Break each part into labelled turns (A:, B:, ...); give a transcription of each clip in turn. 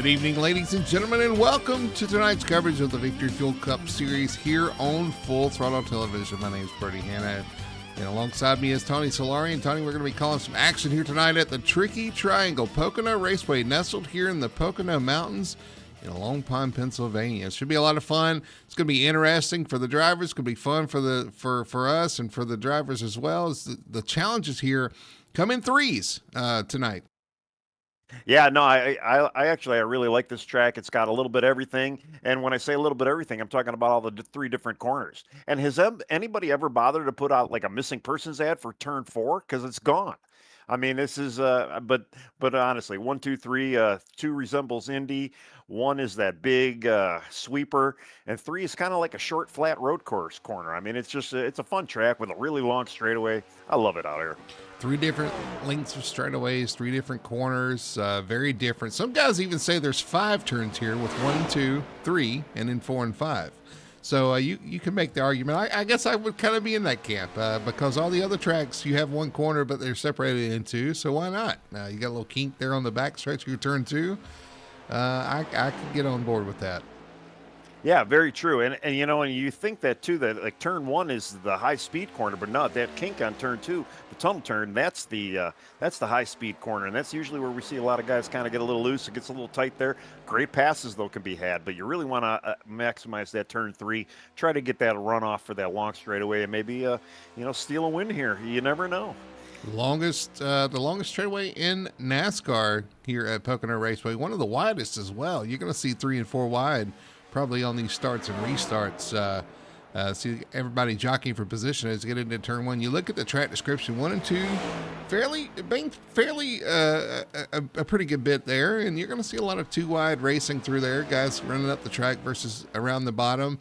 A: Good evening, ladies and gentlemen, and welcome to tonight's coverage of the Victory Fuel Cup Series here on Full Throttle Television. My name is Bertie Hanna, and alongside me is Tony Solari. And Tony, we're going to be calling some action here tonight at the Tricky Triangle Pocono Raceway, nestled here in the Pocono Mountains in Lone Pine, Pennsylvania. It should be a lot of fun. It's going to be interesting for the drivers. It's going to be fun for us and for the drivers as well. As the challenges here come in threes tonight.
B: Yeah, no, I actually really like this track. It's got a little bit of everything, and when I say a little bit of everything, I'm talking about all the three different corners. And has anybody ever bothered to put out like a missing persons ad for turn 4? Because it's gone. I mean, this is but honestly, 1, 2, 3, 2 resembles Indy, 1 is that big sweeper, and 3 is kind of like a short, flat road course corner. I mean, it's just it's a fun track with a really long straightaway. I love it out here.
A: 3 different lengths of straightaways, 3 different corners, very different. Some guys even say there's 5 turns here with 1, 2, 3, and then 4 and 5. So you can make the argument. I guess I would kind of be in that camp because all the other tracks, you have 1 corner, but they're separated in 2. So why not? You got a little kink there on the back stretch of your turn 2. I could get on board with that.
B: Yeah, very true. And you know, and you think that too, that like turn 1 is the high speed corner, but not that kink on turn 2, the tunnel turn, that's the high speed corner. And that's usually where we see a lot of guys kind of get a little loose. It gets a little tight there. Great passes though can be had, but you really want to maximize that turn 3, try to get that runoff for that long straightaway and maybe, steal a win here. You never know.
A: The longest straightaway in NASCAR here at Pocono Raceway, one of the widest as well. You're going to see 3 and 4 wide probably on these starts and restarts. See everybody jockeying for position as you get into turn 1. You look at the track description, 1 and 2, fairly a pretty good bit there, and you're going to see a lot of 2 wide racing through there, guys running up the track versus around the bottom.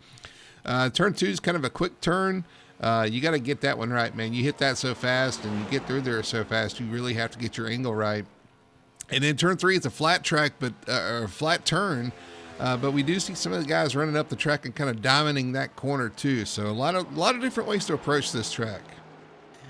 A: Turn 2 is kind of a quick turn. You got to get that one right, man. You hit that so fast and you get through there so fast, you really have to get your angle right. And then turn 3, it's a flat track, but a flat turn. But we do see some of the guys running up the track and kind of dominating that corner too. So a lot of different ways to approach this track.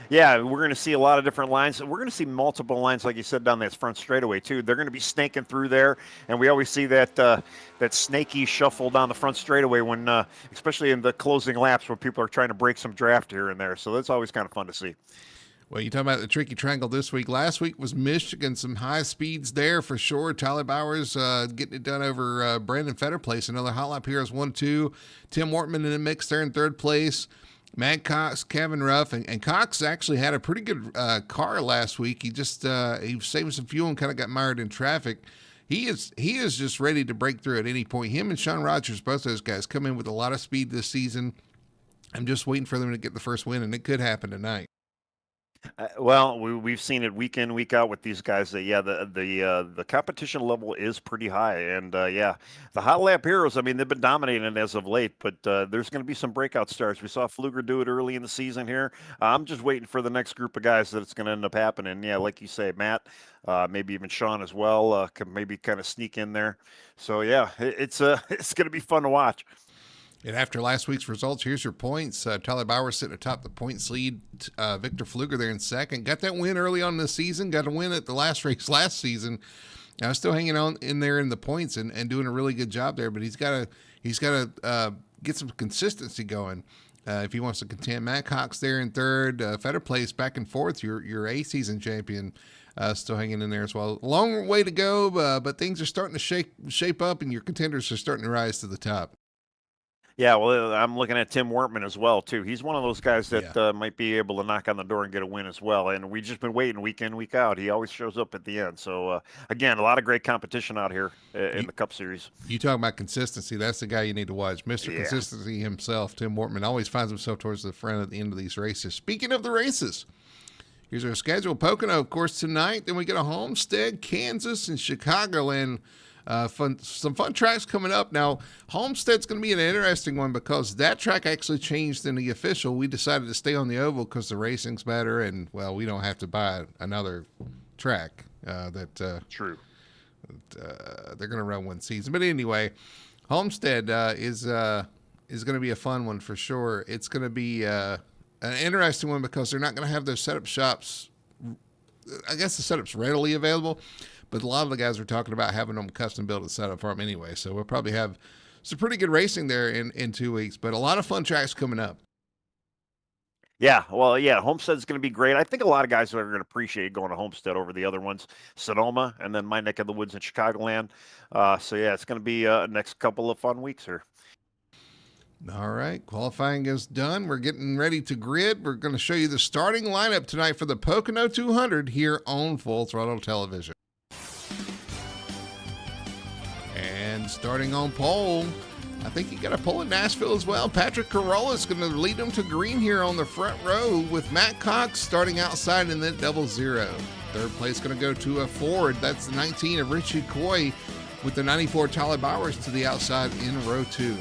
B: Yeah, we're going to see a lot of different lines. We're going to see multiple lines, like you said, down that front straightaway too. They're going to be snaking through there, and we always see that snaky shuffle down the front straightaway when, especially in the closing laps, when people are trying to break some draft here and there. So that's always kind of fun to see.
A: Well, you talking about the Tricky Triangle this week. Last week was Michigan, some high speeds there for sure. Tyler Bowers getting it done over Brandon Fetterplace. Another Hot Lap Heroes 1-2. Tim Wortman in the mix there in 3rd place. Matt Cox, Kevin Ruff, and Cox actually had a pretty good car last week. He just he saved some fuel and kind of got mired in traffic. He is just ready to break through at any point. Him and Sean Rogers, both those guys, come in with a lot of speed this season. I'm just waiting for them to get the first win, and it could happen tonight.
B: Well, we've seen it week in, week out with these guys. The competition level is pretty high, and the Hot Lap Heroes. I mean, they've been dominating as of late, but there's going to be some breakout stars. We saw Fluger do it early in the season here. I'm just waiting for the next group of guys that it's going to end up happening. Yeah, like you say, Matt, maybe even Sean as well, can maybe kind of sneak in there. So yeah, it's going to be fun to watch.
A: And after last week's results, here's your points. Tyler Bowers sitting atop the points lead. Victor Fluger there in 2nd. Got that win early on in the season. Got a win at the last race last season. Still hanging on in there in the points and doing a really good job there. But he's got to get some consistency going if he wants to contend. Matt Cox there in 3rd. Fetterplace back and forth. Your A-season champion. Still hanging in there as well. Long way to go, but things are starting to shape up, and your contenders are starting to rise to the top.
B: Yeah, well, I'm looking at Tim Wortman as well, too. He's one of those guys that might be able to knock on the door and get a win as well. And we've just been waiting week in, week out. He always shows up at the end. So, again, a lot of great competition out here in the Cup Series.
A: You talk about consistency. That's the guy you need to watch. Mr. Consistency himself, Tim Wortman, always finds himself towards the front at the end of these races. Speaking of the races, here's our schedule. Pocono, of course, tonight. Then we get a Homestead, Kansas, and Chicagoland. Some fun tracks coming up. Now, Homestead's going to be an interesting one because that track actually changed in the official. We decided to stay on the oval because the racing's better, and, well, we don't have to buy another track
B: True.
A: They're going to run one season. But anyway, Homestead is going to be a fun one for sure. It's going to be an interesting one because they're not going to have those setup shops. I guess the setup's readily available, but a lot of the guys are talking about having them custom built and set up for them anyway. So we'll probably have some pretty good racing there in 2 weeks, but a lot of fun tracks coming up.
B: Yeah, well, yeah, Homestead's going to be great. I think a lot of guys are going to appreciate going to Homestead over the other ones, Sonoma, and then my neck of the woods in Chicagoland. So yeah, it's going to be next couple of fun weeks here.
A: All right, qualifying is done. We're getting ready to grid. We're going to show you the starting lineup tonight for the Pocono 200 here on Full Throttle Television. And starting on pole, I think you got a pole in Nashville as well. Patrick Carolla is going to lead them to green here on the front row with Matt Cox starting outside in the 00. Third place going to go to a Ford. That's the 19 of Richie Coy with the 94 Tyler Bowers to the outside in row 2.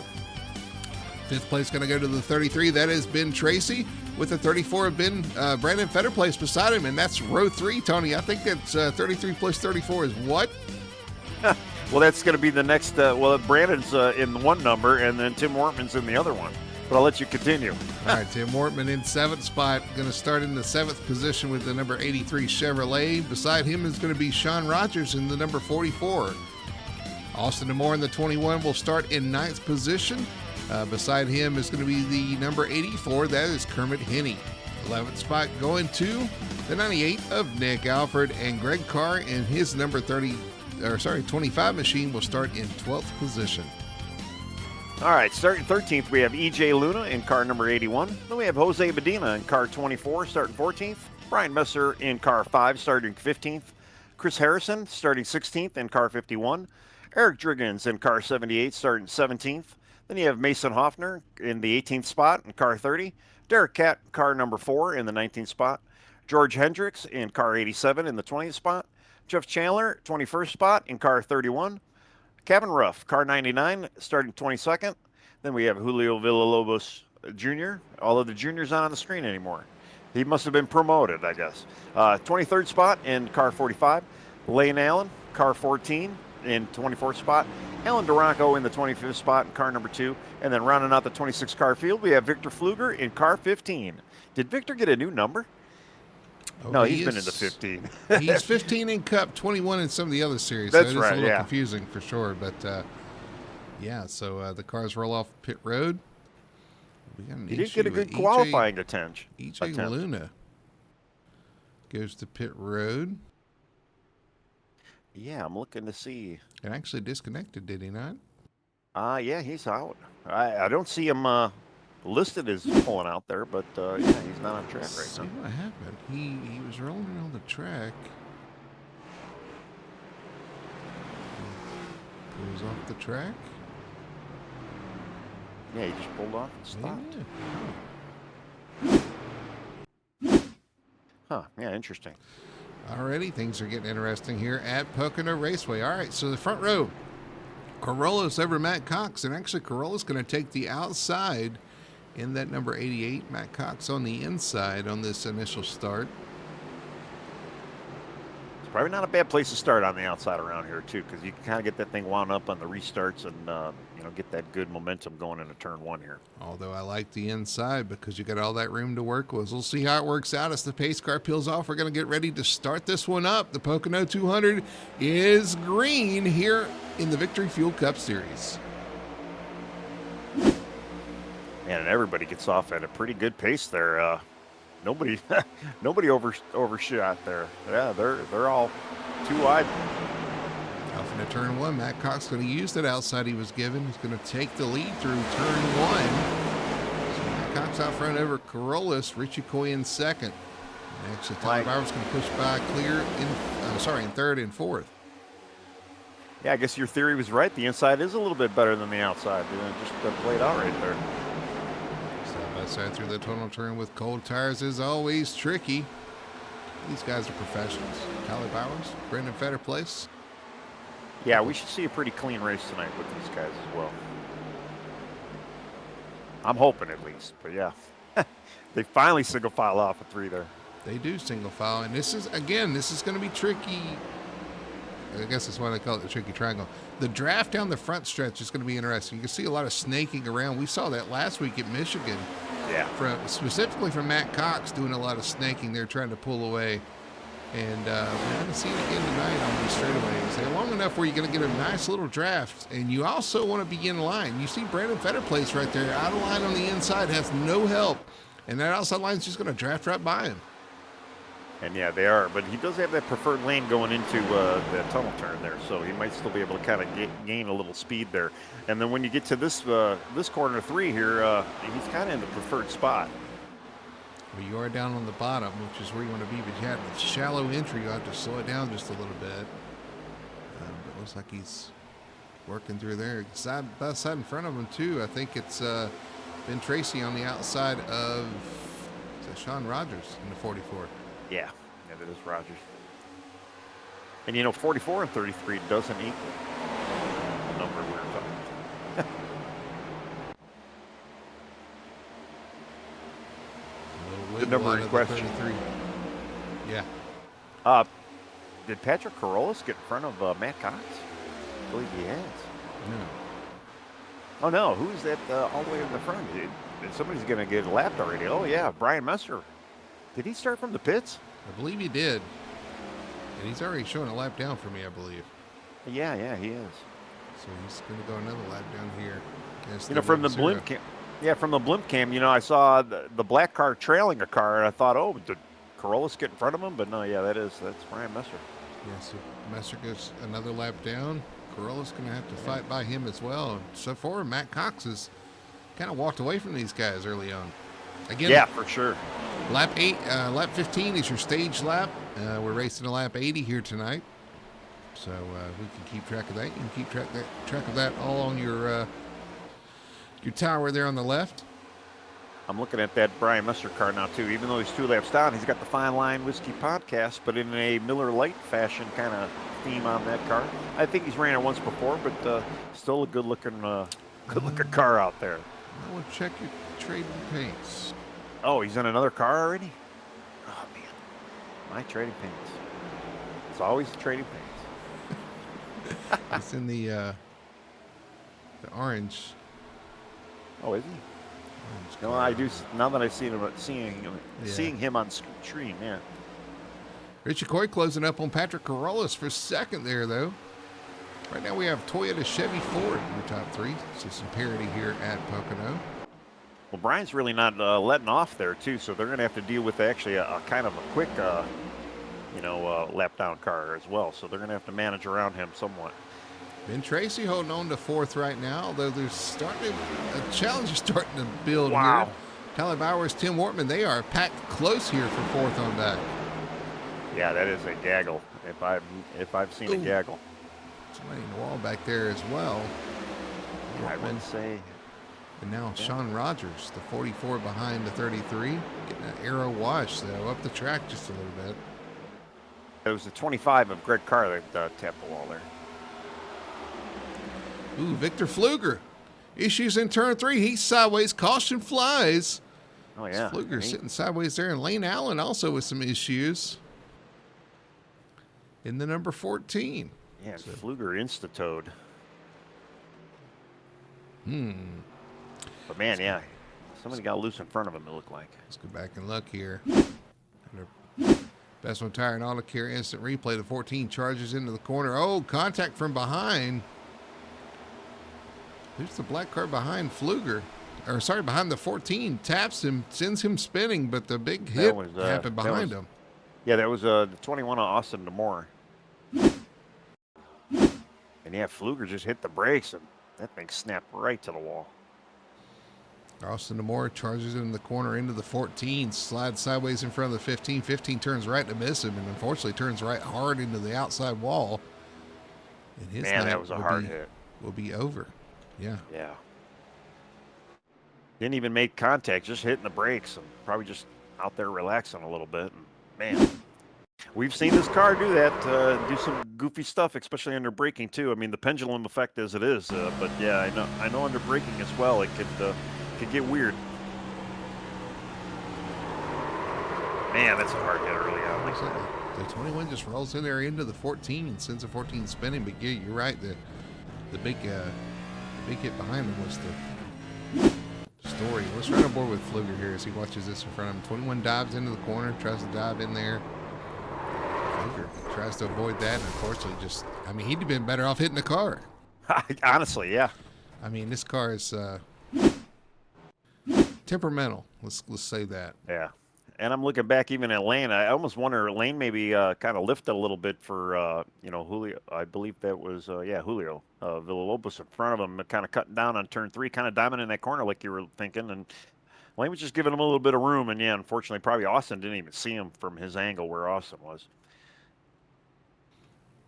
A: Fifth place going to go to the 33. That is Ben Tracy with the 34 of Brandon Fetter place beside him, and that's row 3, Tony. I think that's 33 plus 34 is what?
B: Well, that's going to be the next. Brandon's in one number, and then Tim Wortman's in the other one. But I'll let you continue.
A: All right, Tim Wortman in 7th spot, going to start in the 7th position with the number 83 Chevrolet. Beside him is going to be Sean Rogers in the number 44. Austin DeMore in the 21 will start in 9th position. Beside him is going to be the number 84. That is Kermit Henney. 11th spot going to the 98 of Nick Alford, and Greg Carr in his number 25 machine will start in 12th position.
B: All right, starting 13th, we have EJ Luna in car number 81. Then we have Jose Medina in car 24, starting 14th. Brian Messer in car 5, starting 15th. Chris Harrison starting 16th in car 51. Eric Driggins in car 78, starting 17th. Then you have Mason Hoffner in the 18th spot in car 30. Derek Catt, car number 4 in the 19th spot. George Hendricks in car 87 in the 20th spot. Jeff Chandler, 21st spot in car 31. Kevin Ruff, car 99, starting 22nd. Then we have Julio Villalobos Jr. All of the juniors not on the screen anymore. He must have been promoted, I guess. 23rd spot in car 45. Lane Allen, car 14 in 24th spot. Alan Duranco in the 25th spot in car number 2. And then rounding out the 26 car field, we have Victor Pfluger in car 15. Did Victor get a new number?
A: Oh,
B: no, he's been in the 15.
A: He's 15 in Cup, 21 in some of the other series.
B: That's
A: so
B: right,
A: it's a little
B: yeah.
A: confusing for sure. But, so the cars roll off pit road. We got an
B: He did
A: issue
B: get a good
A: with
B: qualifying attempt.
A: EJ Luna goes to pit road.
B: Yeah, I'm looking to see.
A: And actually disconnected, did he not?
B: Yeah, he's out. I don't see him listed as pulling out there, but yeah, he's not on track right
A: See
B: now.
A: what happened. He was rolling around the track. Pulls off the track.
B: Yeah, he just pulled off and stopped.
A: Yeah.
B: Huh, yeah, interesting.
A: Alrighty, things are getting interesting here at Pocono Raceway. All right, so the front row, Carolla's over Matt Cox, and actually Carolla's going to take the outside in that number 88. Matt Cox on the inside on this initial start.
B: It's probably not a bad place to start on the outside around here, too, because you can kind of get that thing wound up on the restarts and, get that good momentum going into turn 1 here.
A: Although I like the inside because you got all that room to work with. We'll see how it works out as the pace car peels off. We're going to get ready to start this one up. The Pocono 200 is green here in the Victory Fuel Cup Series.
B: Man, and everybody gets off at a pretty good pace there. Nobody overshot there. Yeah, they're all too wide.
A: Off into turn 1, Matt Cox going to use that outside he was given. He's going to take the lead through turn 1. So Matt Cox out front over Carollas, Richie Coy in second. And actually, Tyler Bowers going to push by clear in third and fourth.
B: Yeah, I guess your theory was right. The inside is a little bit better than the outside. Just played out right there.
A: Side by side through the tunnel turn with cold tires is always tricky. These guys are professionals. Tyler Bowers, Brendan Fetter place.
B: Yeah, we should see a pretty clean race tonight with these guys as well. I'm hoping at least, but yeah. They finally single file off a 3 there.
A: They do single file, and this is going to be tricky. I guess that's why they call it the tricky triangle. The draft down the front stretch is going to be interesting. You can see a lot of snaking around. We saw that last week at Michigan.
B: Yeah.
A: Specifically from Matt Cox doing a lot of snaking there, trying to pull away. And we're going to see it again tonight on these straightaways. They're long enough where you're going to get a nice little draft, and you also want to be in line. You see Brandon Fetterplace right there, out of line on the inside, has no help, and that outside line is just going to draft right by him.
B: And yeah, they are, but he does have that preferred lane going into the tunnel turn there, so he might still be able to kind of gain a little speed there. And then when you get to this this corner 3 here, he's kind of in the preferred spot.
A: Well, you are down on the bottom, which is where you want to be, but you have a shallow entry. You have to slow it down just a little bit. It looks like he's working through there. Side by side in front of him, too. I think it's Ben Tracy on the outside of Sean Rogers in the 44.
B: Yeah, that is Rogers. And, you know, 44 and 33 doesn't equal the number we're talking. The number in question.
A: 33. Yeah.
B: Did Patrick Carolus get in front of Matt Cox? I believe he has.
A: No.
B: Oh, no. Who's that all the way in the front? Somebody's going to get lapped already. Oh, yeah. Brian Messer. Did he start from the pits?
A: I believe he did. And he's already showing a lap down for me, I believe.
B: Yeah, he is.
A: So he's going to go another lap down here.
B: You know, from the blimp cam. Yeah, from the blimp cam, you know, I saw the black car trailing a car, and I thought, oh, did Carolus get in front of him? But no, yeah, that's Brian Messer.
A: Yeah, so Messer goes another lap down. Carolus going to have to fight by him as well. So far, Matt Cox has kind of walked away from these guys early on. Again,
B: yeah, for sure.
A: Lap 15 is your stage lap. We're racing a lap 80 here tonight, so we can keep track of that. You can keep track of that all on your tower there on the left.
B: I'm looking at that Brian Messer car now too. Even though he's 2 laps down, he's got the Fine Line Whiskey podcast, but in a Miller Lite fashion kind of theme on that car. I think he's ran it once before, but still a good-looking car out there.
A: I will check your trading paints.
B: Oh, he's in another car already? Oh, man. My trading paints. It's always the trading paints.
A: It's in the orange.
B: Oh, is he? No, I do. Now that I've seeing him on stream, yeah.
A: Richard Coy closing up on Patrick Carolus for second there, though. Right now we have Toyota, Chevy, Ford in the top 3. So some parity here at Pocono.
B: Well, Brian's really not letting off there, too, so they're going to have to deal with actually a kind of a quick, lap down car as well. So they're going to have to manage around him somewhat.
A: Ben Tracy holding on to 4th right now, although there's a challenge is starting to build here. Tyler Bowers, Tim Wortman, they are packed close here for 4th on deck.
B: Yeah, that is a gaggle. If I've seen a gaggle.
A: Somebody in the wall back there as well.
B: I would say.
A: And now Sean Rogers, the 44 behind the 33, getting an arrow wash though up the track just a little bit.
B: It was the 25 of Greg Carr that tapped the wall there.
A: Ooh, Victor Pfluger. Issues in turn 3. He's sideways. Caution flies.
B: Oh, yeah.
A: Pfluger sitting sideways there. And Lane Allen also with some issues in the number 14.
B: Yeah, so. Pfluger insta-towed. But, man, yeah. Somebody got loose in front of him, it looked like.
A: Let's go back and look here. BESTONE Tire and Auto Care instant replay. The 14 charges into the corner. Oh, contact from behind. There's the black car behind Pfluger. Behind the 14. Taps him, sends him spinning, but the big hit happened behind him.
B: Yeah, that was the 21 of Austin D'Amore. And yeah, Pfluger just hit the brakes, and that thing snapped right to the wall.
A: Austin D'Amore charges in the corner into the 14, slides sideways in front of the 15. 15 turns right to miss him, and unfortunately turns right hard into the outside wall. And his
B: that was a hard hit.
A: Will be over. Yeah.
B: Yeah. Didn't even make contact, just hitting the brakes and probably just out there relaxing a little bit. And man, we've seen this car do that, do some goofy stuff, especially under braking too. I mean, the pendulum effect as it is, but yeah, I know under braking as well, it could get weird. Man, that's a hard hit early on.
A: The 21 just rolls in there into the 14 and sends the 14 spinning. But yeah, you're right. The big hit behind him was the story. Let's run on board with Pfluger here as he watches this in front of him. 21 dives into the corner, tries to dive in there. tries to avoid that, and unfortunately just, I mean, he'd have been better off hitting the car.
B: Honestly, yeah.
A: I mean, this car is temperamental. Let's say that.
B: Yeah. And I'm looking back even at Lane. I almost wonder Lane maybe kind of lifted a little bit for, Julio. I believe that was, Julio Villalobos in front of him, kind of cutting down on turn 3, kind of diamond in that corner like you were thinking. And Lane was just giving him a little bit of room. And, yeah, unfortunately, probably Austin didn't even see him from his angle where Austin was.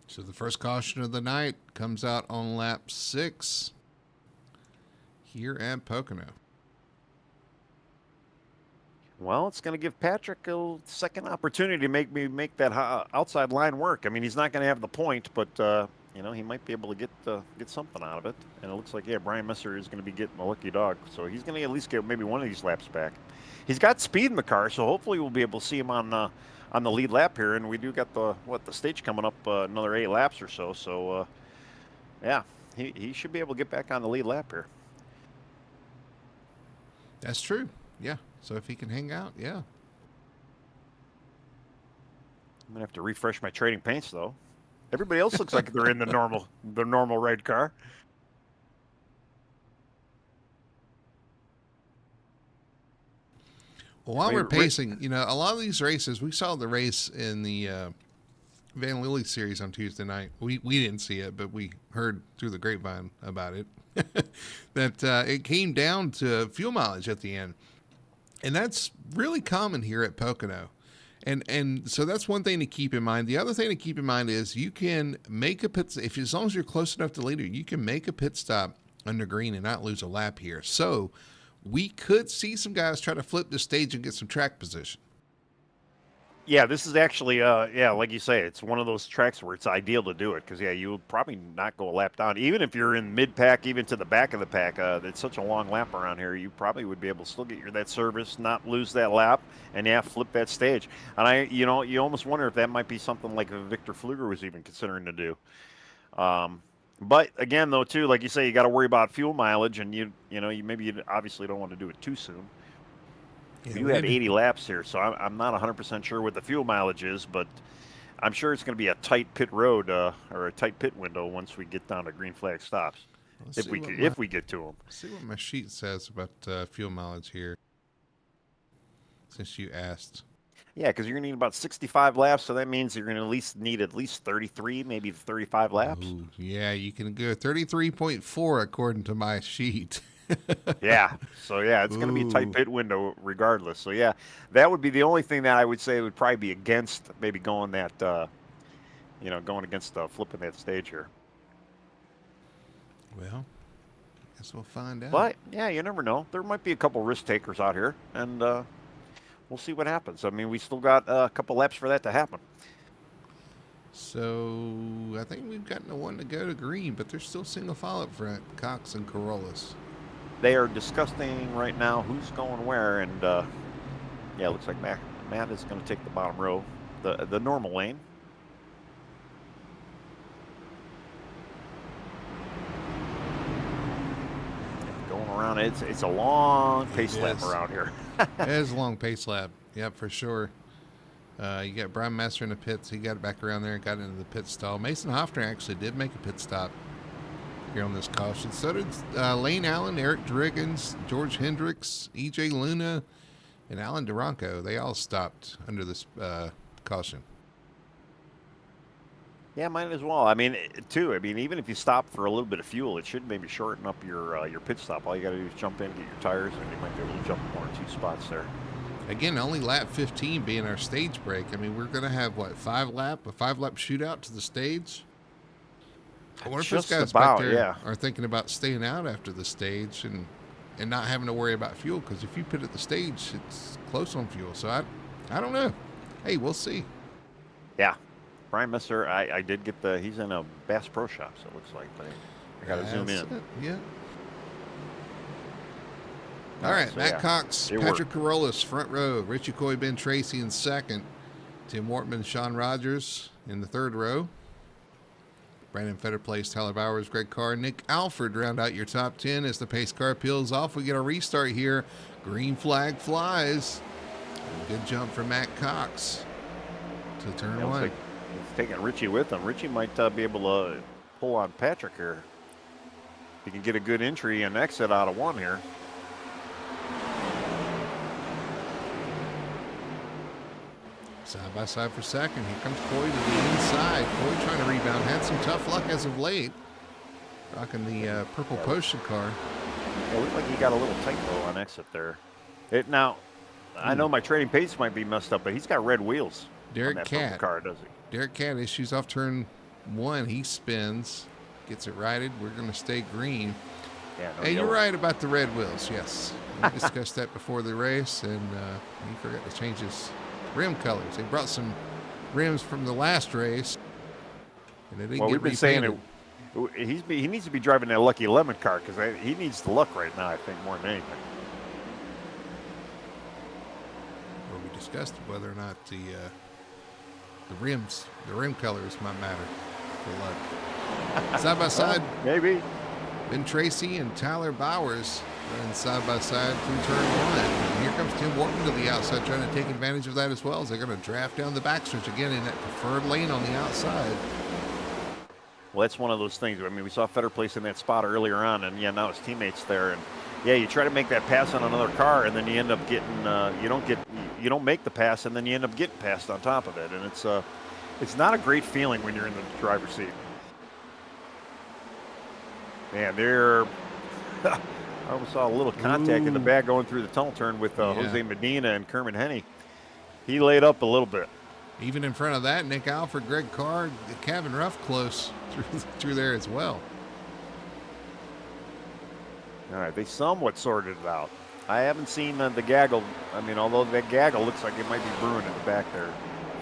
A: So the first caution of the night comes out on lap 6 here at Pocono.
B: Well, it's going to give Patrick a second opportunity to make that outside line work. I mean, he's not going to have the point, but he might be able to get something out of it. And it looks like Brian Messer is going to be getting a lucky dog, so he's going to at least get maybe one of these laps back. He's got speed in the car, so hopefully we'll be able to see him on the lead lap here. And we do got the stage coming up another 8 laps or so. So he should be able to get back on the lead lap here.
A: That's true. Yeah. So if he can hang out, yeah.
B: I'm gonna have to refresh my trading paints though. Everybody else looks like they're in the normal red car.
A: Well, while we're pacing, a lot of these races, we saw the race in the Vanlilys series on Tuesday night. We didn't see it, but we heard through the grapevine about it that it came down to fuel mileage at the end. And that's really common here at Pocono. And so that's one thing to keep in mind. The other thing to keep in mind is you can make a pit, as long as you're close enough to leader, you can make a pit stop under green and not lose a lap here. So we could see some guys try to flip the stage and get some track position.
B: Yeah, this is actually, like you say, it's one of those tracks where it's ideal to do it because, you would probably not go a lap down. Even if you're in mid-pack, even to the back of the pack, it's such a long lap around here, you probably would be able to still get that service, not lose that lap, and, flip that stage. And, you almost wonder if that might be something like Victor Fluger was even considering to do. But, again, though, too, like you say, you got to worry about fuel mileage, and, you obviously don't want to do it too soon. Yeah, you have 80 laps here, so I'm not 100% sure what the fuel mileage is, but I'm sure it's going to be a tight pit road or a tight pit window once we get down to green flag stops, if we get to them.
A: See what my sheet says about fuel mileage here, since you asked.
B: Yeah, because you're going to need about 65 laps, so that means you're going to need at least 33, maybe 35 laps.
A: Ooh, yeah, you can go 33.4 according to my sheet.
B: Yeah, so it's going to be a tight pit window regardless. So that would be the only thing that I would say would probably be against maybe going that, going against flipping that stage here.
A: Well, I guess we'll find out.
B: But you never know. There might be a couple risk takers out here, and we'll see what happens. I mean, we still got a couple laps for that to happen.
A: So I think we've gotten the one to go to green, but there's still single file up front, Cox and Corollas.
B: They are discussing right now who's going where, and it looks like Matt is going to take the bottom row, the normal lane. Going around, it's a long pace lap around here.
A: It is a long pace lap, yep, for sure. You got Brian Messer in the pits. He got it back around there and got into the pit stall. Mason Hoffner actually did make a pit stop here on this caution. So did Lane Allen, Eric Driggins, George Hendricks, EJ Luna, and Alan Duranco. They all stopped under this caution.
B: Yeah, might as well. I mean, even if you stop for a little bit of fuel, it should maybe shorten up your pit stop. All you got to do is jump in, get your tires, and you might be able to jump 1 or 2 spots there.
A: Again, only lap 15 being our stage break. I mean, we're going to have, a 5-lap shootout to the stage? I wonder if those guys back there are thinking about staying out after the stage and not having to worry about fuel, because if you pit at the stage, it's close on fuel. So I don't know. Hey, we'll see.
B: Yeah. Brian Messer, I did get he's in a Bass Pro Shop, so it looks like. But I got to zoom in.
A: Yeah. All right, so Matt Cox, Patrick Corollas, front row. Richie Coy, Ben Tracy in second. Tim Wortman, Sean Rogers in the third row. Brandon Fetterplace, Tyler Bowers, Greg Carr, Nick Alford round out your top 10 as the pace car peels off. We get a restart here. Green flag flies. Good jump from Matt Cox to turn 1.
B: It's taking Richie with him. Richie might be able to pull on Patrick here. He can get a good entry and exit out of one here.
A: Side by side for second. Here comes Coy to the inside. Coy trying to rebound. Had some tough luck as of late. Rocking the purple potion car.
B: It looked like he got a little tight though on exit there. I know my trading pace might be messed up, but he's got red wheels.
A: Derek Cat.
B: Car, does he?
A: Derek Cat issues off turn 1. He spins, gets it righted. We're going to stay green.
B: Yeah, no
A: Hey,
B: yellow.
A: you're right about the red wheels. Yes, we discussed that before the race, and he forgot to change his rim colors. They brought some rims from the last race, and they didn't
B: Well,
A: get
B: we've been
A: repainted.
B: saying he needs to be driving that Lucky Lemon car because he needs the luck right now. I think more than anything.
A: Well, we discussed whether or not the rim colors might matter for luck. Side by side,
B: Maybe.
A: Ben Tracy and Tyler Bowers running side by side through turn 1. And here comes Tim Wharton to the outside, trying to take advantage of that as well, as they're going to draft down the backstretch again in that preferred lane on the outside.
B: Well, that's one of those things. I mean, we saw Fetter place in that spot earlier on, and yeah, now his teammates there, and yeah, you try to make that pass on another car, and then you end up getting you don't make the pass, and then you end up getting passed on top of it, and it's not a great feeling when you're in the driver's seat. Man, I almost saw a little contact in the back going through the tunnel turn with Jose Medina and Kerman Henney. He laid up a little bit.
A: Even in front of that, Nick Alford, Greg Carr, Kevin Ruff close through there as well.
B: All right, they somewhat sorted it out. I haven't seen the gaggle. I mean, although that gaggle looks like it might be brewing in the back there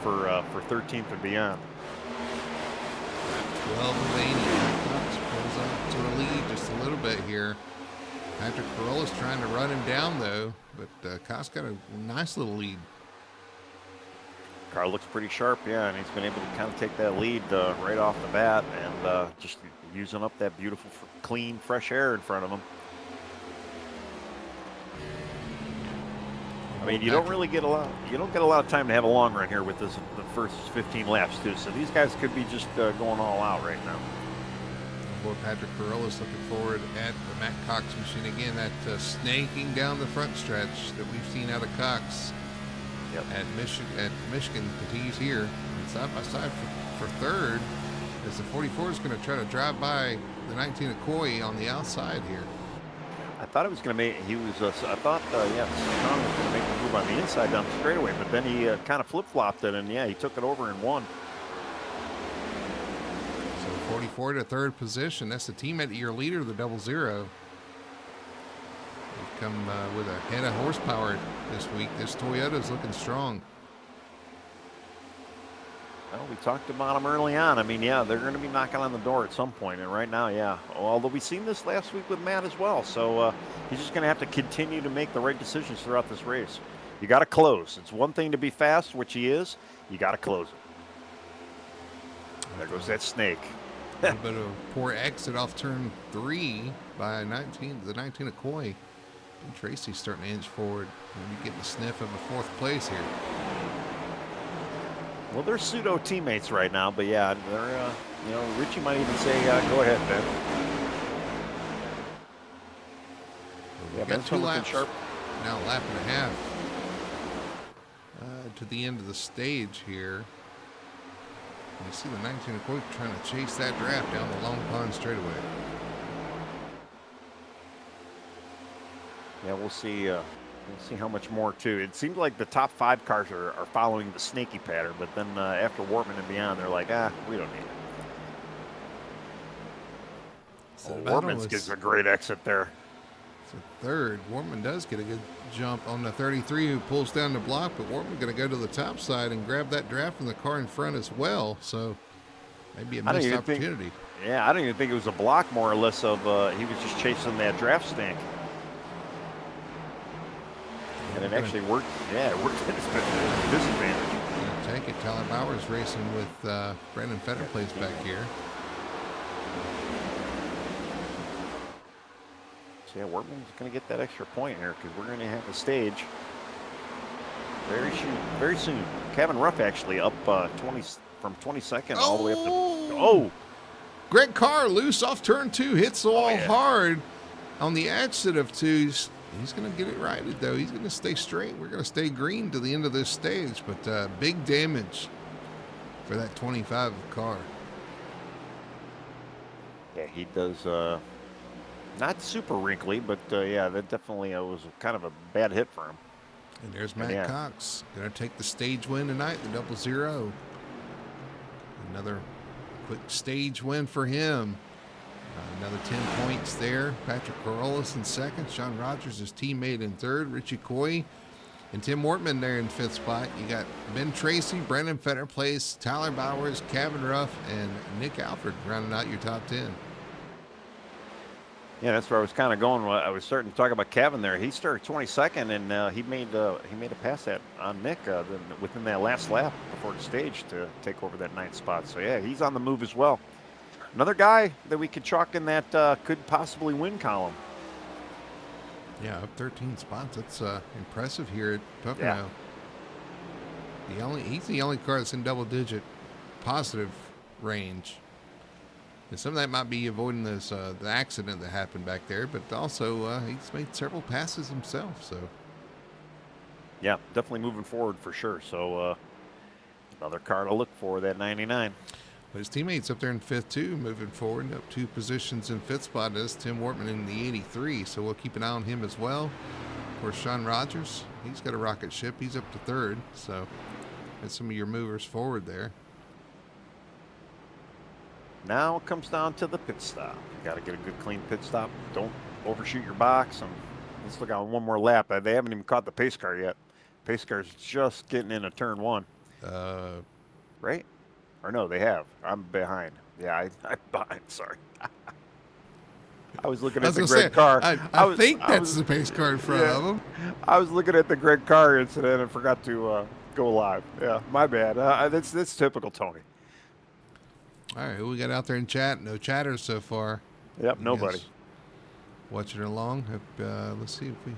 B: for 13th and beyond.
A: 12 of 80. Cox pulls up to a lead just a little bit here. Patrick Corolla's trying to run him down, though, but Cox got a nice little lead.
B: Car looks pretty sharp, yeah, and he's been able to kind of take that lead right off the bat and just using up that beautiful, clean, fresh air in front of him. I mean, you don't get a lot of time to have a long run here with the first 15 laps too. So these guys could be just going all out right now.
A: Boy, Patrick Corolla's looking forward at the Matt Cox machine again. That snaking down the front stretch that we've seen out of Cox.
B: Yep.
A: At Michigan continues here, and side by side for third, as the 44 is going to try to drive by the 19 of Coy on the outside here.
B: I thought it was going to make. I thought, Pocono was going to make the move on the inside down the straightaway, but then he kind of flip-flopped it, and yeah, he took it over and won.
A: So 44 to third position. That's the teammate of your leader, the 00. They've come with a head of horsepower this week. This Toyota's looking strong.
B: Well, we talked about them early on. I mean, yeah, they're going to be knocking on the door at some point, and right now, yeah. Although we've seen this last week with Matt as well, so he's just going to have to continue to make the right decisions throughout this race. You got to close. It's one thing to be fast, which he is. You got to close it. There goes that snake.
A: A little bit of a poor exit off turn 3 by the 19 of Coy. And Tracy's starting to inch forward. Maybe getting a sniff of a fourth place here.
B: Well, they're pseudo teammates right now, but yeah, they're Richie might even say, "Go ahead, Ben."
A: Yeah, Ben's two laps. Sharp. Now a lap and a half to the end of the stage here. And you see the 19 of Coy trying to chase that draft down the Long Pond straightaway.
B: Yeah, we'll see. We'll see how much more too. It seems like the top 5 cars are following the snaky pattern, but then after Wortman and beyond, they're like, we don't need it. So Wortman gets a great exit there.
A: So third, Wortman does get a good jump on the 33 who pulls down the block, but Wortman going to go to the top side and grab that draft from the car in front as well. So maybe a missed opportunity.
B: I don't even think it was a block, more or less, of he was just chasing that draft stank. And it actually worked. Yeah, it worked at his disadvantage.
A: Take it. Tyler Bowers racing with Brandon Fetterplace back here.
B: So yeah, Wortman's going to get that extra point here because we're going to have a stage very soon. Kevin Ruff actually up 20 from 22nd
A: Oh!
B: all the way up to. Oh!
A: Greg Carr loose off turn 2, hits the wall
B: yeah.
A: hard on the exit of 2. He's going to get it righted, though. He's going to stay straight. We're going to stay green to the end of this stage, but big damage for that 25 of Carr.
B: Yeah, he does. Not super wrinkly, but yeah, that definitely was kind of a bad hit for him.
A: And there's Matt Cox. Going to take the stage win tonight, the 0-0. Another quick stage win for him. Another 10 points there. Patrick Corollas in second. Sean Rogers, his teammate, in third. Richie Coy and Tim Wortman there in fifth spot. You got Ben Tracy, Brandon Fetterplace, Tyler Bowers, Kevin Ruff, and Nick Alford rounding out your top 10.
B: Yeah, that's where I was kind of going. I was starting to talk about Kevin there. He started 22nd, and he made a pass on Nick within that last lap before the stage to take over that 9th spot. So yeah, he's on the move as well. Another guy that we could chalk in that could possibly win column.
A: Yeah, up 13 spots. That's impressive here at Pocono. Yeah. He's the only car that's in double-digit positive range. And some of that might be avoiding this the accident that happened back there, but also he's made several passes himself. So
B: yeah, definitely moving forward for sure. So another car to look for, that 99.
A: But his teammates up there in 5th too, moving forward, up 2 positions in 5th spot is Tim Wortman in the 83. So we'll keep an eye on him as well. Of course, Sean Rogers, he's got a rocket ship. He's up to 3rd. So that's some of your movers forward there.
B: Now it comes down to the pit stop. You got to get a good clean pit stop. Don't overshoot your box. And let's look on one more lap. They haven't even caught the pace car yet. Pace car's just getting into turn 1. Right? Or no, they have. I'm behind. Yeah, I'm behind. Sorry. I was looking at the Greg Carr.
A: I think that's the pace car in front of him.
B: I was looking at the Greg Carr incident and forgot to go live. Yeah, my bad. That's typical Tony.
A: All right, who we got out there in chat? No chatters so far.
B: Yep, nobody.
A: Watching along. Let's see if we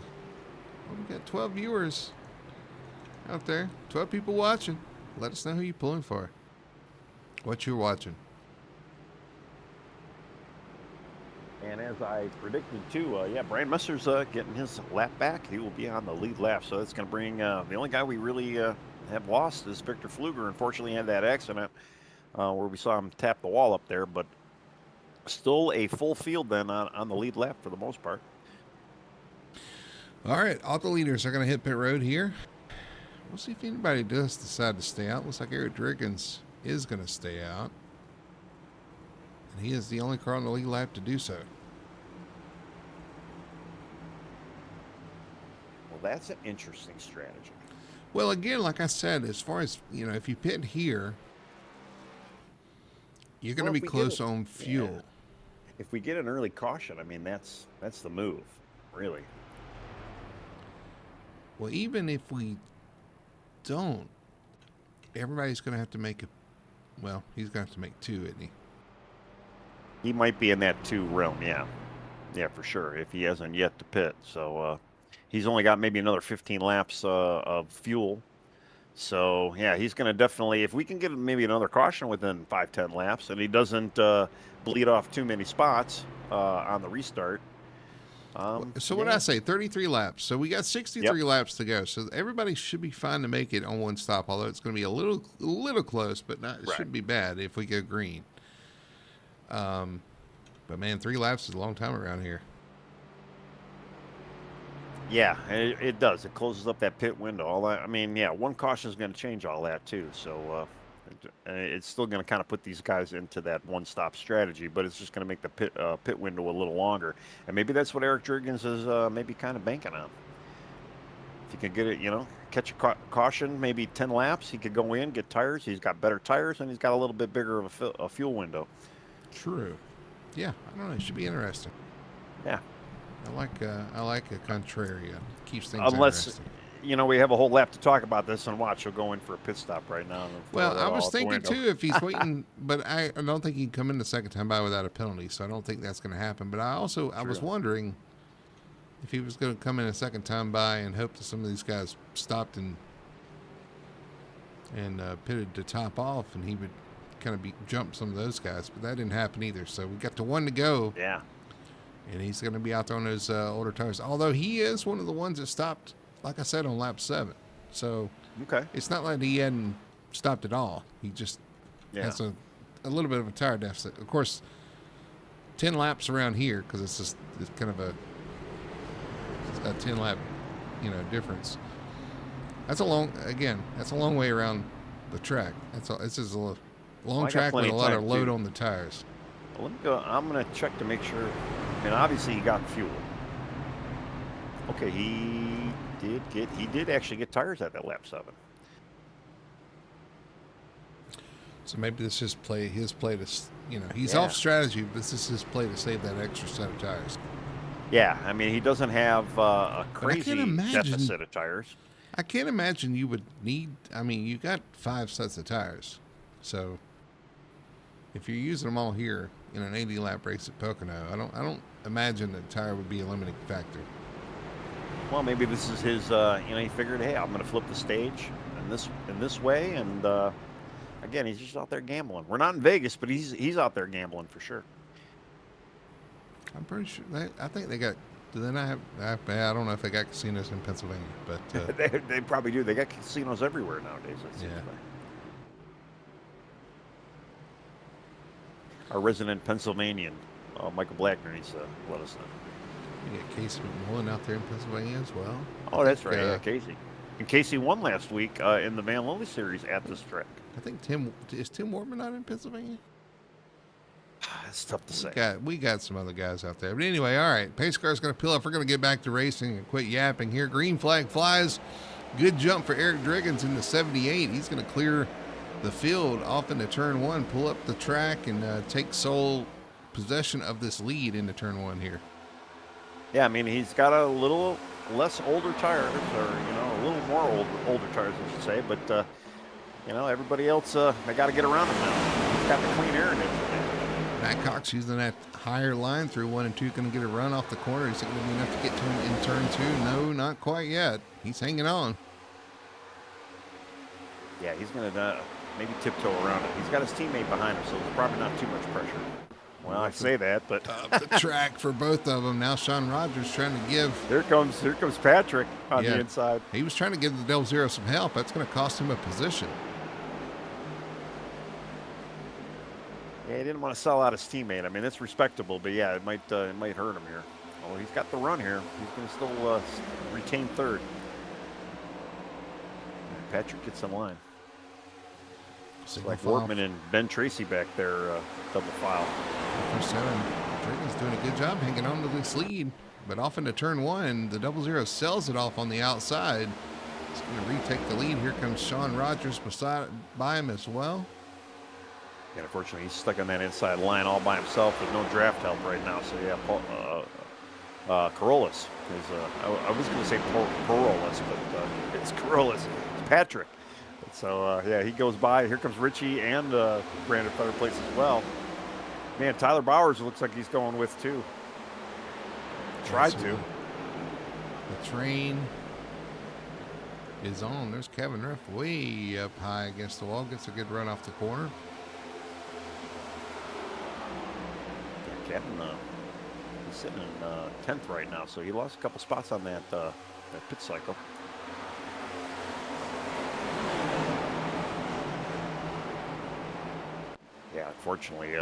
A: got 12 viewers out there. 12 people watching. Let us know who you're pulling for. What you're watching.
B: And as I predicted too, Brian Messer's getting his lap back. He will be on the lead lap, so that's going to bring the only guy we really have lost is Victor Pfluger. Unfortunately, he had that accident where we saw him tap the wall up there, but still a full field then on the lead lap for the most part.
A: All right, all the leaders are going to hit pit road here. We'll see if anybody does decide to stay out. Looks like Eric Driggins is going to stay out. And he is the only car on the lead lap to do so.
B: Well, that's an interesting strategy.
A: Well, again, like I said, as far as, if you pit here, you're going to be close on fuel.
B: Yeah. If we get an early caution, I mean, that's the move, really.
A: Well, even if we don't, everybody's going to have to make he's going to have to make 2, isn't he?
B: He might be in that 2 realm, yeah. Yeah, for sure, if he hasn't yet to pit. So he's only got maybe another 15 laps of fuel. So, yeah, he's going to definitely, if we can get maybe another caution within 5-10 laps and he doesn't bleed off too many spots on the restart.
A: So what I say, 33 laps. So we got 63 laps to go. So everybody should be fine to make it on one stop, although it's going to be a little close, but it shouldn't be bad if we go green. But, man, 3 laps is a long time around here.
B: Yeah, it does. It closes up that pit window. All that. I mean, yeah, one caution is going to change all that too. So it's still going to kind of put these guys into that one-stop strategy, but it's just going to make the pit window a little longer. And maybe that's what Eric Jurgens is maybe kind of banking on. If he can get it, catch a caution, maybe 10 laps, he could go in, get tires. He's got better tires, and he's got a little bit bigger of a fuel window.
A: True. Yeah, I don't know. It should be interesting.
B: Yeah.
A: I like a contrarian. Keeps things
B: interesting. We have a whole lap to talk about this, and watch, he'll go in for a pit stop right now.
A: Well, I was thinking too if he's waiting, but I don't think he can come in the second time by without a penalty, so I don't think that's going to happen. But I was wondering if he was going to come in a second time by and hope that some of these guys stopped and and pitted to top off, and he would kind of jump some of those guys, but that didn't happen either. So we got to 1 to go.
B: Yeah.
A: And he's going to be out there on those older tires. Although he is one of the ones that stopped, like I said, on lap 7. So
B: Okay.
A: it's not like he hadn't stopped at all. He just has a little bit of a tire deficit. Of course, 10 laps around here, because it's kind of a 10 lap, difference. That's a long way around the track. This is a long track with a lot of load on the tires.
B: Well, let me go. I'm going to check to make sure. I mean, obviously he got fuel. Okay, he did actually get tires at that lap 7.
A: So maybe this is his play to, he's off strategy, but this is his play to save that extra set of tires.
B: Yeah, I mean, he doesn't have a crazy deficit of tires.
A: I can't imagine you would need. I mean, you got 5 sets of tires, so if you're using them all here in an 80 lap race at Pocono, I don't imagine that tire would be a limiting factor.
B: Well, maybe this is his. He figured, hey, I'm going to flip the stage in this way, and again, he's just out there gambling. We're not in Vegas, but he's out there gambling for sure.
A: I'm pretty sure. I think they got. Do they not have? I don't know if they got casinos in Pennsylvania, but
B: they probably do. They got casinos everywhere nowadays. It seems like. Our resident Pennsylvanian, Michael Blackner, needs to let us know.
A: You got Casey McMullen out there in Pennsylvania as well.
B: Oh, that's right. Yeah, Casey. And Casey won last week in the Vanlilys series at this track.
A: I think Tim Wortman not in Pennsylvania?
B: It's tough to say.
A: We got some other guys out there. But anyway, all right. Pace car's going to peel up. We're going to get back to racing and quit yapping here. Green flag flies. Good jump for Eric Driggins in the 78. He's going to clear the field off into turn 1, pull up the track, and take sole possession of this lead into turn 1 here.
B: Yeah, I mean, he's got a little less older tires, or, a little more older tires, I should say. But, everybody else, they got to get around him now. He's got the clean air in it.
A: Matt Cox using that higher line through 1 and 2, going to get a run off the corner. Is it going to be enough to get to him in turn 2? No, not quite yet. He's hanging on.
B: Yeah, he's going to maybe tiptoe around it. He's got his teammate behind him, so there's probably not too much pressure. Well, I say that, but
A: up the track for both of them. Now Sean Rogers trying to give.
B: Here comes Patrick on the inside.
A: He was trying to give the 00 some help. That's going to cost him a position.
B: Yeah, he didn't want to sell out his teammate. I mean, it's respectable, but yeah, it might hurt him here. Oh, he's got the run here. He's going to still retain third. Patrick gets in line. It's like Wortman and Ben Tracy back there, double file.
A: First 7, Drayton's doing a good job hanging on to this lead, but off into turn 1, the 00 sells it off on the outside. He's going to retake the lead. Here comes Sean Rogers by him as well.
B: And unfortunately, he's stuck on that inside line all by himself with no draft help right now. So yeah, Corollas is. I was going to say Corollas, but it's Corollas. It's Patrick. So yeah, he goes by. Here comes Richie and Brandon Feather Place as well. Man, Tyler Bowers looks like he's going with too. Tried to.
A: The train is on. There's Kevin Ruff way up high against the wall. Gets a good run off the corner.
B: Kevin, he's sitting in 10th right now, so he lost a couple spots on that pit cycle. Yeah, unfortunately,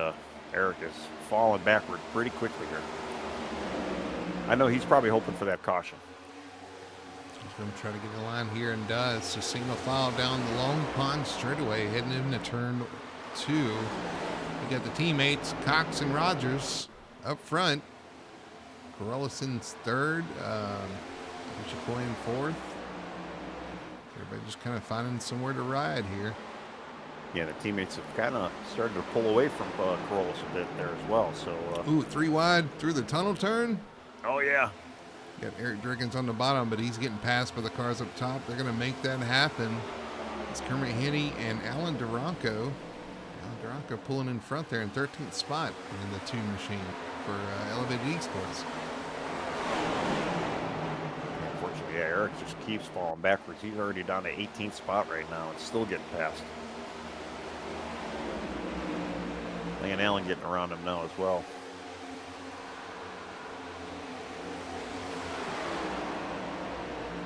B: Eric is falling backward pretty quickly here. I know he's probably hoping for that caution.
A: He's going to try to get the line here and does. It's a single file down the Long Pond straightaway, heading into turn 2. We got the teammates, Cox and Rogers, up front. Corellison's third. Chicoine in 4th. Everybody just kind of finding somewhere to ride here.
B: Yeah, the teammates have kind of started to pull away from Corollas a bit there as well. So,
A: ooh, 3 wide through the tunnel turn.
B: Oh yeah.
A: Got Eric Driggins on the bottom, but he's getting passed by the cars up top. They're going to make that happen. It's Kermit Henney and Alan Duranco. Duranco pulling in front there in 13th spot in the 2 machine for Elevated Esports.
B: Unfortunately, yeah, Eric just keeps falling backwards. He's already down to 18th spot right now and still getting past. And Allen getting around him now as well.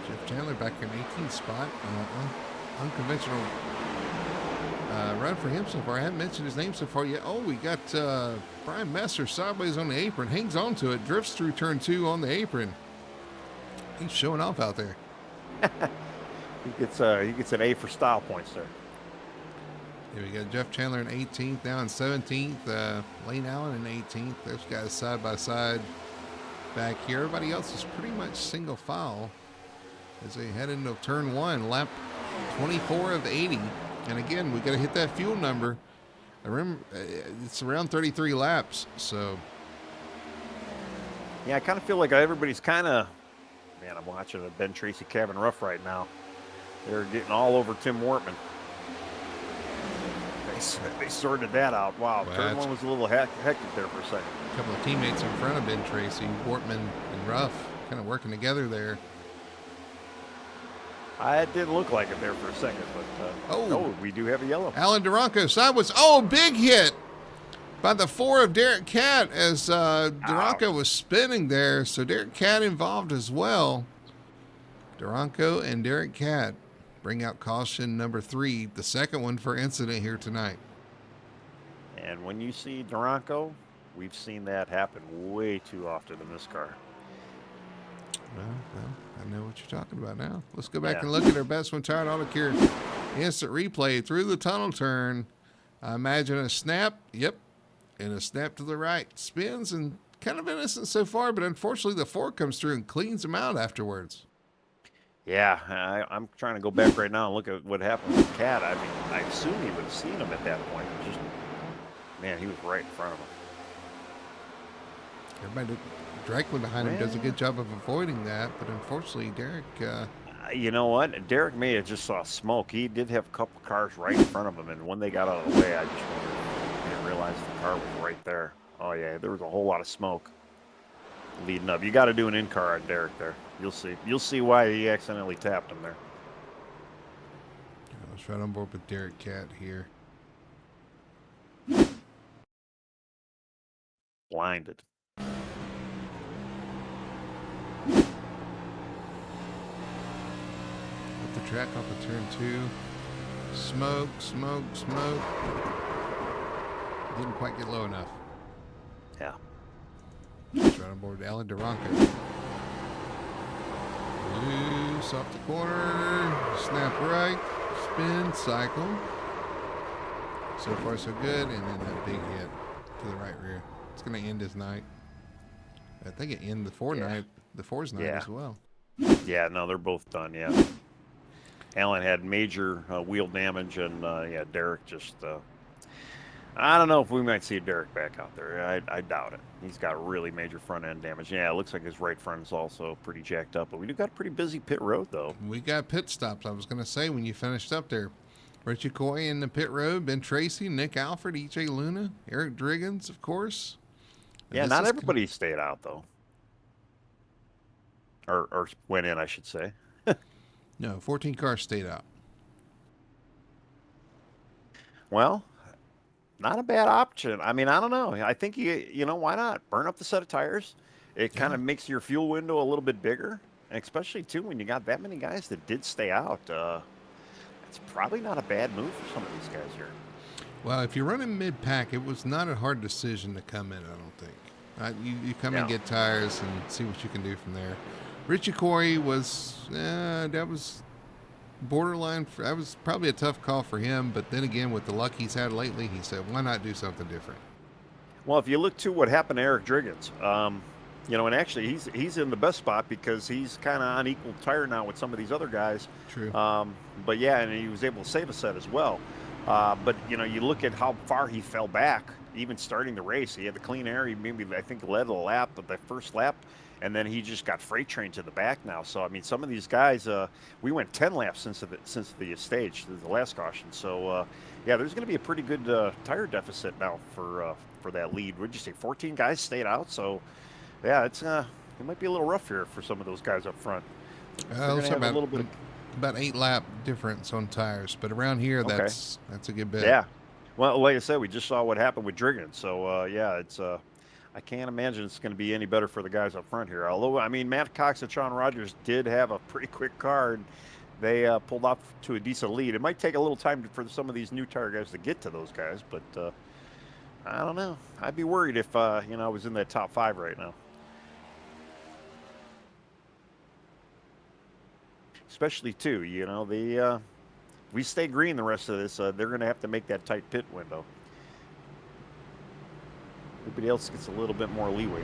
A: Jeff Chandler back in 18th spot. Unconventional run for him so far. I haven't mentioned his name so far yet. Oh, we got Brian Messer sideways on the apron. Hangs on to it. Drifts through turn 2 on the apron. He's showing off out there.
B: He gets an A for style points there.
A: Here we got Jeff Chandler in 18th, now in 17th. Lane Allen in 18th. Those guys side by side back here. Everybody else is pretty much single file as they head into turn 1, lap 24 of 80. And again, we got to hit that fuel number. I remember it's around 33 laps. So,
B: yeah, I kind of feel like everybody's kind of, man, I'm watching a Ben Tracy Cabin Rough right now. They're getting all over Tim Wortman. They sorted that out. Wow,
A: well,
B: turn 1 was a little hectic there for a second.
A: A couple of teammates in front of Ben Tracy, Wortman and Ruff, kind of working together there.
B: It didn't look like it there for a second, but no, we do have a yellow.
A: Alan Duranco sideways. Oh, big hit by the 4 of Derek Catt as Duranco was spinning there. So Derek Catt involved as well. Duranco and Derek Catt bring out caution number 3, the second one for incident here tonight.
B: And when you see Duranco, we've seen that happen way too often in this car.
A: Well, I know what you're talking about now. Let's go back and look at our best one tired auto cure instant replay through the tunnel turn. I imagine a snap. Yep. And a snap to the right. Spins and kind of innocent so far, but unfortunately the 4 comes through and cleans him out afterwards.
B: Yeah, I'm trying to go back right now and look at what happened with Cat. I mean, I assume he would have seen him at that point. Just, man, he was right in front of him.
A: Everybody directly behind him does a good job of avoiding that, but unfortunately, Derek...
B: you know what? Derek may have just saw smoke. He did have a couple cars right in front of him, and when they got out of the way, I just didn't realize the car was right there. Oh, yeah, there was a whole lot of smoke leading up. You got to do an in-car on Derek there. You'll see. You'll see why he accidentally tapped him there.
A: I was right on board with Derek Catt here.
B: Blinded.
A: Up the track off of turn 2. Smoke, smoke, smoke. Didn't quite get low enough.
B: Yeah.
A: Just right on board with Alan Duranco. Loose off the corner. Snap right. Spin, cycle. So far so good. And then that big hit to the right rear. It's going to end his night. I think it ended the 4's night as well.
B: Yeah, no, they're both done, yeah. Alan had major wheel damage, and yeah, Derek just... I don't know if we might see Derek back out there. I doubt it. He's got really major front-end damage. Yeah, it looks like his right front is also pretty jacked up, but we do got a pretty busy pit road, though.
A: We got pit stops, I was going to say, when you finished up there. Richie Coy in the pit road, Ben Tracy, Nick Alford, E.J. Luna, Eric Driggins, of course.
B: Yeah, not everybody stayed out, though. Or went in, I should say.
A: No, 14 cars stayed out.
B: Well, not a bad option. I mean, I don't know. I think you know, why not burn up the set of tires? It kind of makes your fuel window a little bit bigger, and especially too when you got that many guys that did stay out. It's probably not a bad move for some of these guys here.
A: Well, if you're running mid-pack, it was not a hard decision to come in, I don't think. You come and get tires and see what you can do from there. Richie Coy was, that was borderline. That was probably a tough call for him, but then again, with the luck he's had lately, he said, why not do something different?
B: Well, if you look to what happened to Eric Driggins, you know, and actually he's in the best spot because he's kind of on equal tire now with some of these other guys.
A: True.
B: But yeah, and he was able to save a set as well. But you know, you look at how far he fell back, even starting the race. He had the clean air. He maybe, I think, led a lap, but the first lap, and then he just got freight trained to the back now. So I mean, some of these guys, we went 10 laps since the stage, the last caution. So yeah, there's going to be a pretty good tire deficit now for that lead. Would you say 14 guys stayed out? So yeah, it might be a little rough here for some of those guys up front. They're going to have a little bit of...
A: about 8-lap difference on tires, but around here,
B: Okay.
A: that's a good bit.
B: Yeah. Well, like I said, we just saw what happened with Driggin. So, yeah, it's I can't imagine it's going to be any better for the guys up front here. Although, I mean, Matt Cox and Sean Rogers did have a pretty quick car, and they pulled off to a decent lead. It might take a little time for some of these new tire guys to get to those guys, but I don't know. I'd be worried if, I was in that top 5 right now. Especially, too, we stay green the rest of this, they're going to have to make that tight pit window. Everybody else gets a little bit more leeway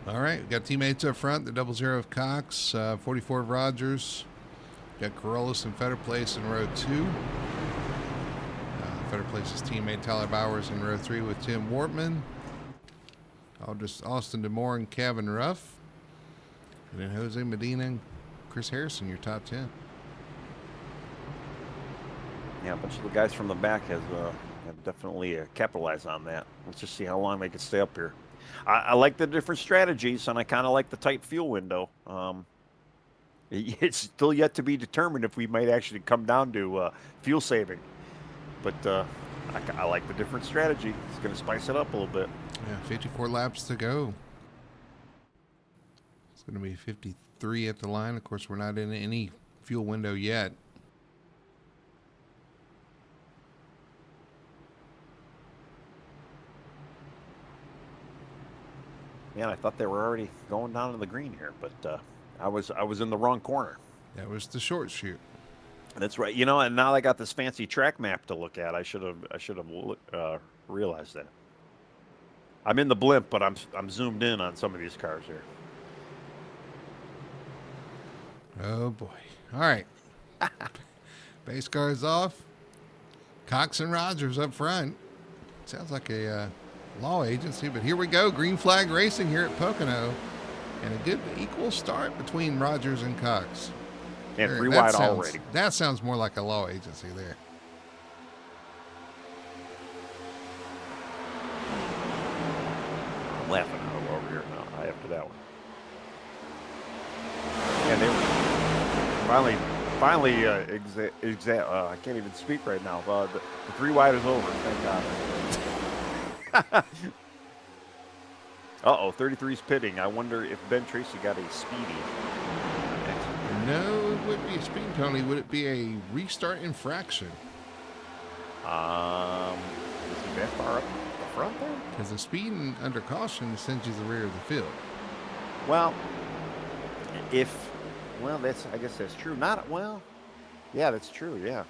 A: now. All right, we got teammates up front, the 00 of Cox, 44 of Rogers. Got Corollas and Fetter Place in row 2. Fetter Place's teammate Tyler Bowers in row 3 with Tim Wortman. Austin DeMore and Kevin Ruff. And then Jose Medina and Chris Harrison, your top 10.
B: Yeah, a bunch of the guys from the back have definitely capitalized on that. Let's just see how long they can stay up here. I like the different strategies, and I kind of like the tight fuel window. It's still yet to be determined if we might actually come down to fuel saving. But I like the different strategy. It's going to spice it up a little bit.
A: Yeah, 54 laps to go. It's going to be 53 at the line. Of course, we're not in any fuel window yet.
B: Man, I thought they were already going down to the green here, but I was in the wrong corner.
A: That was the short shoot.
B: That's right. And now I got this fancy track map to look at. I should have realized that. I'm in the blimp, but I'm zoomed in on some of these cars here.
A: Oh boy! All right, base cars off. Cox and Rogers up front. Sounds like a law agency, but here we go. Green flag racing here at Pocono, and a good equal start between Rogers and Cox.
B: And 3 wide already.
A: That sounds more like a law agency there.
B: I'm laughing over here now after that one. And they were finally I can't even speak right now. The 3 wide is over, thank God. Uh-oh, 33's pitting. I wonder if Ben Tracy got a speedy.
A: No, it wouldn't be a speed penalty. Would it be a restart infraction?
B: Is he that far up the front there?
A: Because the speeding under caution sends you to the rear of the field.
B: Well, I guess that's true. Yeah, that's true. Yeah.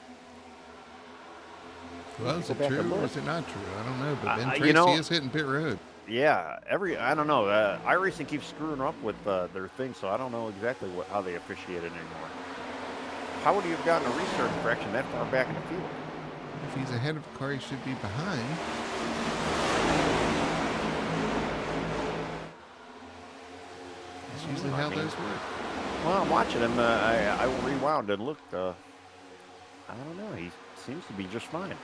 A: Well, is it true or is it not true? I don't know. But Ben Tracy is hitting pit road.
B: Yeah, I don't know. iRacing keeps screwing up with their thing, so I don't know exactly how they officiate it anymore. How would he have gotten a restart infraction that far back in the field?
A: If he's ahead of the car, he should be behind. That's usually how those work.
B: Well, I'm watching him. I rewound and looked. I don't know. He seems to be just fine.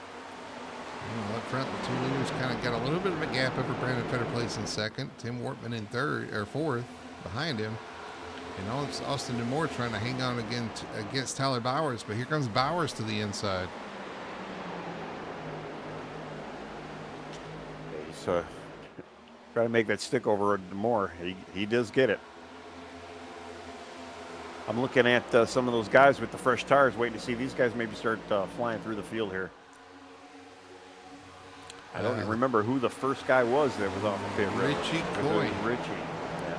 A: Well, up front, the 2 leaders kind of got a little bit of a gap over Brandon Fetter Place in second. Tim Wortman in fourth behind him. And Austin DeMore trying to hang on again against Tyler Bowers. But here comes Bowers to the inside.
B: He's trying to make that stick over DeMore. He does get it. I'm looking at some of those guys with the fresh tires, waiting to see these guys maybe start flying through the field here. I don't even remember who the first guy was that was off the pit road.
A: Richie Coy.
B: Richie. Yeah.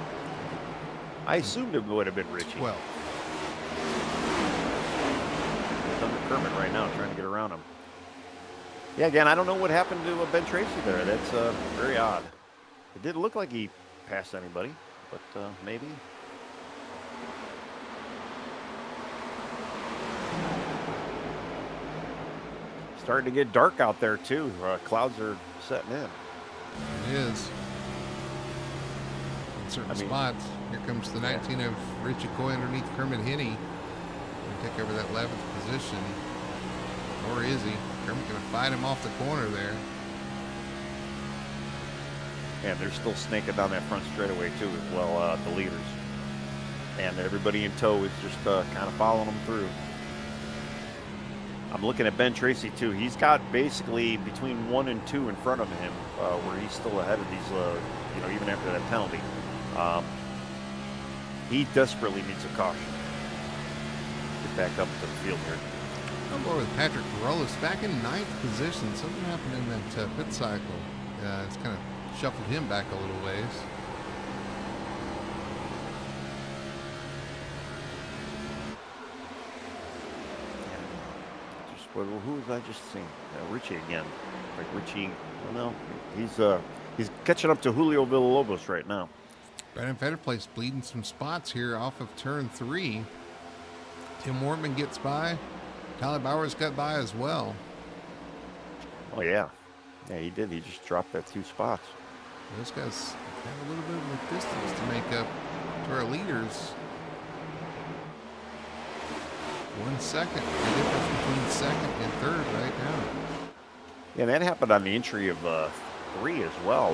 B: I assumed it would have been Richie.
A: Well,
B: he's under Kermit right now, trying to get around him. Yeah, again, I don't know what happened to Ben Tracy there. That's very odd. It didn't look like he passed anybody, but maybe. Starting to get dark out there, too. Clouds are setting in.
A: It is. In certain spots. Here comes the 19 of Richie Coy underneath Kermit Henney. Going to take over that 11th position. Or is he? Kermit going to fight him off the corner there.
B: And they're still snaking down that front straightaway too as well, the leaders. And everybody in tow is just kind of following them through. I'm looking at Ben Tracy too. He's got basically between 1 and 2 in front of him, where he's still ahead of these, even after that penalty. He desperately needs a caution. Get back up to the field here.
A: I'm going with Patrick Carolus back in 9th position. Something happened in that pit cycle. It's kind of shuffled him back a little ways.
B: Who was I just seeing? Richie again. Like Richie, well, no, he's catching up to Julio Villalobos right now.
A: Brandon Fetterplace bleeding some spots here off of turn 3. Tim Wortman gets by. Tyler Bowers got by as well.
B: Oh, yeah. Yeah, he did. He just dropped that 2 spots.
A: Those guys have a little bit of a distance to make up to our leaders. 1 second. The difference between second and third right now.
B: Yeah, that happened on the entry of 3 as well.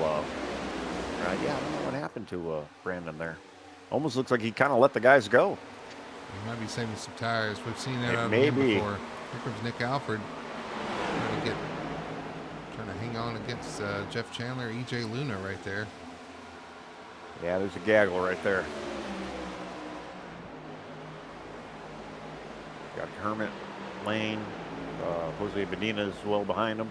B: Yeah, I don't know what happened to Brandon there. Almost looks like he kind of let the guys go.
A: He might be saving some tires. We've seen that out of
B: him
A: before. Here comes Nick Alford trying to hang on against Jeff Chandler, EJ Luna right there.
B: Yeah, there's a gaggle right there. Got Hermit, Lane, Jose Medina as well behind him.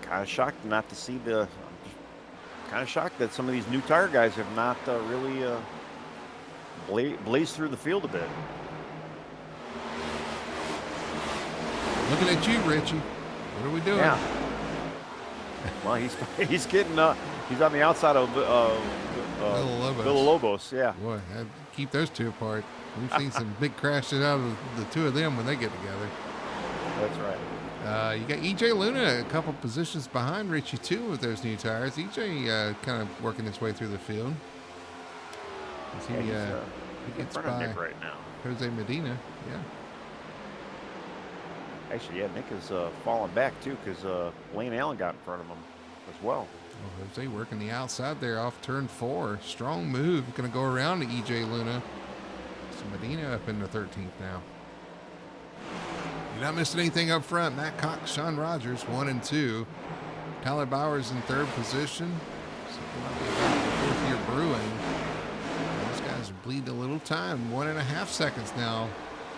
B: Kind of shocked not to see kind of shocked that some of these new tire guys have not really blazed through the field a bit.
A: Looking at you, Richie. What are we doing?
B: Yeah. Well, he's getting he's on the outside of Villalobos. Yeah.
A: Boy, I'd keep those two apart. We've seen some big crashes out of the two of them when they get together.
B: That's right.
A: You got EJ Luna a couple positions behind Richie too with those new tires. EJ kind of working his way through the field. He gets by
B: Nick right now.
A: Jose Medina. Yeah.
B: Actually, yeah, Nick is falling back too because Lane Allen got in front of him as well.
A: Oh, Jose working the outside there off turn 4. Strong move. Going to go around to EJ Luna. So Medina up into 13th now. You're not missing anything up front. Matt Cox, Sean Rogers, 1 and 2. Tyler Bowers in 3rd position. Something might be about the 4th year brewing. Those guys are bleeding a little time. 1.5 seconds now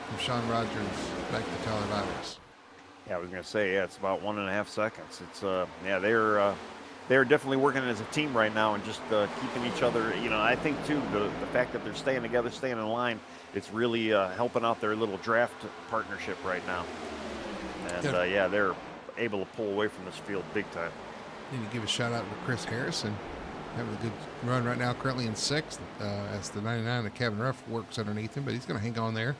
A: from Sean Rogers back to Tyler Bowers.
B: Yeah, I was going to say, yeah, it's about 1.5 seconds. It's yeah, they're definitely working as a team right now and just keeping each other. I think too the fact that they're staying together, staying in line, it's really helping out their little draft partnership right now. And yeah, they're able to pull away from this field big time.
A: Need to give a shout out to Chris Harrison, having a good run right now, currently in 6th as the 99 that Kevin Ruff works underneath him, but he's going to hang on there.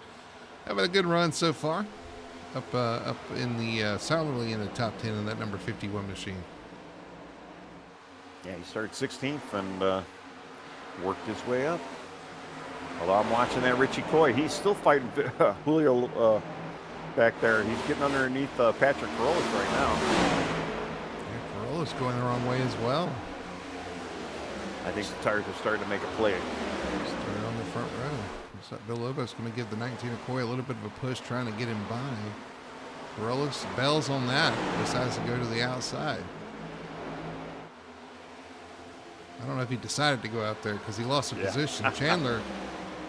A: Having a good run so far, up in the solidly in the top 10 in that number 51 machine.
B: Yeah, he started 16th and worked his way up. Although I'm watching that Richie Coy, he's still fighting Julio back there. He's getting underneath Patrick Carolus right now.
A: Yeah, Carolus going the wrong way as well.
B: I think the tires are starting to make a play.
A: Started on the front row. Villalobos going to give the 19 Coy a little bit of a push, trying to get him by. Carolus bells on that, decides to go to the outside. I don't know if he decided to go out there because he lost a position. Chandler,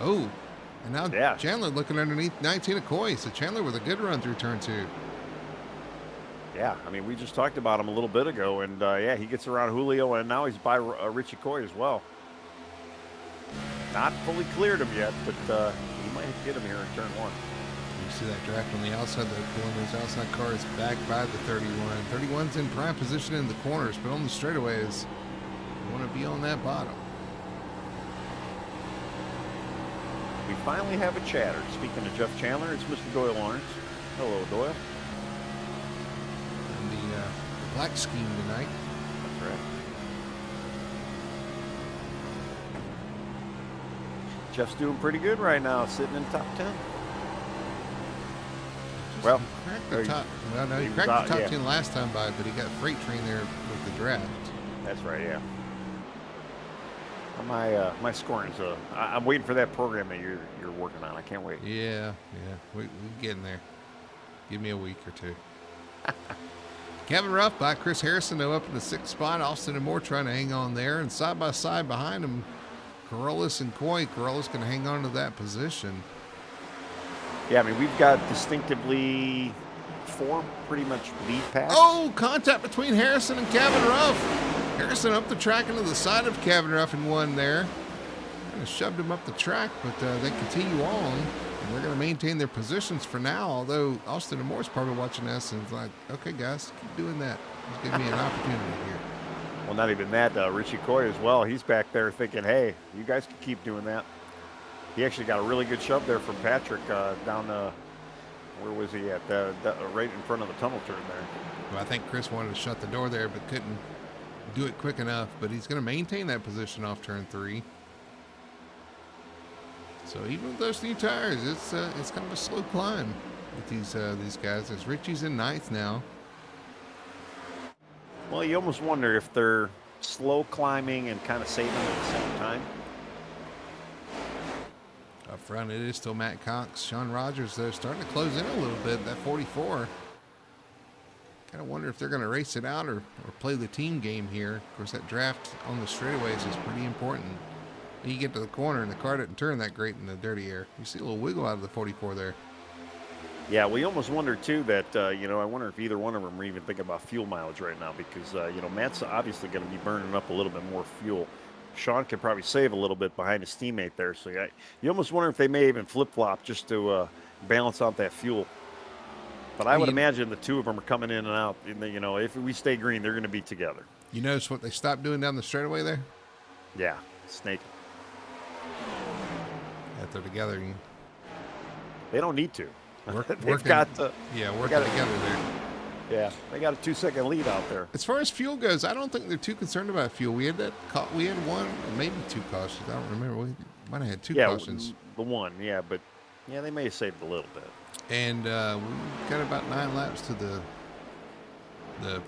A: and now Chandler looking underneath 19 Coy. So Chandler with a good run through turn 2.
B: Yeah, I mean, we just talked about him a little bit ago, and yeah, he gets around Julio, and now he's by Richie Coy as well. Not fully cleared him yet, but he might get him here in turn 1.
A: You see that draft on the outside, though, pulling those outside cars back by the 31. 31's in prime position in the corners, but on the straightaways, you want to be on that bottom.
B: We finally have a chatter. Speaking of Jeff Chandler, it's Mr. Doyle Lawrence. Hello, Doyle.
A: And the black scheme tonight.
B: That's right. Jeff's doing pretty good right now, sitting in top 10. Well,
A: He cracked the top. Well, no, he cracked the top 10 last time by, but he got freight train there with the draft.
B: That's right, yeah. My scoring is I'm waiting for that program that you're working on. I can't wait.
A: Yeah. We're getting there. Give me a week or two. Kevin Ruff by Chris Harrison, though, up in the 6th spot. Austin and Moore trying to hang on there. And side by side behind him, Corollas and Coy. Corollas going to hang on to that position.
B: Yeah, I mean, we've got distinctively 4 pretty much lead paths.
A: Oh, contact between Harrison and Kevin Ruff. Harrison up the track into the side of Kevin Ruff and won there. Kind of shoved him up the track, but they continue on. And they're going to maintain their positions for now, although Austin and Moore's probably watching us and is like, okay, guys, keep doing that. Just give me an opportunity here.
B: Well, not even that. Richie Coy as well. He's back there thinking, hey, you guys can keep doing that. He actually got a really good shove there from Patrick down, where was he at? Right in front of the tunnel turn there.
A: Well, I think Chris wanted to shut the door there, but couldn't do it quick enough. But he's going to maintain that position off turn 3. So even with those new tires, it's kind of a slow climb with these guys. As Richie's in 9th now.
B: Well, you almost wonder if they're slow climbing and kind of saving at the same time.
A: Up front, it is still Matt Cox. Sean Rogers, though, starting to close in a little bit. That 44. Kind of wonder if they're going to race it out or play the team game here. Of course, that draft on the straightaways is pretty important. You get to the corner and the car didn't turn that great in the dirty air. You see a little wiggle out of the 44 there.
B: Yeah, we almost wonder too that I wonder if either one of them are even thinking about fuel mileage right now because Matt's obviously going to be burning up a little bit more fuel. Sean can probably save a little bit behind his teammate there, so you almost wonder if they may even flip flop just to balance out that fuel. But I would imagine the two of them are coming in and out. And if we stay green, they're going to be together.
A: You notice what they stopped doing down the straightaway there?
B: Yeah, snake.
A: If they're together,
B: they don't need to.
A: Working
B: together
A: there.
B: Yeah, they got a 2-second lead out there.
A: As far as fuel goes, I don't think they're too concerned about fuel. We had one, or maybe 2 cautions. I don't remember. We might have had 2 cautions.
B: The one, but they may have saved a little bit.
A: And we've got about 9 laps to the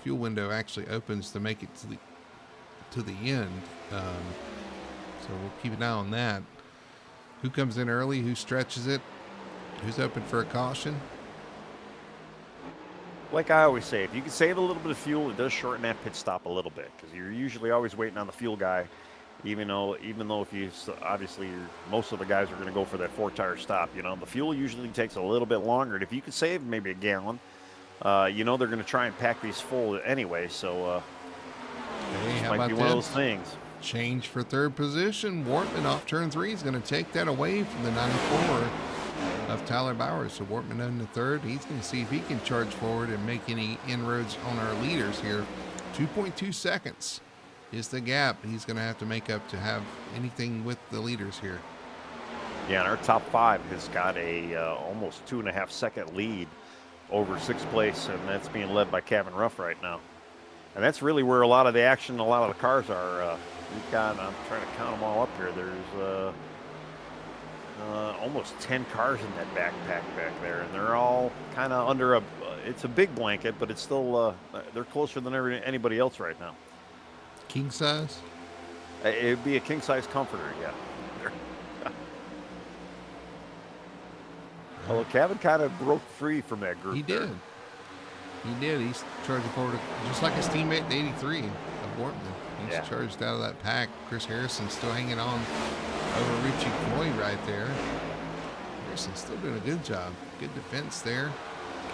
A: fuel window actually opens to make it to the end. So we'll keep an eye on that. Who comes in early? Who stretches it? Who's open for a caution?
B: Like I always say, if you can save a little bit of fuel, it does shorten that pit stop a little bit because you're usually always waiting on the fuel guy. Even though if you obviously most of the guys are going to go for that 4-tire stop, the fuel usually takes a little bit longer. And if you could save maybe a gallon, they're going to try and pack these full anyway. So
A: hey,
B: might be one of those things.
A: Change for 3rd position. Wortman off turn 3 is going to take that away from the 94 of Tyler Bowers. So Wortman in the 3rd. He's going to see if he can charge forward and make any inroads on our leaders here. 2.2 seconds is the gap he's going to have to make up to have anything with the leaders here.
B: Yeah, and our top 5 has got a almost 2.5-second lead over 6th place, and that's being led by Kevin Ruff right now. And that's really where a lot of the action, a lot of the cars are. We've got, I'm trying to count them all up here. There's almost 10 cars in that backpack back there, and they're all kind of under it's a big blanket, but it's still, they're closer than anybody else right now.
A: King size?
B: It'd be a king size comforter, yeah. Although Kevin kind of broke free from that group.
A: He did. He's charging forward just like his teammate, the 83 of Wortman. He's charged out of that pack. Chris Harrison still hanging on over Richie Coy right there. Harrison's still doing a good job. Good defense there.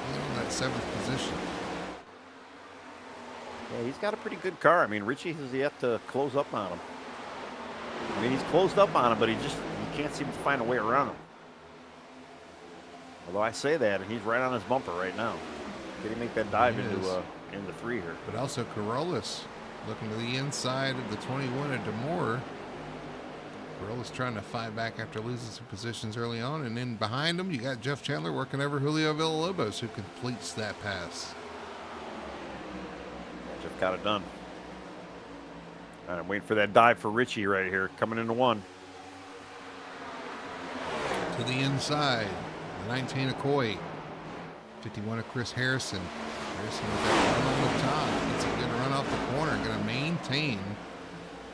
A: Hanging on that 7th position.
B: Yeah, he's got a pretty good car. I mean, Richie has yet to close up on him. I mean, he's closed up on him, but he can't seem to find a way around him. Although I say that, and he's right on his bumper right now. Did he make that dive into 3 here?
A: But also Corollas looking to the inside of the 21 at DeMoore. Corollas trying to fight back after losing some positions early on. And then behind him, you got Jeff Chandler working over Julio Villalobos, who completes that pass.
B: Yeah, Jeff got it done. And I'm waiting for that dive for Richie right here, coming into 1.
A: To the inside, the 19 of Coy. 51 of Chris Harrison. Harrison with that run on the top. Gets a good run off the corner. Going to maintain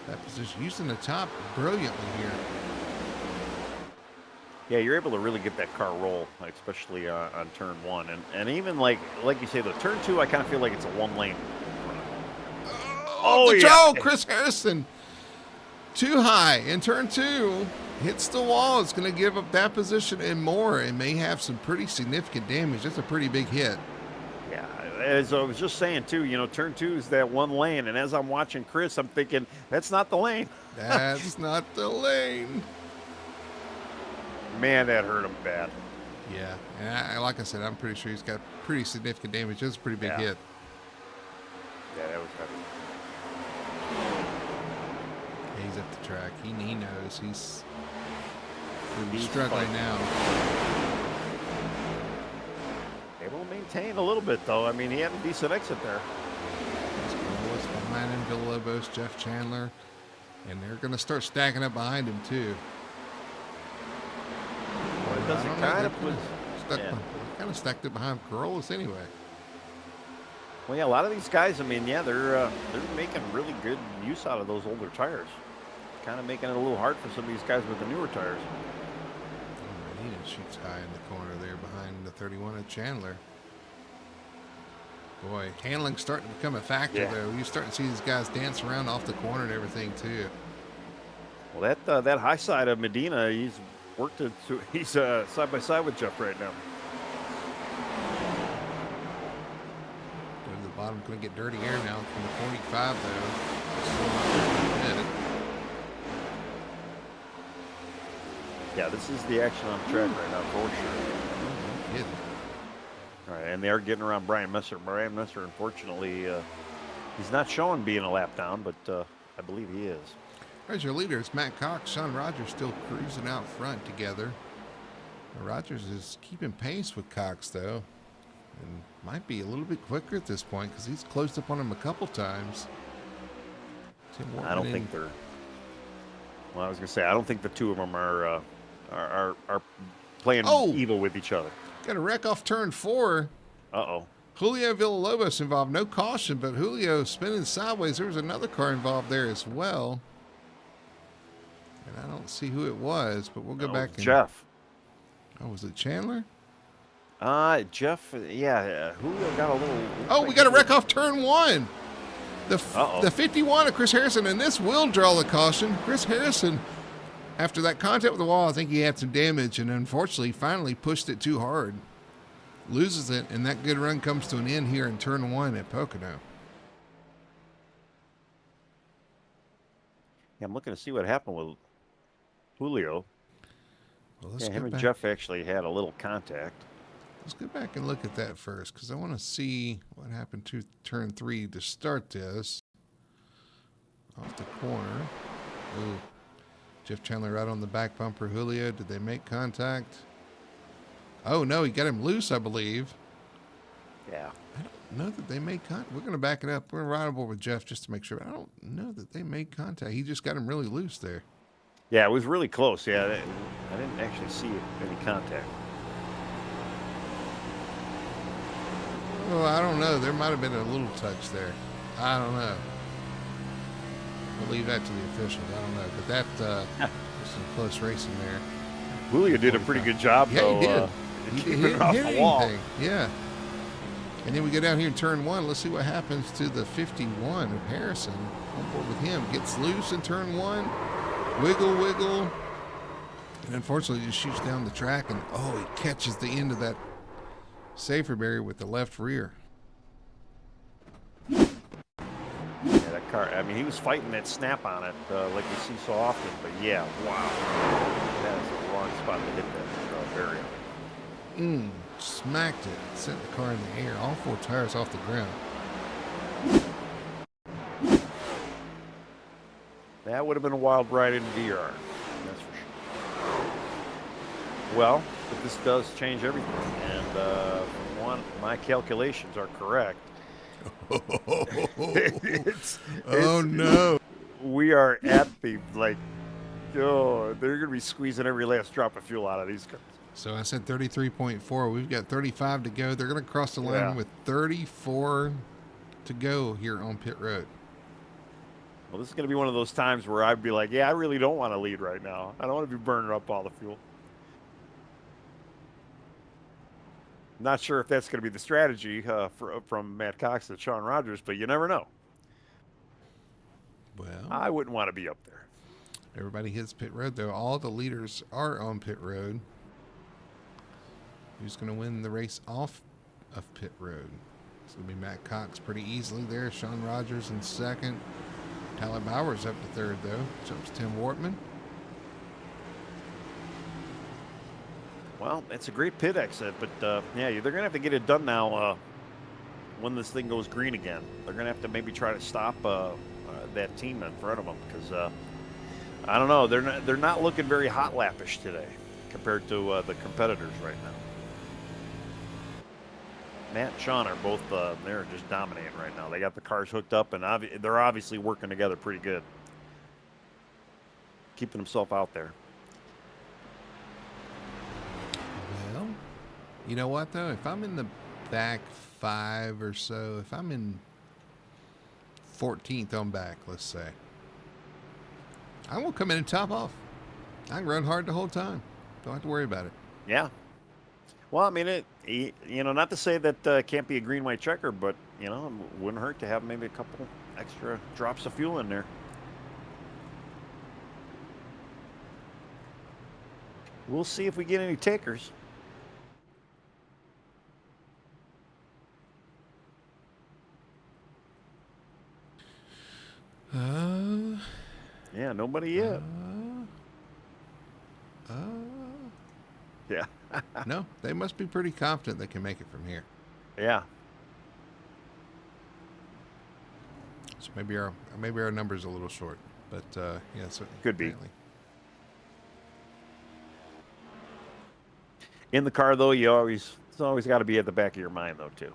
A: that position. Using the top brilliantly here.
B: Yeah, you're able to really get that car roll, especially on turn one. And even like you say, the turn two, I kind of feel like it's a one lane.
A: Oh, yeah. Chris Harrison. Too high in turn two. Hits the wall. It's going to give up that position and more. It may have some pretty significant damage. That's a pretty big hit.
B: Yeah, as I was just saying, too, turn two is that one lane. And as I'm watching Chris, I'm thinking, that's not the lane.
A: That's not the lane.
B: Man, that hurt him bad.
A: Yeah, and like I said, I'm pretty sure he's got pretty significant damage. That's a pretty big hit.
B: Yeah, that was heavy.
A: He's up the track. He knows he's struggling now.
B: Able to maintain a little bit, though. I mean, he had a decent exit there.
A: What's behind him? Villalobos, Jeff Chandler, and they're going to start stacking up behind him too.
B: Well, it doesn't kind of put
A: kind of stacked it behind Corollas anyway.
B: Well, yeah, a lot of these guys, I mean, yeah, they're making really good use out of those older tires. Kind of making it a little hard for some of these guys with the newer tires.
A: He shoots high in the corner there behind the 31 of Chandler. Boy, handling's starting to become a factor, though. You're starting to see these guys dance around off the corner and everything, too.
B: Well, that high side of Medina, he's worked it. He's side by side with Jeff right now.
A: Go to the bottom, going to get dirty air now from the 45, though.
B: Yeah, this is the action on the track right now, for sure. All right, and they are getting around Brian Messer. Brian Messer, unfortunately, he's not showing being a lap down, but I believe he is.
A: There's your leaders, Matt Cox, Sean Rogers still cruising out front together. Rogers is keeping pace with Cox, though, and might be a little bit quicker at this point because he's closed up on him a couple times.
B: I don't think they're. Well, I was gonna say I don't think the two of them are playing evil with each other.
A: Got a wreck off turn 4.
B: Uh-oh.
A: Julio Villalobos involved. No caution, but Julio spinning sideways. There was another car involved there as well. And I don't see who it was, but we'll go back. And
B: Jeff.
A: Oh, was it Chandler?
B: Jeff, yeah. Julio got a little...
A: Oh, we got a wreck off turn 1. The 51 of Chris Harrison, and this will draw the caution. Chris Harrison, after that contact with the wall, I think he had some damage, and unfortunately finally pushed it too hard. Loses it, and that good run comes to an end here in turn 1 at Pocono.
B: Yeah, I'm looking to see what happened with Julio.
A: Well,
B: him and Jeff actually had a little contact.
A: Let's go back and look at that first, because I want to see what happened to turn 3 to start this. Off the corner. Ooh. Jeff Chandler right on the back bumper. Julio, did they make contact? Oh, no, he got him loose, I believe.
B: Yeah.
A: I don't know that they made contact. We're going to back it up. We're right on board with Jeff just to make sure. I don't know that they made contact. He just got him really loose there.
B: Yeah, it was really close. Yeah, I didn't actually see any contact.
A: Well, I don't know. There might have been a little touch there. I don't know. We'll leave that to the officials. I don't know. But that was some close racing there.
B: Julio did a pretty good job, though.
A: He did.
B: He didn't hit anything.
A: Yeah. And then we go down here in turn 1. Let's see what happens to the 51 of Harrison. On board with him. Gets loose in turn 1. Wiggle, wiggle. And unfortunately just shoots down the track. And, he catches the end of that safer barrier with the left rear.
B: Yeah, that car, I mean, he was fighting that snap on it like we see so often. But, yeah, wow. That is the wrong spot to hit that barrier.
A: Smacked it. Sent the car in the air. All 4 tires off the ground.
B: That would have been a wild ride in VR. That's for sure. Well, but this does change everything. And from one, my calculations are correct. No. We are at the, they're going to be squeezing every last drop of fuel out of these cars.
A: So I said 33.4. We've got 35 to go. They're going to cross the line with 34 to go here on pit road.
B: Well, this is going to be one of those times where I'd be like, yeah, I really don't want to lead right now. I don't want to be burning up all the fuel. Not sure if that's going to be the strategy from Matt Cox and Sean Rogers, but you never know.
A: Well,
B: I wouldn't want to be up there.
A: Everybody hits pit road, though. All the leaders are on pit road. Who's going to win the race off of pit road? It's going to be Matt Cox pretty easily there. Sean Rogers in second. Tyler Bowers up to third, though. Jumps Tim Wortman.
B: Well, it's a great pit exit, but yeah, they're going to have to get it done now when this thing goes green again. They're going to have to maybe try to stop that team in front of them because I don't know. They're not looking very hot lappish today compared to the competitors right now. Matt and Sean are both they're just dominating right now. They got the cars hooked up, and they're obviously working together pretty good, keeping themselves out there.
A: Well, you know what, though? If I'm in the back 5 or so, if I'm in 14th on back, let's say, I won't come in and top off. I can run hard the whole time. Don't have to worry about it.
B: Yeah. Well, I mean, not to say that can't be a green-white checker, but, it wouldn't hurt to have maybe a couple extra drops of fuel in there. We'll see if we get any takers. Yeah, nobody yet. Yeah.
A: No, they must be pretty confident they can make it from here.
B: Yeah.
A: So maybe our number's a little short, but yeah, so
B: could be. In the car though, it's always got to be at the back of your mind though too.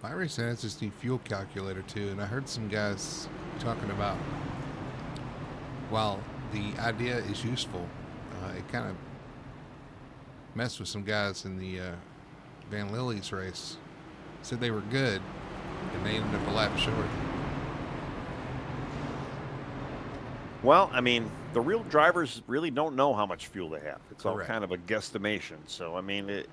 A: My race has this new fuel calculator too, and I heard some guys talking about while the idea is useful, it kind of messed with some guys in the Vanlilys race. Said they were good, and they ended up a lap short.
B: Well, I mean, the real drivers really don't know how much fuel they have. It's
A: Correct.
B: all kind of a guesstimation. So, I mean,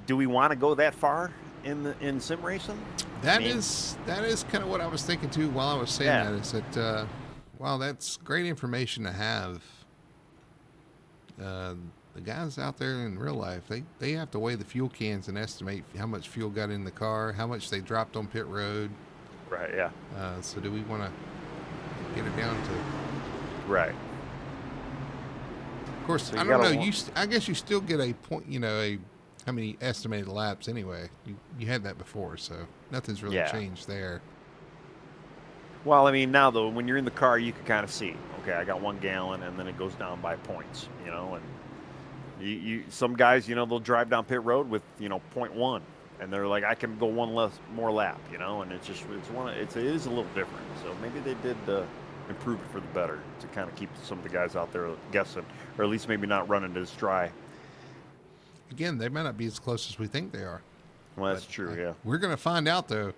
B: do we want to go that far in sim racing?
A: That is kind of what I was thinking too while I was saying that. Is that wow, that's great information to have. The guys out there in real life, they have to weigh the fuel cans and estimate how much fuel got in the car, how much they dropped on pit road.
B: Right, yeah.
A: So do we want to get it down to...
B: Right.
A: Of course, so I don't know. I guess you still get a point, how many estimated laps anyway. You had that before, so nothing's really changed there.
B: Well, I mean, now, though, when you're in the car, you can kind of see, okay, I got 1 gallon, and then it goes down by points, and... some guys, they'll drive down pit road with, 0.1, and they're like, I can go one more lap, and it is a little different. So maybe they did improve it for the better to kind of keep some of the guys out there guessing, or at least maybe not running as dry.
A: Again, they might not be as close as we think they are.
B: Well, that's true, yeah.
A: We're going to find out, though.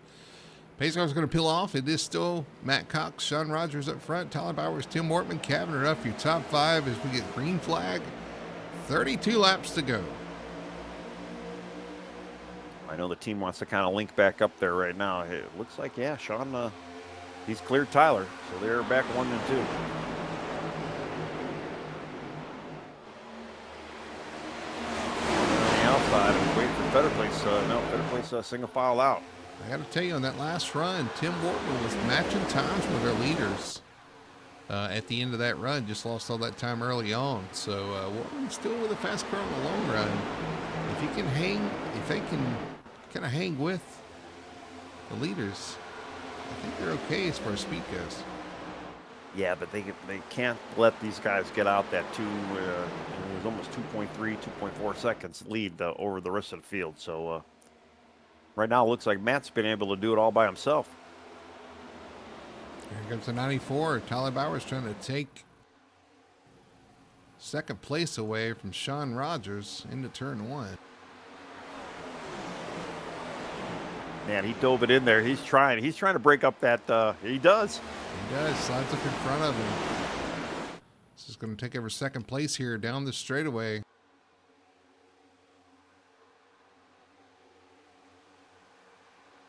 A: Pace car's going to peel off. It is still Matt Cox, Sean Rogers up front, Tyler Bowers, Tim Wortman, Cabinet up your top 5 as we get green flag. 32 laps to go.
B: I know the team wants to kind of link back up there right now. It looks like, Sean, he's cleared Tyler, so they're back 1 and 2. On the outside, and wait for Better Place. Better Place single file out.
A: I got to tell you, on that last run, Tim Wortman was matching times with our leaders. At the end of that run, just lost all that time early on. So Wortman's still with a fast car on the long run. If they can kind of hang with the leaders, I think they're okay as far as speed goes.
B: Yeah, but they can't let these guys get out that it was almost 2.3, 2.4 seconds lead over the rest of the field. So right now it looks like Matt's been able to do it all by himself.
A: Here comes the 94. Tyler Bowers trying to take Second place away from Sean Rogers into turn 1.
B: Man, he dove it in there. He's trying to break up that. He does.
A: He does. Slides up in front of him. This is going to take over second place here down the straightaway.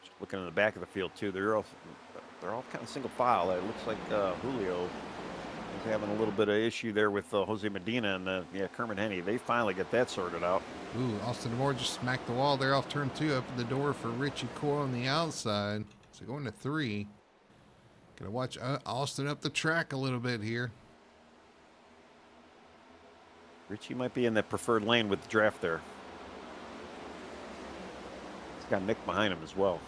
B: Just looking in the back of the field too. They're all kind of single file. It looks like Julio is having a little bit of issue there with Jose Medina and Kermit Henney. They finally get that sorted out.
A: Ooh, Austin Moore just smacked the wall there off turn 2. Opened the door for Richie Core on the outside. So going to 3. Gonna watch Austin up the track a little bit here.
B: Richie might be in that preferred lane with the draft there. He's got Nick behind him as well.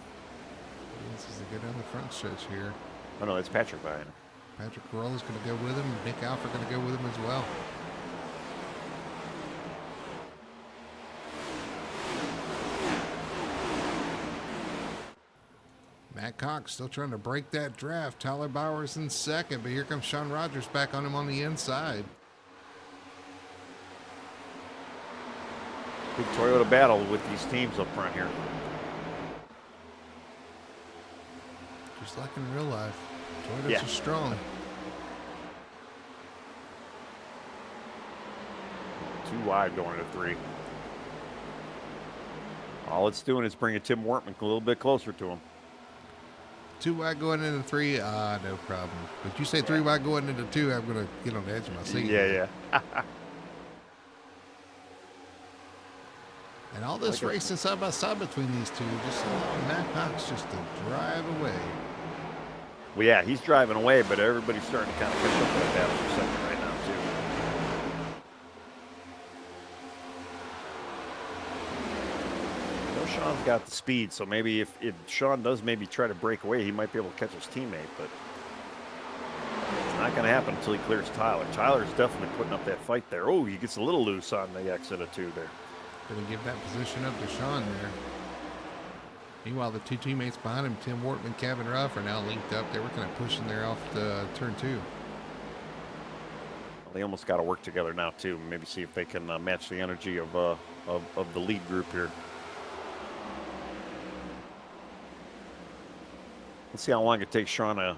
A: This is a good down the front stretch here.
B: Oh no, that's Patrick behind him.
A: Patrick Corolla's going to go with him. Nick Alford going to go with him as well. Matt Cox still trying to break that draft. Tyler Bowers in second, but here comes Sean Rogers back on him on the inside.
B: Big Toyota battle with these teams up front here.
A: Just like in real life. Toyotas are strong.
B: Too wide going to 3. All it's doing is bringing Tim Wortman a little bit closer to him.
A: 2 wide going into 3, no problem. But you say 3 wide going into 2, I'm going to get on the edge of my seat.
B: Yeah.
A: And all this racing side by side between these two, just allowing Matt Cox just to drive away.
B: Well, yeah, he's driving away, but everybody's starting to kind of catch up to that battle for second right now, too. I know Sean's got the speed, so maybe if Sean does maybe try to break away, he might be able to catch his teammate, but it's not going to happen until he clears Tyler. Tyler's definitely putting up that fight there. Oh, he gets a little loose on the exit of 2 there.
A: Going to give that position up to Sean there. Meanwhile, the 2 teammates behind him, Tim Wortman, Kevin Ruff, are now linked up. They were kind of pushing there off the turn 2.
B: Well, they almost got to work together now too. Maybe see if they can match the energy of the lead group here. Let's see how long it takes Sean to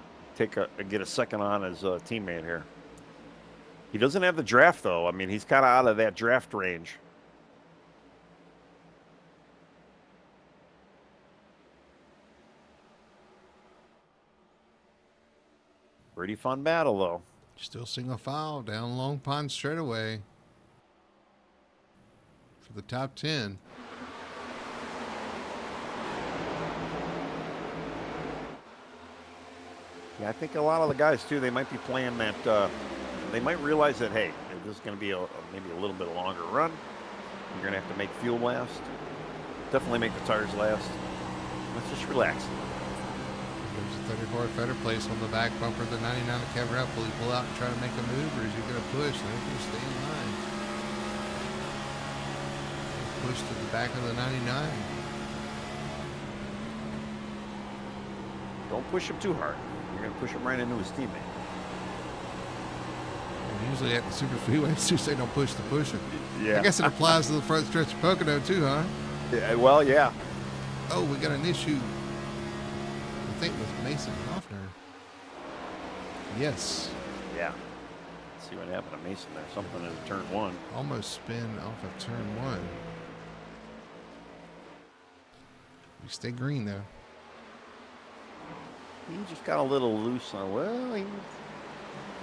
B: get a second on his teammate here. He doesn't have the draft though. I mean, he's kind of out of that draft range. Pretty fun battle, though.
A: Still single file down Long Pond straightaway for the top 10.
B: Yeah, I think a lot of the guys, too, they might be playing that. They might realize that, hey, this is going to be maybe a little bit longer run. You're going to have to make fuel last. Definitely make the tires last. Let's just relax.
A: There's a 34 Feder place on the back bumper of the 99 to Kevin Ruff. Will he pull out and try to make a move, or is he going to push? No, he's going to stay in line. Push to the back of the 99.
B: Don't push him too hard. You're going to push him right into his teammate.
A: And usually at the super freeways, you say don't push the pusher.
B: Yeah.
A: I guess it applies to the front stretch of Pocono too, huh?
B: Yeah, well, yeah.
A: Oh, we got an issue. I think with Mason Hoffner. Yes.
B: Yeah. Let's see what happened to Mason there. Something in turn 1.
A: Almost spin off of turn 1. We stay green though.
B: He just got a little loose on. Well, he was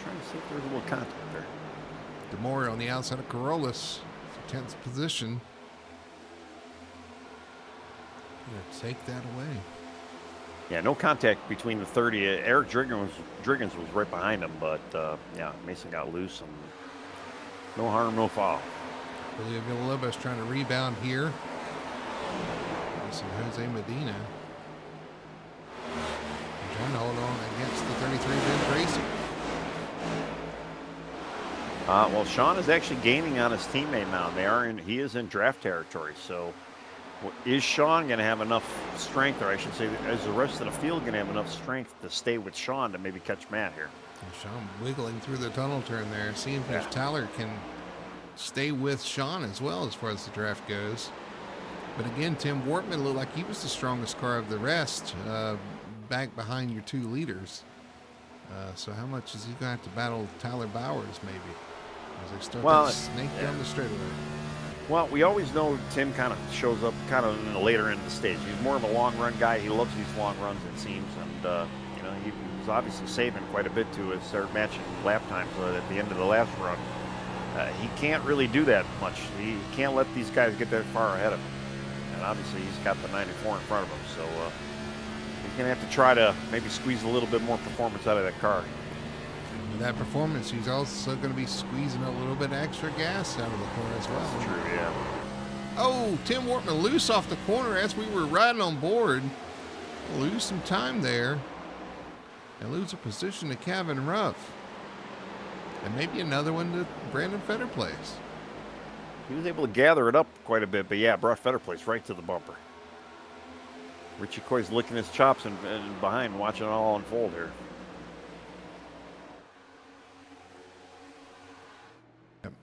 B: trying to see if there was a little contact there.
A: DeMore on the outside of Corollas for 10th position. Gonna take that away.
B: Yeah, no contact between the 30. Eric Driggins was right behind him, but yeah, Mason got loose and no harm, no foul.
A: Julio Villalobos trying to rebound here. Some Jose Medina. Trying to hold on against the 33 Ben Tracy.
B: Well, Sean is actually gaining on his teammate now. He is in draft territory. So, is Sean going to have enough strength, or I should say, is the rest of the field going to have enough strength to stay with Sean to maybe catch Matt here?
A: And Sean wiggling through the tunnel turn there, seeing if Tyler can stay with Sean as well as far as the draft goes. But again, Tim Wortman looked like he was the strongest car of the rest, back behind your two leaders. So how much is he going to have to battle Tyler Bowers, maybe, as they start to snake down the straightaway?
B: Well, we always know Tim kind of shows up kind of in the later end of the stage. He's more of a long run guy. He loves these long runs, it seems, and he was obviously saving quite a bit to start matching lap times at the end of the last run. He can't really do that much. He can't let these guys get that far ahead of him. And obviously he's got the 94 in front of him, so he's going to have to try to maybe squeeze a little bit more performance out of that car.
A: With that performance, he's also going to be squeezing a little bit extra gas out of the corner as well.
B: That's true, yeah.
A: Oh, Tim Wortman loose off the corner as we were riding on board. Lose some time there and lose a position to Kevin Ruff. And maybe another one to Brandon Fetterplace.
B: He was able to gather it up quite a bit, but yeah, brought Fetterplace right to the bumper. Richie Coy's licking his chops and behind, watching it all unfold here.
A: Yep.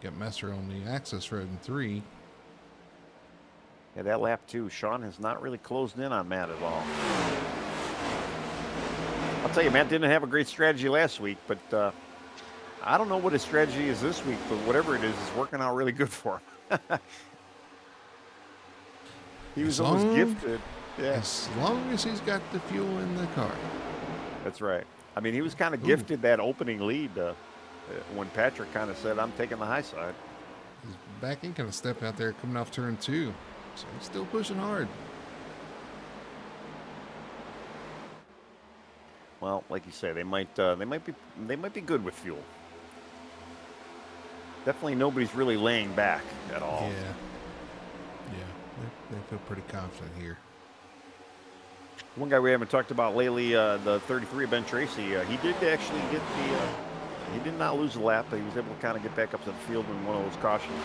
A: Got Messer on the access road in 3.
B: Yeah, that lap too. Sean has not really closed in on Matt at all. I'll tell you, Matt didn't have a great strategy last week, but I don't know what his strategy is this week, but whatever it is working out really good for him. He was almost gifted. Yeah.
A: As long as he's got the fuel in the car.
B: That's right. I mean, he was kind of gifted that opening lead when Patrick kind of said, I'm taking the high side.
A: He's back in kind of step out there coming off turn 2. So he's still pushing hard.
B: Well, like you say, they might be good with fuel. Definitely nobody's really laying back at all.
A: Yeah, they feel pretty confident here.
B: One guy we haven't talked about lately, the 33 Ben Tracy, he did actually get he did not lose a lap, but he was able to kind of get back up to the field in one of those cautions.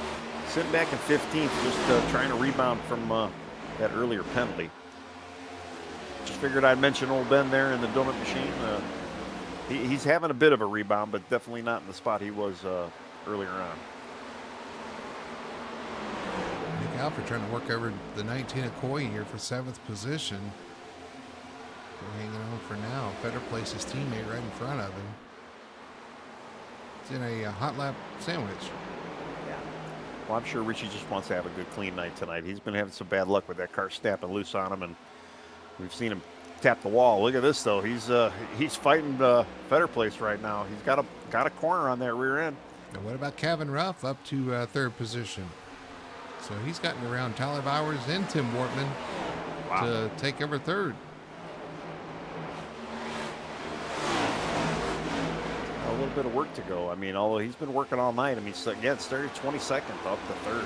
B: Sitting back in 15th, just trying to rebound from that earlier penalty. Just figured I'd mention old Ben there in the donut machine. He's having a bit of a rebound, but definitely not in the spot he was earlier on.
A: Nick Alford trying to work over the 19 of Coy here for 7th position. They're hanging on for now. Better place his teammate right in front of him. He's in a hot lap sandwich.
B: Yeah. Well, I'm sure Richie just wants to have a good clean night tonight. He's been having some bad luck with that car snapping loose on him, and we've seen him tap the wall. Look at this though. He's fighting Fetterplace right now. He's got a corner on that rear end.
A: Now what about Kevin Ruff up to 3rd position? So he's gotten around Tyler Bowers and Tim Wortman to take over 3rd.
B: A little bit of work to go. I mean, although he's been working all night. I mean, again, started 22nd up to 3rd.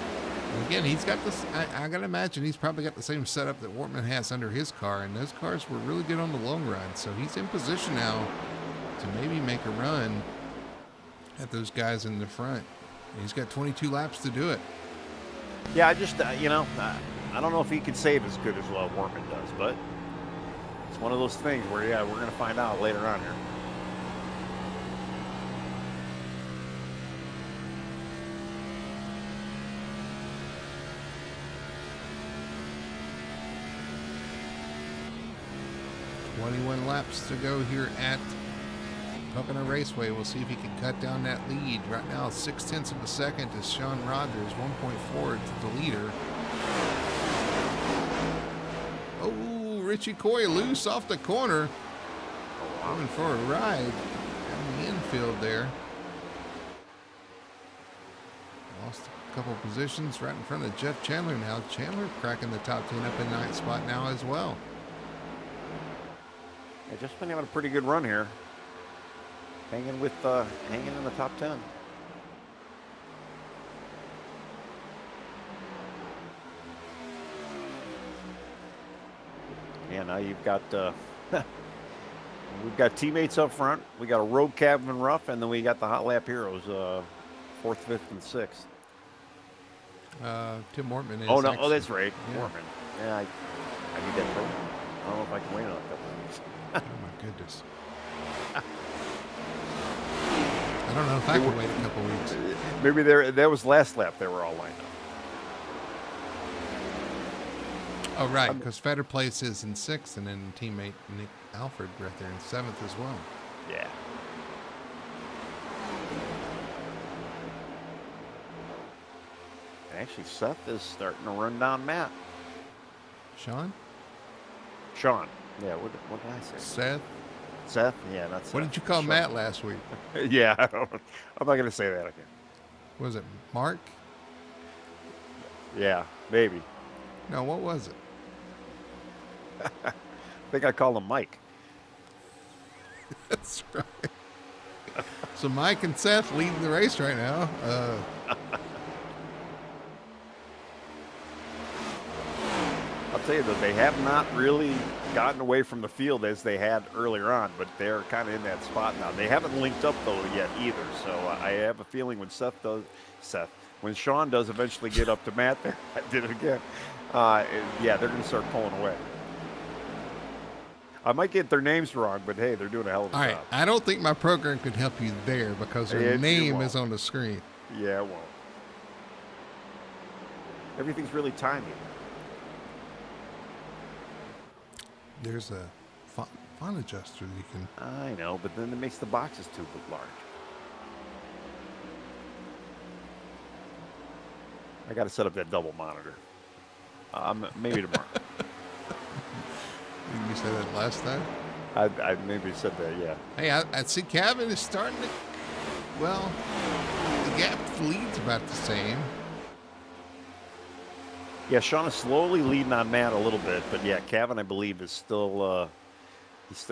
A: Again, he's got this. I gotta imagine he's probably got the same setup that Wortman has under his car, and those cars were really good on the long run. So he's in position now to maybe make a run at those guys in the front. And he's got 22 laps to do it.
B: Yeah, I just I don't know if he could save as good as Wortman does, but it's one of those things where we're gonna find out later on here.
A: $21 laps to go here at Pocono Raceway. We'll see if he can cut down that lead. Right now, 0.6 of a second to Sean Rogers, 1.4 to the leader. Oh, Richie Coy loose off the corner. Going for a ride on the infield there. Lost a couple positions right in front of Jeff Chandler now. Chandler cracking the top 10 up in 9th spot now as well.
B: Yeah, just been having a pretty good run here. Hanging in the top 10. Yeah, now you've got we've got teammates up front. We got a road Kevin Ruff, and then we got the hot lap heroes, 4th, 5th, and 6th.
A: Tim Wortman is.
B: Oh no! Oh, that's right,
A: yeah.
B: Wortman. Yeah, I need that program. I don't know if I can wait on a couple of weeks.
A: Oh my goodness. I don't know if I can wait a couple weeks.
B: Maybe that was last lap. They were all lined up.
A: Oh, right, because Fetter places in 6th, and then teammate Nick Alford right there in 7th as well.
B: Yeah. Actually, Seth is starting to run down Matt.
A: Sean?
B: Sean. Yeah, what did I say?
A: Seth?
B: Seth? Yeah, that's Seth.
A: What did you call
B: Sean.
A: Matt last week?
B: Yeah, I'm not going to say that again.
A: Was it Mark?
B: Yeah, maybe.
A: No, what was it?
B: I think I called him Mike.
A: That's right. So Mike and Seth leading the race right now.
B: I'll tell you that they have not really gotten away from the field as they had earlier on, but they're kind of in that spot now. They haven't linked up though yet either, so I have a feeling when when Sean does eventually get up to Matt there, I did it again. Yeah, they're going to start pulling away. I might get their names wrong, but hey, they're doing a hell of a job.
A: All right, I don't think my program could help you there because their name is on the screen.
B: Yeah, it won't. Everything's really tiny.
A: There's a font adjuster you can.
B: I know, but then it makes the boxes too large. I got to set up that double monitor. Maybe tomorrow.
A: You said that last time?
B: I maybe said that, yeah.
A: Hey, I see Kevin is starting to. Well, the gap leads about the same.
B: Yeah, Sean is slowly leading on Matt a little bit, but yeah, Kevin, I believe, is still.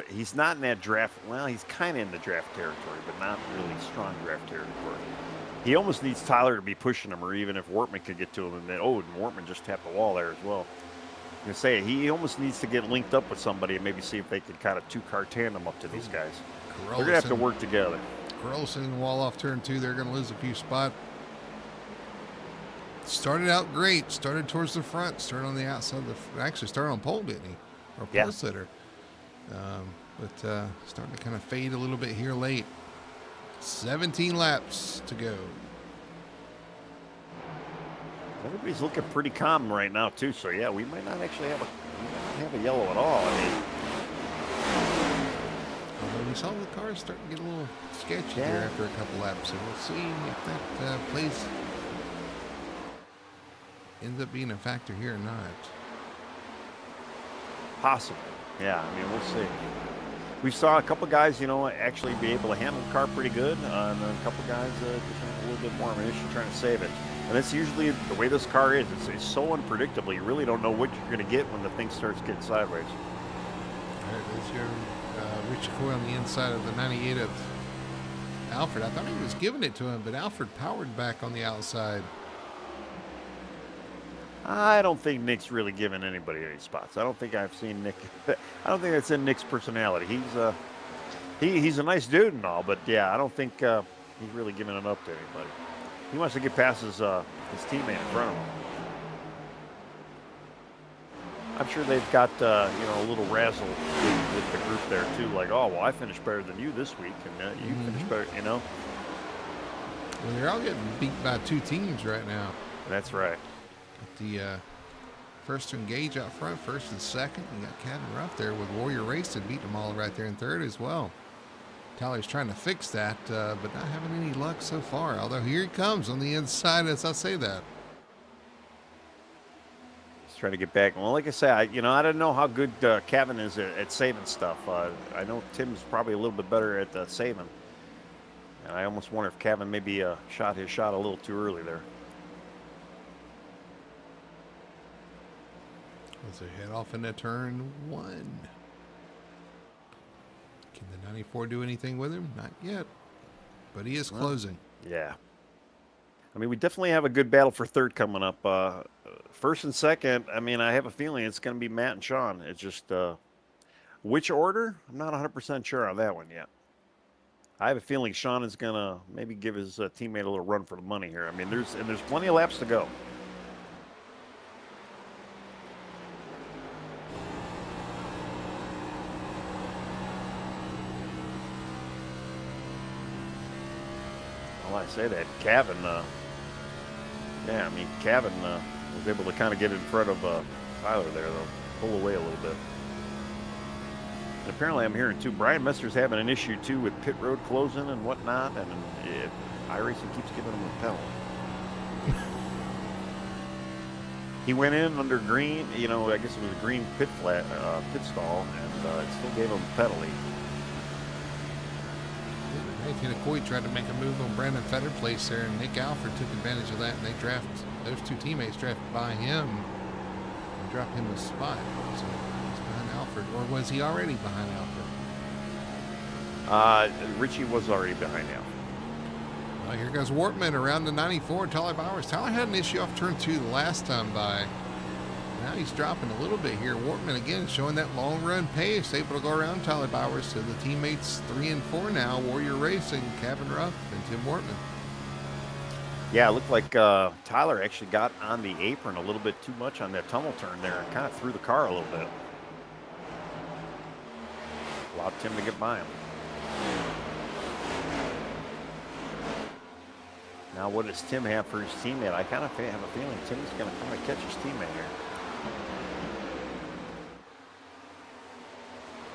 B: He's not in that draft. Well, he's kind of in the draft territory, but not really strong draft territory. He almost needs Tyler to be pushing him, or even if Wortman could get to him, and then and Wortman just tapped the wall there as well. I'm gonna say he almost needs to get linked up with somebody and maybe see if they could kind of two-car tandem up to these guys. They're gonna have to work together.
A: Carlson and wall off turn 2. They're gonna lose a few spots. Started out great. Started towards the front. Started on the outside. Actually started on pole, didn't he? Or pole sitter. But starting to kind of fade a little bit here late. 17 laps to go.
B: Everybody's looking pretty calm right now too. So yeah, we might not actually have a yellow at all. I mean,
A: although we saw the cars starting to get a little sketchy there after a couple laps, so we'll see if that ends up being a factor here or not.
B: Possible. Yeah, I mean, we'll see. We saw a couple guys, actually be able to handle the car pretty good, and then a couple guys a little bit more ammunition trying to save it. And that's usually the way this car is. It's so unpredictable. You really don't know what you're going to get when the thing starts getting sideways.
A: All right, there's your Richie Coy on the inside of the 98 of Alfred. I thought he was giving it to him, but Alfred powered back on the outside.
B: I don't think Nick's really giving anybody any spots. I don't think I've seen Nick. I don't think that's in Nick's personality. He's a nice dude and all, but yeah, I don't think he's really giving it up to anybody. He wants to get past his teammate in front of him. I'm sure they've got a little razzle with the group there too. Like, oh well, I finished better than you this week, and you finished better.
A: Well, they're all getting beat by 2 teams right now.
B: That's right.
A: The first to engage out front, first and second. You got Cat and Ruff there with Warrior Racing beating them all right there in third as well. Tyler's trying to fix that, but not having any luck so far. Although here he comes on the inside as I say that.
B: He's trying to get back. Well, like I said, I don't know how good Kevin is at saving stuff. I know Tim's probably a little bit better at saving. And I almost wonder if Kevin maybe shot his shot a little too early there.
A: As they head off into turn 1. Can the 94 do anything with him? Not yet. But he is closing.
B: Yeah. I mean, we definitely have a good battle for third coming up. First and second, I mean, I have a feeling it's going to be Matt and Sean. It's just which order? I'm not 100% sure on that one yet. I have a feeling Sean is going to maybe give his teammate a little run for the money here. I mean, there's plenty of laps to go. Well, I say that Cavan, yeah, I mean Cavan was able to kind of get in front of Tyler there, though, pull away a little bit. And apparently, I'm hearing too, Brian Mester's having an issue too with pit road closing and whatnot, and iRacing keeps giving him a penalty. He went in under green, you know, I guess it was a green pit stall, and it still gave him a penalty.
A: 19 Coy tried to make a move on Brandon Fetter place there, and Nick Alford took advantage of that, and those two teammates drafted by him and dropped him a spot. So he's behind Alford, or was he already behind Alford?
B: Richie was already behind Alford.
A: Well, here goes Wortman around the 94. Tyler Bowers. Tyler had an issue off turn 2 the last time by. Now he's dropping a little bit here. Wortman again showing that long run pace, able to go around Tyler Bowers. So the teammates 3 and 4 now. Warrior Racing, Kevin Ruff, and Tim Wortman.
B: Yeah, it looked like Tyler actually got on the apron a little bit too much on that tunnel turn there and kind of threw the car a little bit. Allowed Tim to get by him. Now, what does Tim have for his teammate? I kind of have a feeling Tim's going to kind of catch his teammate here.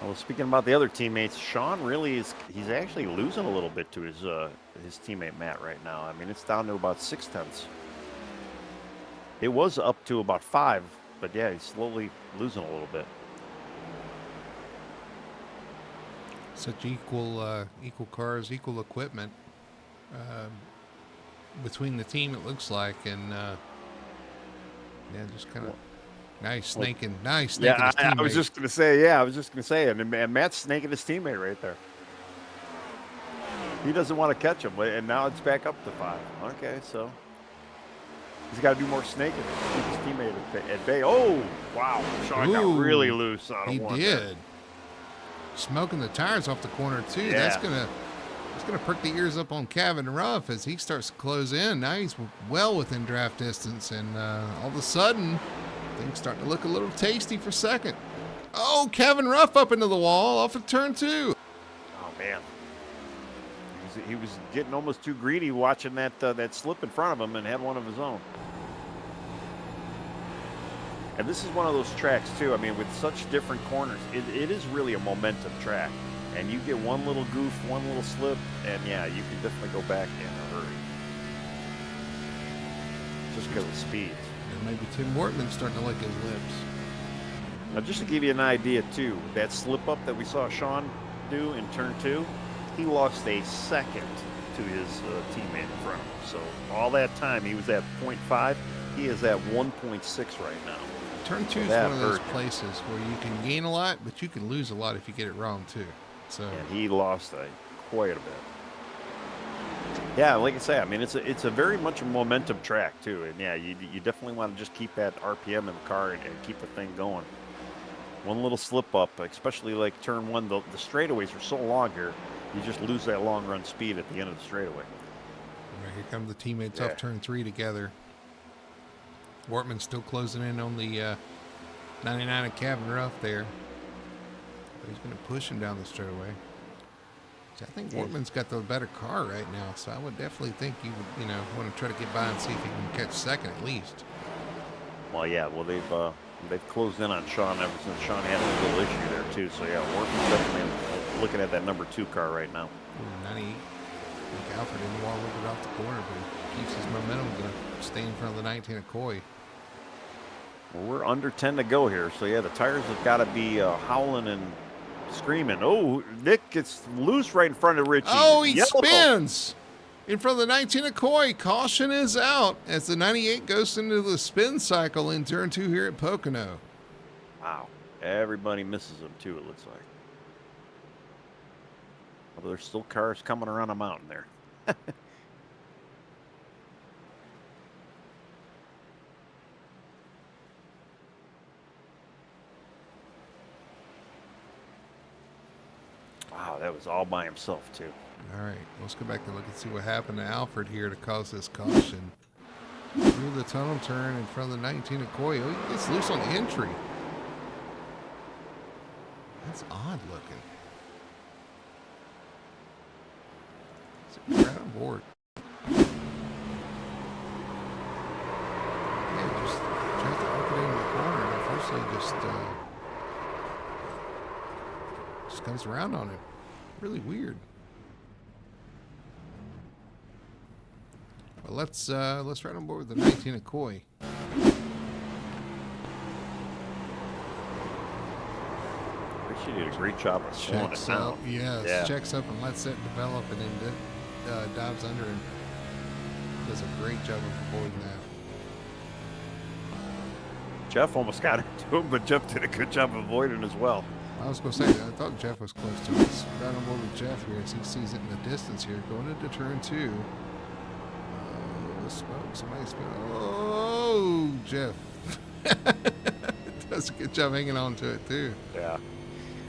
B: Well, speaking about the other teammates, Sean really he's actually losing a little bit to his teammate Matt right now. I mean, it's down to about 0.6. It was up to about 5, but yeah, he's slowly losing a little bit.
A: Such equal cars, equal equipment. Between the team, it looks like, and yeah, just kind of nice snaking.
B: Yeah, I was just gonna say, and Matt's snaking his teammate right there. He doesn't want to catch him, and now it's back up to 5. Okay, so he's got to do more snaking to keep his teammate at bay. Oh, wow, Sean got really loose on one.
A: He did. Smoking the tires off the corner too.
B: Yeah.
A: That's gonna perk the ears up on Kevin Ruff as he starts to close in. Now he's well within draft distance, and all of a sudden, things starting to look a little tasty for second. Oh, Kevin Ruff up into the wall off of turn 2.
B: Oh man, he was getting almost too greedy watching that slip in front of him, and had one of his own. And this is one of those tracks too. I mean, with such different corners, it is really a momentum track. And you get one little goof, one little slip, and yeah, you can definitely go back in a hurry. Just because of speed.
A: And maybe Tim Wortman's starting to lick his lips.
B: Now, just to give you an idea too, that slip up that we saw Sean do in turn 2, he lost a second to his teammate in front of him. So all that time he was at 0.5, he is at 1.6 right now.
A: Turn 2 is one of those places where you can gain a lot, but you can lose a lot if you get it wrong too. So.
B: And he lost quite a bit. Yeah, like I say, I mean, it's a very much a momentum track too, and yeah, you definitely want to just keep that RPM in the car and keep the thing going. One little slip up, especially like turn 1, the straightaways are so long here, you just lose that long run speed at the end of the straightaway.
A: Right, here come the teammates off turn 3 together. Wortman still closing in on the 99 of Kevin Ruff there. He's going to push him down the straightaway. So I think Wortman's got the better car right now, so I would definitely think you would, want to try to get by and see if you can catch second at least.
B: Well, yeah, they've closed in on Sean ever since Sean had a little issue there too. So yeah, Wortman's definitely looking at that number 2 car right now.
A: 98. Nick Alford in the wall a little bit off the corner, but he keeps his momentum, going to stay in front of the 19 of Coy.
B: Well, we're under 10 to go here, so yeah, the tires have got to be howling and screaming. Oh, Nick gets loose right in front of Richie.
A: Oh, he spins in front of the 19 of Coy. Caution is out as the 98 goes into the spin cycle in turn 2 here at Pocono.
B: Wow, everybody misses him too, it looks like. Well, there's still cars coming around a mountain there. Wow, that was all by himself, too.
A: All right, let's go back and look and see what happened to Alfred here to cause this caution. Through the tunnel turn in front of the 19 of Coy. Oh, he gets loose on entry. That's odd looking. Right on board. Eventually just comes around on him. Really weird. Well, let's ride on board with the 19 of koi.
B: She did a great job of slowing it down.
A: Yes,
B: Yeah.
A: checks up and lets it develop, and then dives under and does a great job of avoiding that.
B: Jeff almost got into him, but Jeff did a good job of avoiding as well.
A: I was going to say, I thought Jeff was close to us. Right on board with Jeff here as he sees it in the distance here. Going into turn 2. Oh, smoke. Somebody smoke. Oh, Jeff. Does a good job hanging on to it, too.
B: Yeah.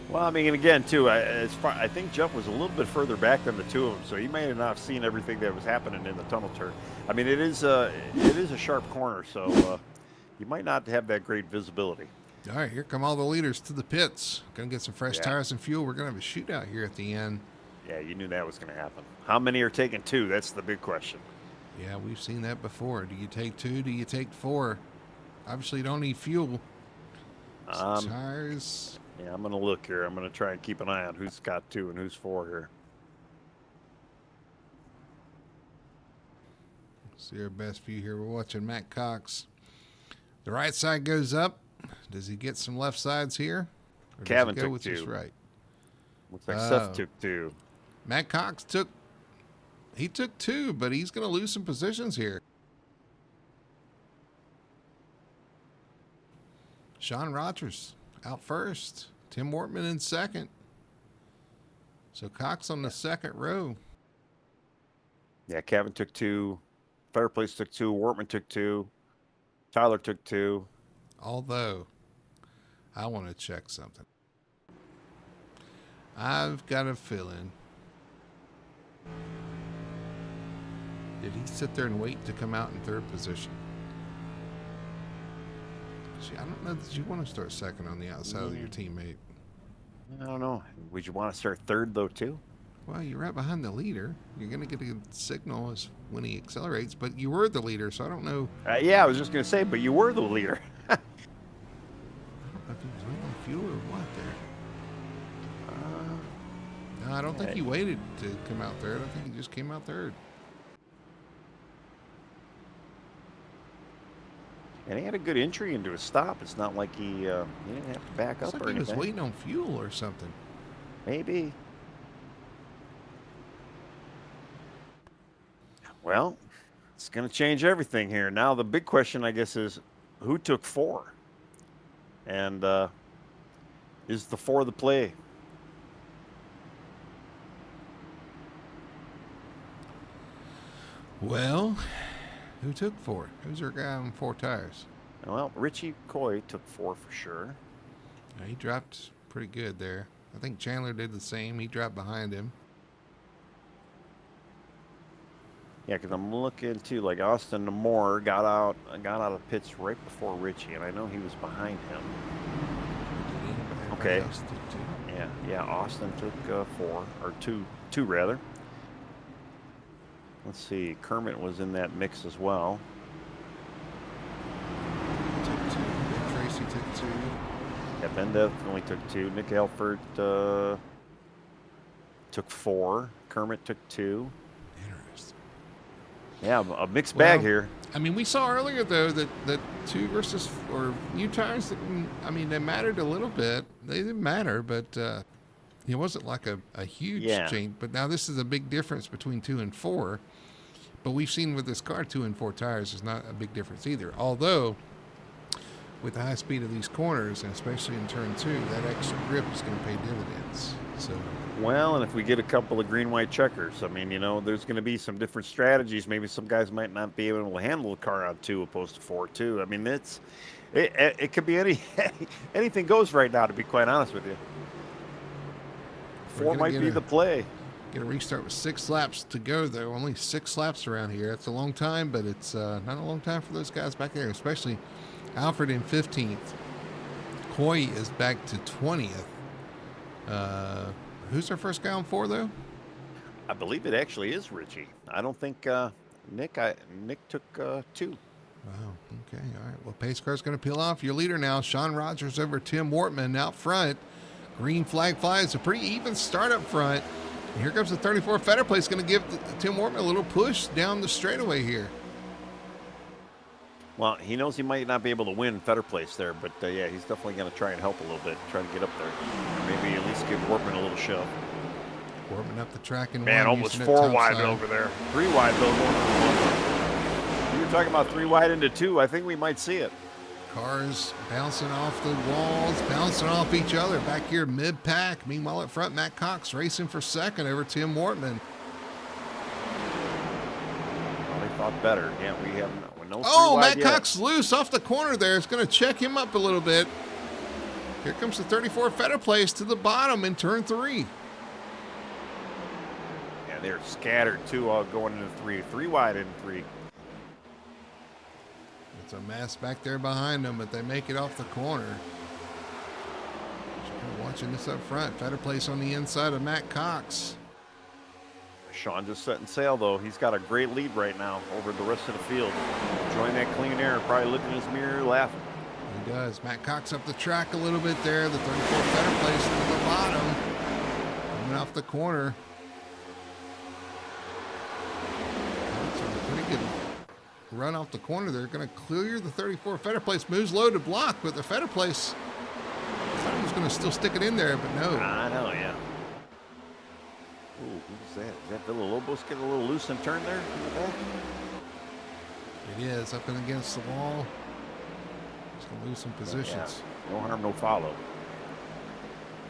B: Well, I mean, again, too, I think Jeff was a little bit further back than the two of them, so he may not have seen everything that was happening in the tunnel turn. I mean, it is a sharp corner, so you might not have that great visibility.
A: All right, here come all the leaders to the pits. Going to get some fresh tires and fuel. We're going to have a shootout here at the end.
B: Yeah, you knew that was going to happen. How many are taking 2? That's the big question.
A: Yeah, we've seen that before. Do you take 2? Do you take 4? Obviously, you don't need fuel. Some tires.
B: Yeah, I'm going to look here. I'm going to try and keep an eye on who's got 2 and who's 4 here.
A: See our best view here. We're watching Matt Cox. The right side goes up. Does he get some left sides here? Or
B: Kevin
A: does he go
B: took
A: with
B: 2.
A: his right?
B: Looks like Seth took 2.
A: Matt Cox took 2, but he's going to lose some positions here. Sean Rogers out first. Tim Wortman in second. So Cox on the second row.
B: Yeah, Kevin took 2. Fireplace took 2. Wortman took 2. Tyler took 2.
A: Although, I want to check something. I've got a feeling. Did he sit there and wait to come out in third position? See, I don't know that you want to start second on the outside of your teammate.
B: I don't know. Would you want to start third, though, too?
A: Well, you're right behind the leader. You're going to get a signal as when he accelerates, but you were the leader, so I don't know.
B: Yeah, I was just going to say, but you were the leader.
A: I don't know if he was waiting on fuel or what there. No, I don't think he waited to come out third. I think he just came out third.
B: And he had a good entry into a stop. It's not like he didn't have to back up
A: Looks
B: or
A: like he
B: anything.
A: was waiting on fuel or something.
B: Maybe. Well, it's going to change everything here. Now, the big question, I guess, is who took 4? And is the 4 the play?
A: Well, who took 4? Who's our guy on 4 tires?
B: Well, Richie Coy took 4 for sure.
A: He dropped pretty good there. I think Chandler did the same. He dropped behind him.
B: Yeah, because I'm looking too, like Austin Moore got out of pits right before Richie, and I know he was behind him.
A: Everybody
B: Okay.
A: else did too.
B: Yeah, Austin took 4 or 2 rather. Let's see, Kermit was in that mix as well.
A: Took 2. Nick Tracy took 2.
B: Yeah, Ben definitely took 2. Nick Elford took 4. Kermit took 2.
A: Interesting.
B: Yeah, a mixed bag here.
A: I mean, we saw earlier though that 2 versus or new tires. I mean, they mattered a little bit. They didn't matter, but it wasn't like a huge change. But now this is a big difference between 2 and 4. But we've seen with this car, 2 and 4 tires is not a big difference either. Although, with the high speed of these corners, and especially in turn 2, that extra grip is going to pay dividends. So.
B: Well, and if we get a couple of green-white checkers, I mean, there's going to be some different strategies. Maybe some guys might not be able to handle a car on 2 opposed to 4 too. I mean, it could be anything goes right now, to be quite honest with you. 4 might be the play.
A: Get a restart with 6 laps to go, though. Only 6 laps around here. That's a long time, but it's not a long time for those guys back there, especially Alfred in 15th. Coy is back to 20th. Who's our first guy on 4, though?
B: I believe it actually is Richie. I don't think Nick took 2.
A: Wow. Okay. All right. Well, pace car's going to peel off. Your leader now, Sean Rogers over Tim Wortman out front. Green flag flies. A pretty even start up front. And here comes the 34 Fetter Place. Going to give Tim Wortman a little push down the straightaway here.
B: Well, he knows he might not be able to win Fetter Place there, but yeah, he's definitely going to try and help a little bit, try to get up there. Maybe at least give Wortman a little shove.
A: Wortman up the track and
B: man, almost 4 wide over there. 3 wide though. You were talking about 3 wide into 2. I think we might see it.
A: Cars bouncing off the walls, bouncing off each other back here mid-pack. Meanwhile, at front, Matt Cox racing for second over Tim Wortman.
B: Well, they thought better. Yeah, we have no.
A: Oh, Matt Cox loose off the corner there. It's going to check him up a little bit. Here comes the 34 Fetter Place to the bottom in turn 3.
B: Yeah, they're scattered too, all going into 3. 3 wide in 3.
A: It's a mess back there behind them, but they make it off the corner. Watching this up front. Fetter Place on the inside of Matt Cox.
B: Sean just setting sail, though. He's got a great lead right now over the rest of the field. Enjoying that clean air, probably looking in his mirror, laughing.
A: He does. Matt Cox up the track a little bit there. The 34 Fetter Place to the bottom. Coming off the corner. That's a pretty good run off the corner. They're going to clear the 34 Fetter Place. Moves low to block, but the Fetter Place, I thought he was going to still stick it in there, but no.
B: I know, yeah. Ooh, who's that? Is that Villalobos getting a little loose in turn there in the back?
A: It is, up and against the wall. He's going to lose some positions.
B: Yeah. No harm, no follow.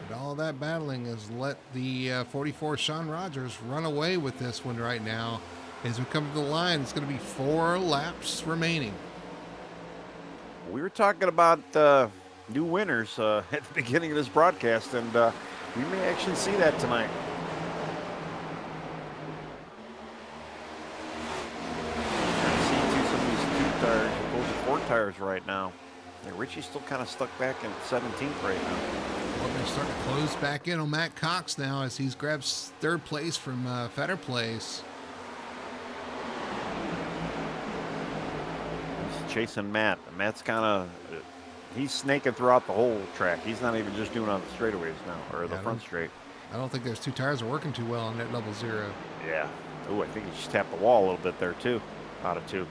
A: But all that battling has let the 44 Sean Rogers run away with this one right now. As we come to the line, it's going to be 4 laps remaining.
B: We were talking about new winners at the beginning of this broadcast, and we may actually see that tonight. Tires, those are 4 tires right now. Yeah, Richie's still kind of stuck back in 17th right now.
A: Well, they're starting to close back in on Matt Cox now as he's grabbed 3rd place from Fetter Place.
B: He's chasing Matt. Matt's kind of he's snaking throughout the whole track. He's not even just doing on the straightaways now, or the front straight.
A: I don't think those 2 tires are working too well on that double zero.
B: Yeah. Oh, I think he just tapped the wall a little bit there too. Out of 2.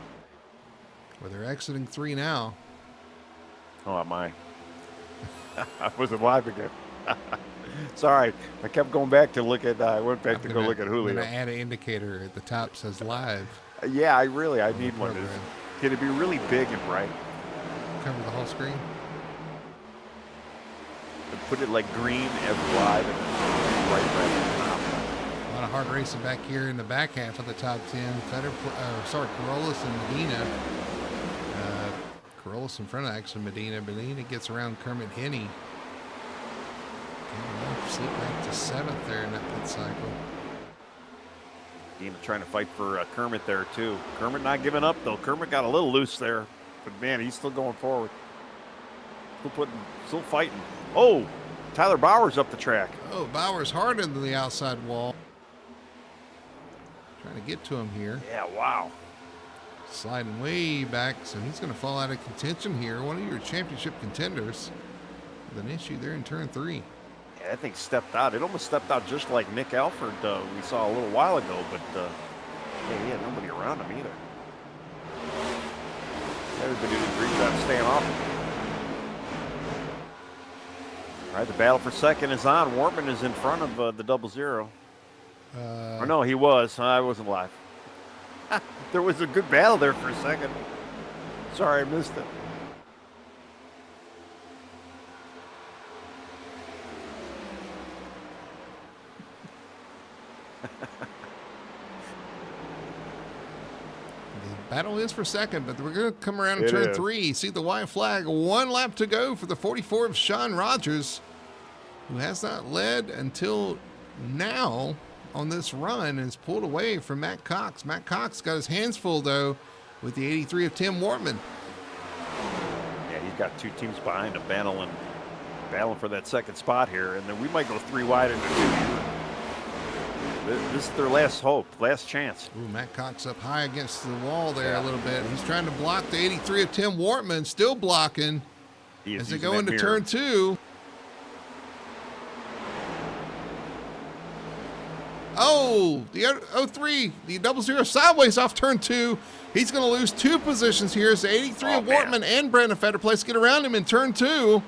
A: Well, they're exiting 3 now.
B: Oh, am I? I wasn't live again. Sorry, I kept going back to look at. I went back to go look at Julio.
A: I'm gonna add an indicator at the top says live.
B: Yeah, I need one. Can it be really big and bright?
A: Cover the whole screen.
B: And put it like green and live and bright at the top.
A: A lot of hard racing back here in the back half of the top 10. Corollas and Medina. Corollas in front of actually Medina. Medina gets around Kermit Henney. Slip back to 7th there in that pit cycle.
B: Medina trying to fight for Kermit there too. Kermit not giving up though. Kermit got a little loose there, but man, he's still going forward. Still fighting. Oh, Tyler Bauer's up the track.
A: Oh, Bauer's hard into the outside wall. Trying to get to him here.
B: Yeah, wow.
A: Sliding way back, so he's going to fall out of contention here. One of your championship contenders with an issue there in turn 3.
B: Yeah, that thing stepped out. It almost stepped out just like Nick Alford we saw a little while ago, but yeah, he had nobody around him either. Everybody did a great job staying off. All right, the battle for second is on. Wortman is in front of the double zero. Or no, he was. I wasn't live. There was a good battle there for a second. Sorry, I missed it.
A: The battle is for second, but we're going to come around in turn 3. See the white flag. 1 lap to go for the 44 of Sean Rogers, who has not led until now on this run and is pulled away from Matt Cox. Matt Cox got his hands full, though, with the 83 of Tim Wortman.
B: Yeah, he's got 2 teams behind him battling for that second spot here, and then we might go 3 wide into 2. This is their last hope, last chance.
A: Ooh, Matt Cox up high against the wall there
B: Yeah.
A: a little bit. He's trying to block the 83 of Tim Wortman, still blocking
B: He is
A: as they
B: using
A: go
B: that
A: into
B: mirror.
A: turn 2. Oh, the 03, the 00 sideways off turn 2. He's going to lose 2 positions here as the 83 of
B: man.
A: Wortman and Brandon Fetterplace get around him in turn 2.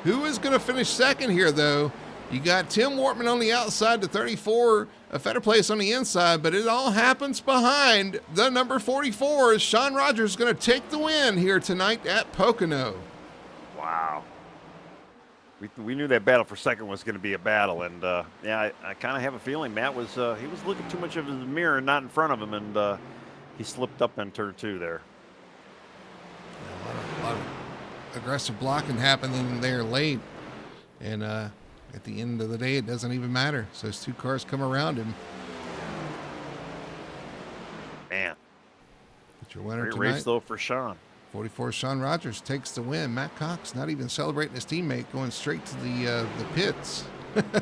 A: Who is going to finish second here, though? You got Tim Wortman on the outside, the 34, a Fetterplace on the inside, but it all happens behind the number 44 as Sean Rogers is going to take the win here tonight at Pocono.
B: Wow. We knew that battle for second was going to be a battle, and yeah, I kind of have a feeling Matt was he was looking too much of his mirror, not in front of him, and he slipped up in turn 2 there.
A: A lot of aggressive blocking happening there late, and at the end of the day, it doesn't even matter. So those 2 cars come around him.
B: Man,
A: But your winner
B: great
A: tonight,
B: race though for Sean.
A: 44 Sean Rogers takes the win. Matt Cox not even celebrating his teammate, going straight to the pits.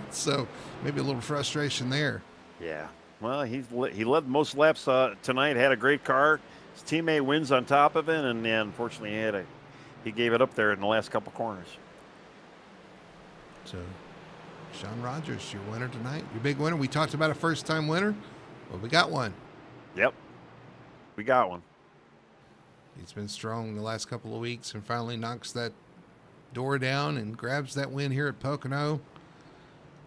A: So maybe a little frustration there.
B: Yeah. Well, he led most laps tonight. Had a great car. His teammate wins on top of it, and unfortunately he gave it up there in the last couple corners.
A: So Sean Rogers, your winner tonight, your big winner. We talked about a first-time winner. Well, we got one.
B: Yep, we got one.
A: He's been strong the last couple of weeks and finally knocks that door down and grabs that win here at Pocono.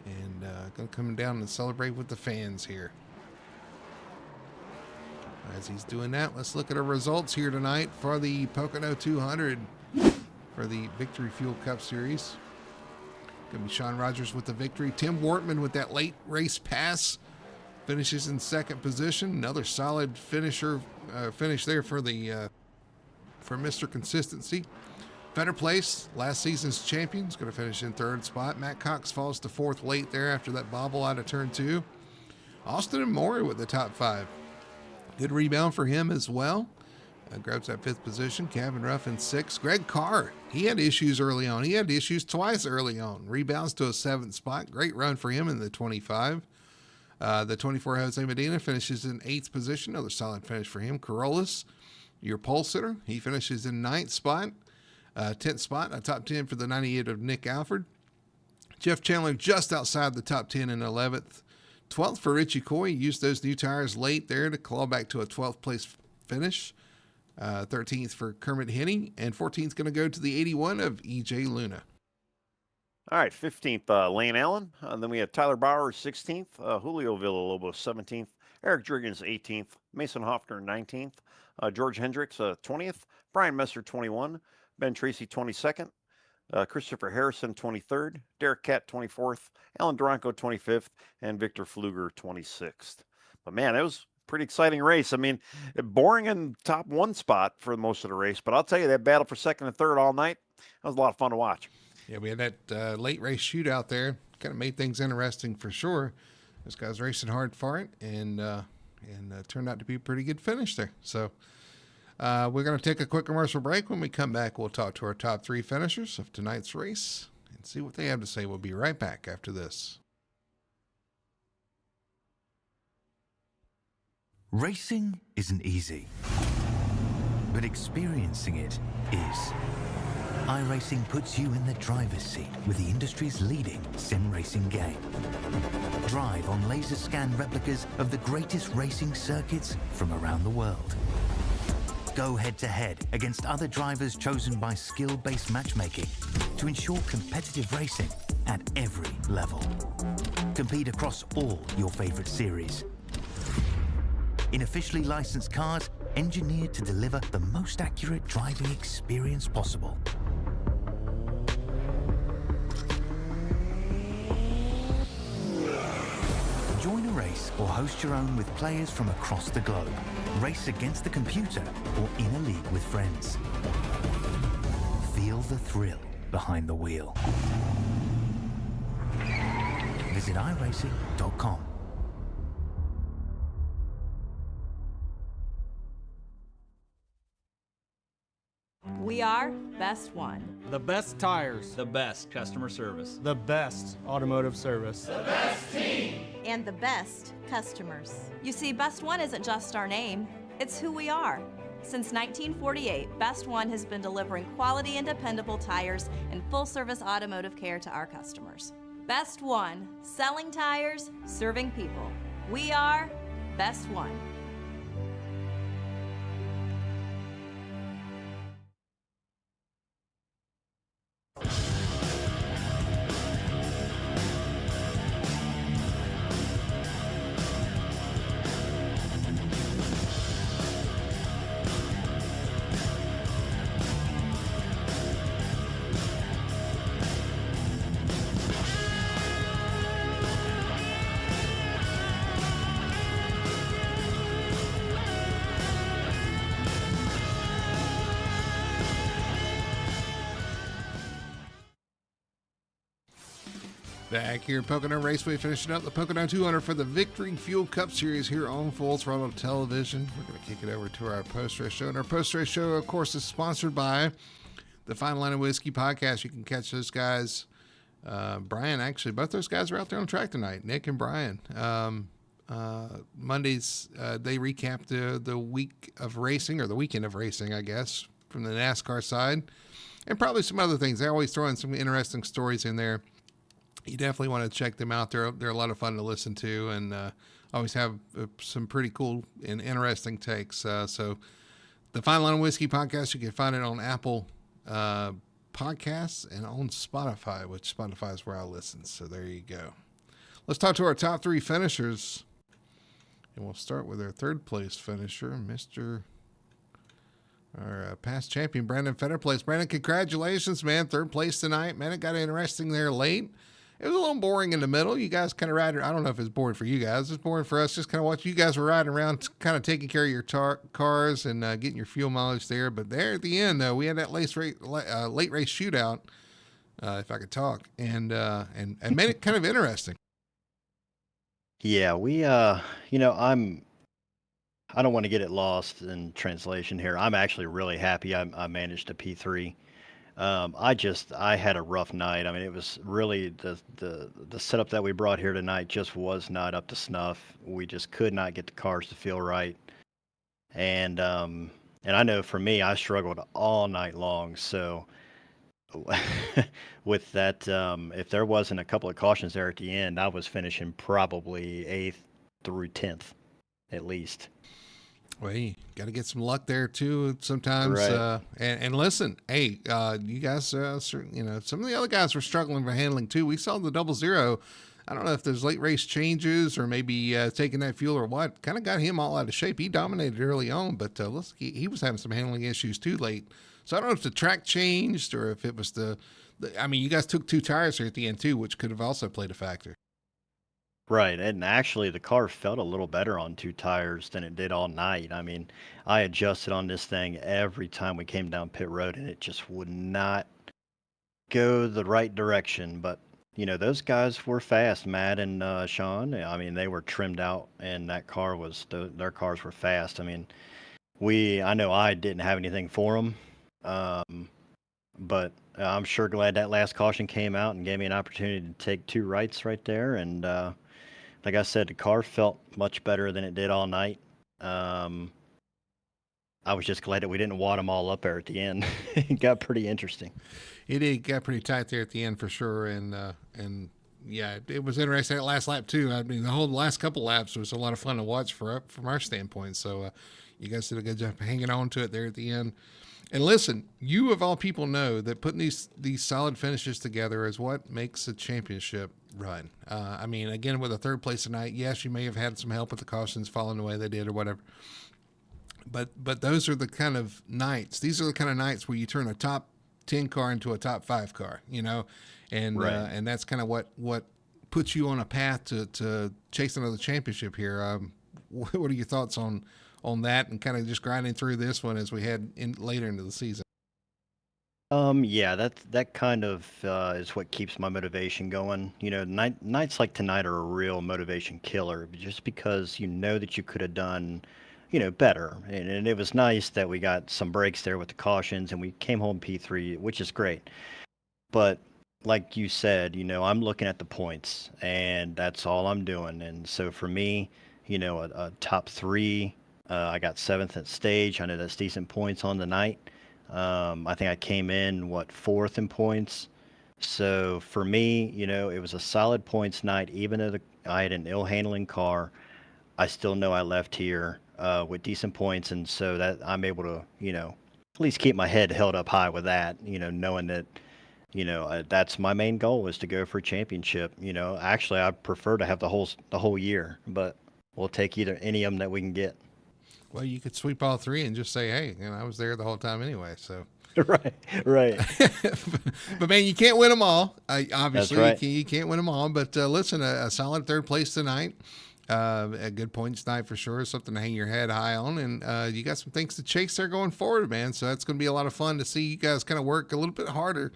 A: And going to come down and celebrate with the fans here. As he's doing that, let's look at our results here tonight for the Pocono 200 for the Victory Fuel Cup Series. Going to be Sean Rogers with the victory. Tim Wortman with that late race pass finishes in second position. Another solid finish there for the for Mr. Consistency. Fetterplace, last season's champion, is going to finish in third spot. Matt Cox falls to fourth late there after that bobble out of turn 2. Austin and Maury with the top 5. Good rebound for him as well. Grabs that 5th position. Kevin Ruff in 6th. Greg Carr, he had issues early on. He had issues twice early on. Rebounds to a 7th spot. Great run for him in the 25. The 24 Jose Medina finishes in 8th position. Another solid finish for him. Corollas, your pole sitter, he finishes in 9th spot. 10th spot, a top 10 for the 98 of Nick Alford. Jeff Chandler just outside the top 10 in 11th. 12th for Richie Coy. Used those new tires late there to claw back to a 12th place finish. 13th for Kermit Henney, and 14th going to go to the 81 of EJ Luna.
B: All right, 15th, Lane Allen. Then we have Tyler Bauer, 16th. Julio Villalobos, 17th. Eric Driggins, 18th. Mason Hoffner, 19th. George Hendricks, 20th. Brian Messer, 21. Ben Tracy, 22nd. Christopher Harrison, 23rd. Derek Catt, 24th. Alan Duranco, 25th. And Victor Fluger, 26th. But, man, it was pretty exciting race. I mean, boring in top 1 spot for most of the race, but I'll tell you, that battle for second and third all night, that was a lot of fun to watch.
A: Yeah, we had that late race shootout there. Kind of made things interesting for sure. Those guys racing hard for it, and turned out to be a pretty good finish there. So we're going to take a quick commercial break. When we come back, we'll talk to our top 3 finishers of tonight's race and see what they have to say. We'll be right back after this.
C: Racing isn't easy, but experiencing it is. iRacing puts you in the driver's seat with the industry's leading sim racing game. Drive on laser scan replicas of the greatest racing circuits from around the world. Go head-to-head against other drivers chosen by skill-based matchmaking to ensure competitive racing at every level. Compete across all your favorite series. In officially licensed cars, engineered to deliver the most accurate driving experience possible. Join a race or host your own with players from across the globe. Race against the computer or in a league with friends. Feel the thrill behind the wheel. Visit iRacing.com.
D: We are Best One.
E: The best tires.
F: The best customer service.
E: The best automotive service.
G: The best team.
D: and the best customers. You see, Best One isn't just our name, it's who we are. Since 1948, Best One has been delivering quality and dependable tires and full-service automotive care to our customers. Best One, selling tires, serving people. We are Best One.
A: Back here at Pocono Raceway, finishing up the Pocono 200 for the Victory Fuel Cup Series here on Full Throttle Television. We're going to kick it over to our post-race show. And our post-race show, of course, is sponsored by the Fine Line of Whiskey podcast. You can catch those guys. Brian, actually, both those guys are out there on track tonight, Nick and Brian. Mondays, they recap the week of racing, or the weekend of racing, I guess, from the NASCAR side. And probably some other things. They always throw in some interesting stories in there. You definitely want to check them out. They're a lot of fun to listen to, and always have some pretty cool and interesting takes. So the Fine Line of Whiskey podcast, you can find it on Apple Podcasts and on Spotify, which Spotify is where I listen. So there you go. Let's talk to our top three finishers, and we'll start with our third place finisher, our past champion, Brandon Fetterplace. Brandon, congratulations, man. Third place tonight. Man, it got interesting there late. It was a little boring in the middle. You guys kind of riding. I don't know if it's boring for you guys. It's boring for us. Just kind of watch. You guys were riding around, kind of taking care of your cars and getting your fuel mileage there. But there at the end, though, we had that late race shootout, if I could talk, and made it kind of interesting.
E: Yeah, we, I don't want to get it lost in translation here. I'm actually really happy I managed a P3. I had a rough night. I mean, it was really the setup that we brought here tonight just was not up to snuff. We just could not get the cars to feel right. And I know for me, I struggled all night long. So with that, if there wasn't a couple of cautions there at the end, I was finishing probably 8th through 10th at least.
A: Well, you got to get some luck there too sometimes.
E: Right.
A: And listen, hey, you guys, some of the other guys were struggling for handling too. We saw the 00. I don't know if there's late race changes or maybe taking that fuel or what. Kind of got him all out of shape. He dominated early on, but he was having some handling issues too late. So I don't know if the track changed or if it was you guys took 2 tires here at the end too, which could have also played a factor.
E: Right, and actually the car felt a little better on 2 tires than it did all night. I mean, I adjusted on this thing every time we came down pit road, and it just would not go the right direction. But, those guys were fast, Matt and Sean. I mean, they were trimmed out, and that car their cars were fast. I mean, I know I didn't have anything for them, but I'm sure glad that last caution came out and gave me an opportunity to take 2 rights right there, and like I said, the car felt much better than it did all night. I was just glad that we didn't wad them all up there at the end. It got pretty interesting.
A: It got pretty tight there at the end for sure, and yeah, it was interesting that last lap too. I mean, the whole last couple laps was a lot of fun to watch from our standpoint. So you guys did a good job hanging on to it there at the end. And listen, you of all people know that putting these solid finishes together is what makes a championship run. I mean, again, with a third place tonight, yes, you may have had some help with the cautions falling the way they did or whatever. But those are the kind of nights. These are the kind of nights where you turn a top 10 car into a top 5 car, and
E: Right.
A: And that's kind of what puts you on a path to chase another championship here. What are your thoughts on that and kind of just grinding through this one as we head in later into the season?
E: Yeah, that kind of is what keeps my motivation going. Nights like tonight are a real motivation killer, just because that you could have done, better. And it was nice that we got some breaks there with the cautions, and we came home P3, which is great. But like you said, I'm looking at the points, and that's all I'm doing. And so for me, a top three, I got seventh at stage. I know that's decent points on the night. I think I came in, fourth in points. So for me, it was a solid points night. Even though I had an ill handling car, I still know I left here with decent points, and so that I'm able to, at least keep my head held up high with that, knowing that, that's my main goal is to go for a championship. Actually, I prefer to have the whole year, but we'll take either any of them that we can get.
A: Well, you could sweep all three and just say, hey, I was there the whole time anyway. So,
E: Right, right.
A: but man, you can't win them all.
E: That's
A: Obviously,
E: right.
A: you can't win them all. But listen, a solid third place tonight. A good points night for sure. Something to hang your head high on. And you got some things to chase there going forward, man. So that's going to be a lot of fun to see you guys kind of work a little bit harder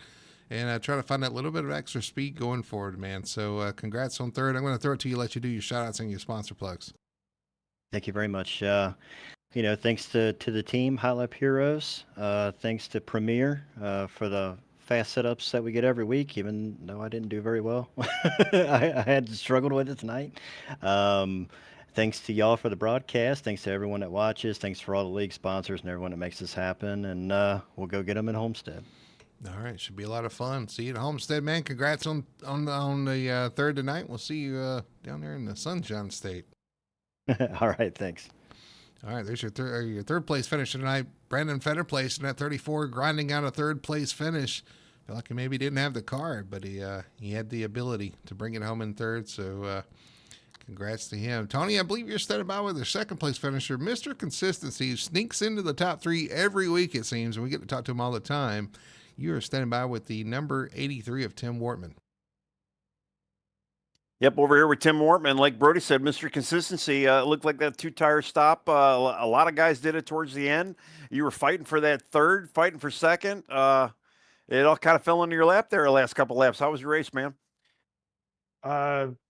A: and try to find that little bit of extra speed going forward, man. So congrats on third. I'm going to throw it to you, let you do your shout outs and your sponsor plugs.
E: Thank you very much. Thanks to the team, High Lap Heroes. Thanks to Premier for the fast setups that we get every week, even though I didn't do very well. I had struggled with it tonight. Thanks to y'all for the broadcast. Thanks to everyone that watches. Thanks for all the league sponsors and everyone that makes this happen. And we'll go get them in Homestead.
A: All right, should be a lot of fun. See you at Homestead, man. Congrats on the third tonight. We'll see you down there in the Sunshine State.
E: All right, thanks.
A: All right, there's your third place finish tonight. Brandon Feder placed in at 34, grinding out a third place finish. Felt like he maybe didn't have the card, but he had the ability to bring it home in third. So congrats to him. Tony, I believe you're standing by with the second place finisher, Mr. Consistency, who sneaks into the top three every week, it seems, and we get to talk to him all the time. You are standing by with the number 83 of Tim Wortman.
B: Yep, over here with Tim Wortman. Like Brody said, Mr. Consistency. It looked like that two-tire stop. A lot of guys did it towards the end. You were fighting for that third, fighting for second. It all kind of fell into your lap there the last couple laps. How was your race, man?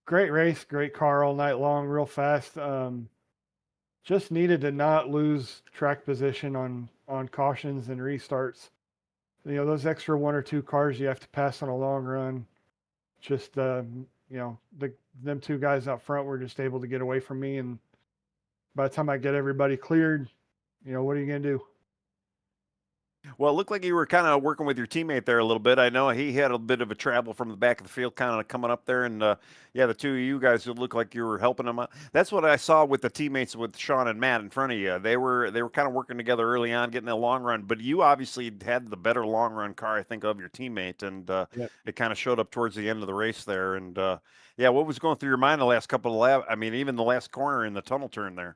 F: Great race, great car all night long, real fast. Just needed to not lose track position on cautions and restarts. Those extra one or two cars you have to pass on a long run. Just them two guys out front were just able to get away from me, and by the time I get everybody cleared, what are you gonna do?
B: Well, it looked like you were kind of working with your teammate there a little bit. I know he had a bit of a travel from the back of the field, kind of coming up there, and the two of you guys looked like you were helping him out. That's what I saw with the teammates with Sean and Matt in front of you. They were kind of working together early on, getting that long run. But you obviously had the better long run car, I think, of your teammate, and
F: Yep.
B: it kind of showed up towards the end of the race there. And what was going through your mind the last couple of laps? I mean, even the last corner in the tunnel turn there.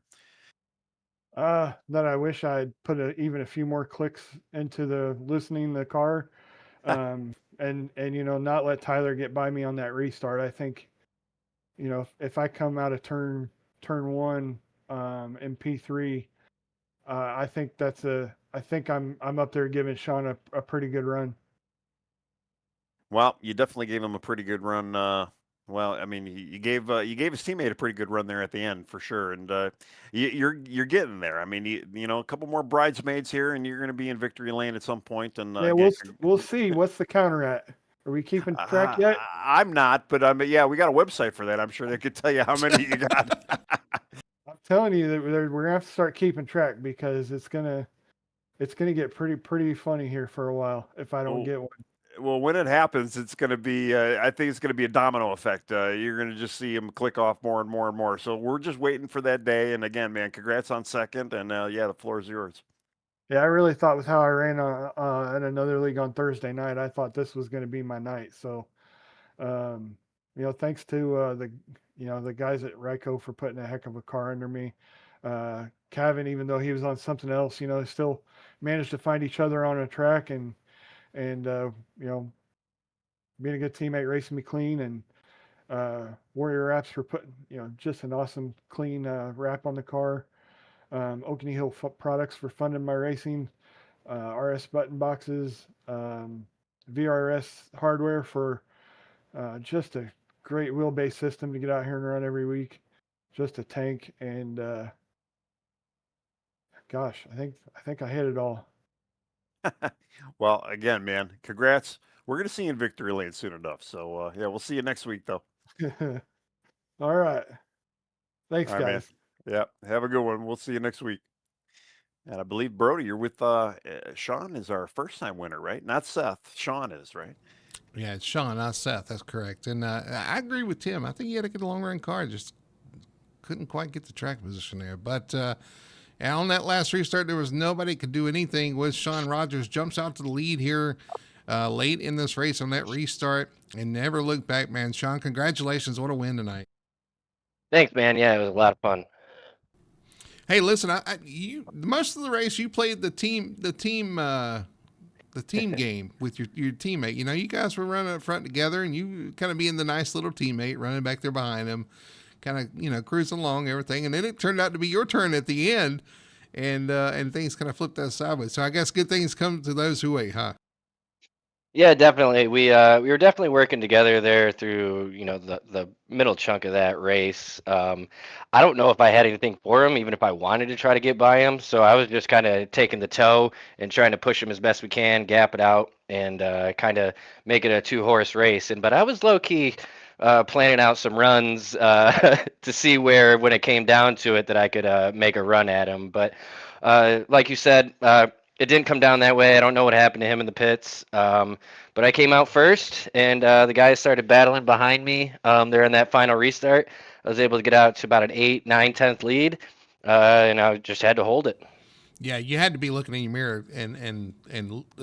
F: That I wish I'd put even a few more clicks into the car, and not let Tyler get by me on that restart. I think, if I come out of turn one in P3, I think I'm up there giving Sean a pretty good run.
B: Well, you definitely gave him a pretty good run. Well, I mean, you gave his teammate a pretty good run there at the end for sure, and you're getting there. I mean, a couple more bridesmaids here, and you're going to be in victory lane at some point. And
F: Yeah, we'll see. What's the counter at? Are we keeping track yet?
B: I'm not, but we got a website for that. I'm sure they could tell you how many you got.
F: I'm telling you that we're gonna have to start keeping track, because it's gonna get pretty funny here for a while if I don't get one.
B: Well, when it happens, it's going to be, I think it's going to be a domino effect. You're going to just see them click off more and more and more. So we're just waiting for that day. And again, man, congrats on second. And the floor is yours.
F: Yeah, I really thought with how I ran in another league on Thursday night, I thought this was going to be my night. So, thanks to the guys at Ryko for putting a heck of a car under me. Kevin, even though he was on something else, still managed to find each other on a track and being a good teammate, racing me clean, and Warrior Wraps for putting just an awesome clean wrap on the car. Oakney Hill Products for funding my racing. RS button boxes. VRS hardware for just a great wheelbase system to get out here and run every week. Just a tank, and gosh, I think I hit it all.
B: Well, again, man, congrats. we're going to see you in victory lane soon enough. So yeah, we'll see you next week though.
F: All right. Thanks,
B: All right, man.
F: guys.
B: Yeah, have a good one. We'll see you next week. And I believe Brody, you're with Sean is our first time winner, right? Not Seth. Sean is, right?
A: Yeah, it's Sean, not Seth. That's correct. And I agree with Tim. I think he had a good long run car. Just couldn't quite get the track position there. But and on that last restart, there was nobody could do anything with Sean Rogers. Jumps out to the lead here late in this race on that restart and never looked back, man. Sean, congratulations. What a win tonight.
G: Thanks, man. Yeah, it was a lot of fun.
A: Hey, listen, you most of the race you played the team game with your teammate. You know, you guys were running up front together, and you kind of being the nice little teammate, running back there behind him, kind of cruising along everything. And then it turned out to be your turn at the end, and things kind of flipped that sideways. So I guess good things come to those who wait, huh?
G: Yeah, definitely. We were definitely working together there through, the middle chunk of that race. I don't know if I had anything for him, even if I wanted to try to get by him. So I was just kind of taking the toe and trying to push him as best we can, gap it out, and kind of make it a two-horse race. But I was low key planning out some runs to see where, when it came down to it, that I could make a run at him. But like you said, it didn't come down that way. I don't know what happened to him in the pits. But I came out first, and the guys started battling behind me there in that final restart. I was able to get out to about an 8, 9, 10th lead, and I just had to hold it.
A: Yeah, you had to be looking in your mirror and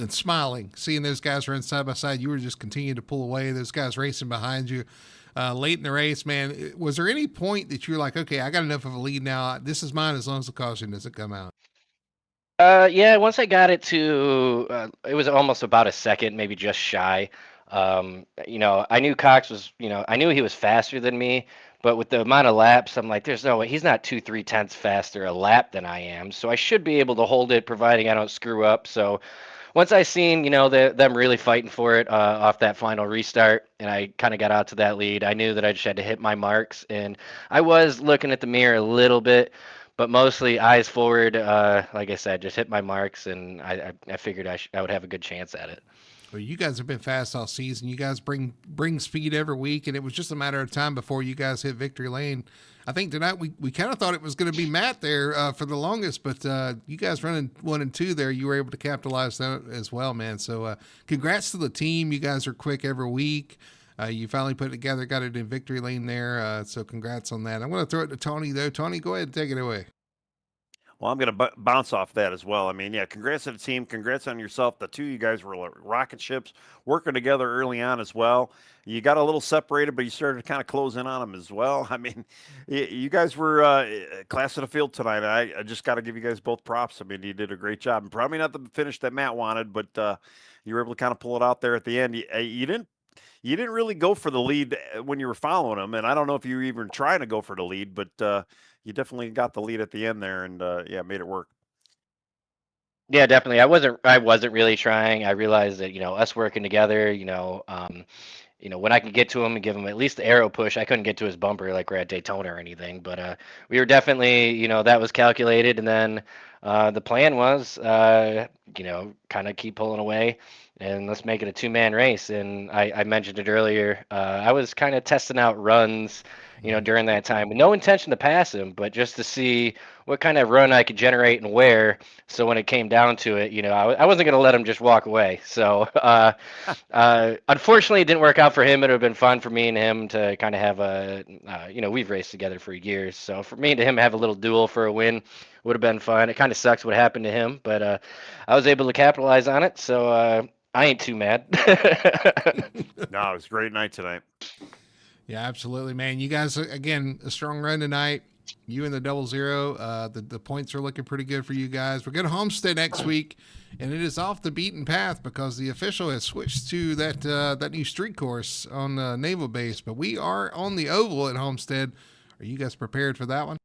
A: smiling, seeing those guys run side by side. You were just continuing to pull away. Those guys racing behind you late in the race, man. Was there any point that you were like, okay, I got enough of a lead now. This is mine as long as the caution doesn't come out?
G: Yeah, once I got it to, it was almost about a second, maybe just shy. I knew Cox was, I knew he was faster than me, but with the amount of laps, I'm like, there's no way he's not 2, 3 tenths faster a lap than I am. So I should be able to hold it, providing I don't screw up. So once I seen, them really fighting for it off that final restart, and I kind of got out to that lead, I knew that I just had to hit my marks, and I was looking at the mirror a little bit, but mostly eyes forward. Like I said, just hit my marks, and I figured I would have a good chance at it.
A: Well, you guys have been fast all season. You guys bring speed every week, and it was just a matter of time before you guys hit victory lane. I think tonight we kind of thought it was going to be Matt there for the longest, but you guys running 1 and 2 there, you were able to capitalize that as well, man. So congrats to the team. You guys are quick every week. You finally put it together, got it in victory lane there. So congrats on that. I'm going to throw it to Tony, though. Tony, go ahead and take it away.
B: Well, I'm going to bounce off that as well. I mean, yeah, congrats to the team. Congrats on yourself. The two of you guys were like rocket ships working together early on as well. You got a little separated, but you started to kind of close in on them as well. I mean, you guys were class of the field tonight. I just got to give you guys both props. I mean, you did a great job. And probably not the finish that Matt wanted, but you were able to kind of pull it out there at the end. You didn't really go for the lead when you were following him, and I don't know if you were even trying to go for the lead, but you definitely got the lead at the end there, and made it work.
G: Yeah, definitely. I wasn't really trying. I realized that, us working together, when I could get to him and give him at least the arrow push, I couldn't get to his bumper like we're at Daytona or anything. But we were definitely, that was calculated. And then the plan was, kind of keep pulling away and let's make it a 2-man race. And I mentioned it earlier. I was kind of testing out runs, during that time with no intention to pass him, but just to see what kind of run I could generate and where. So when it came down to it, I wasn't going to let him just walk away. So unfortunately, it didn't work out for him. It would have been fun for me and him to kind of have we've raced together for years. So for me and him have a little duel for a win would have been fun. It kind of sucks what happened to him, but I was able to capitalize on it. So I ain't too mad.
B: No, it was a great night tonight.
A: Yeah, absolutely, man. You guys, again, a strong run tonight. You and the 00. The points are looking pretty good for you guys. We're going to Homestead next week, and it is off the beaten path because the official has switched to that new street course on Naval Base. But we are on the oval at Homestead. Are you guys prepared for that one?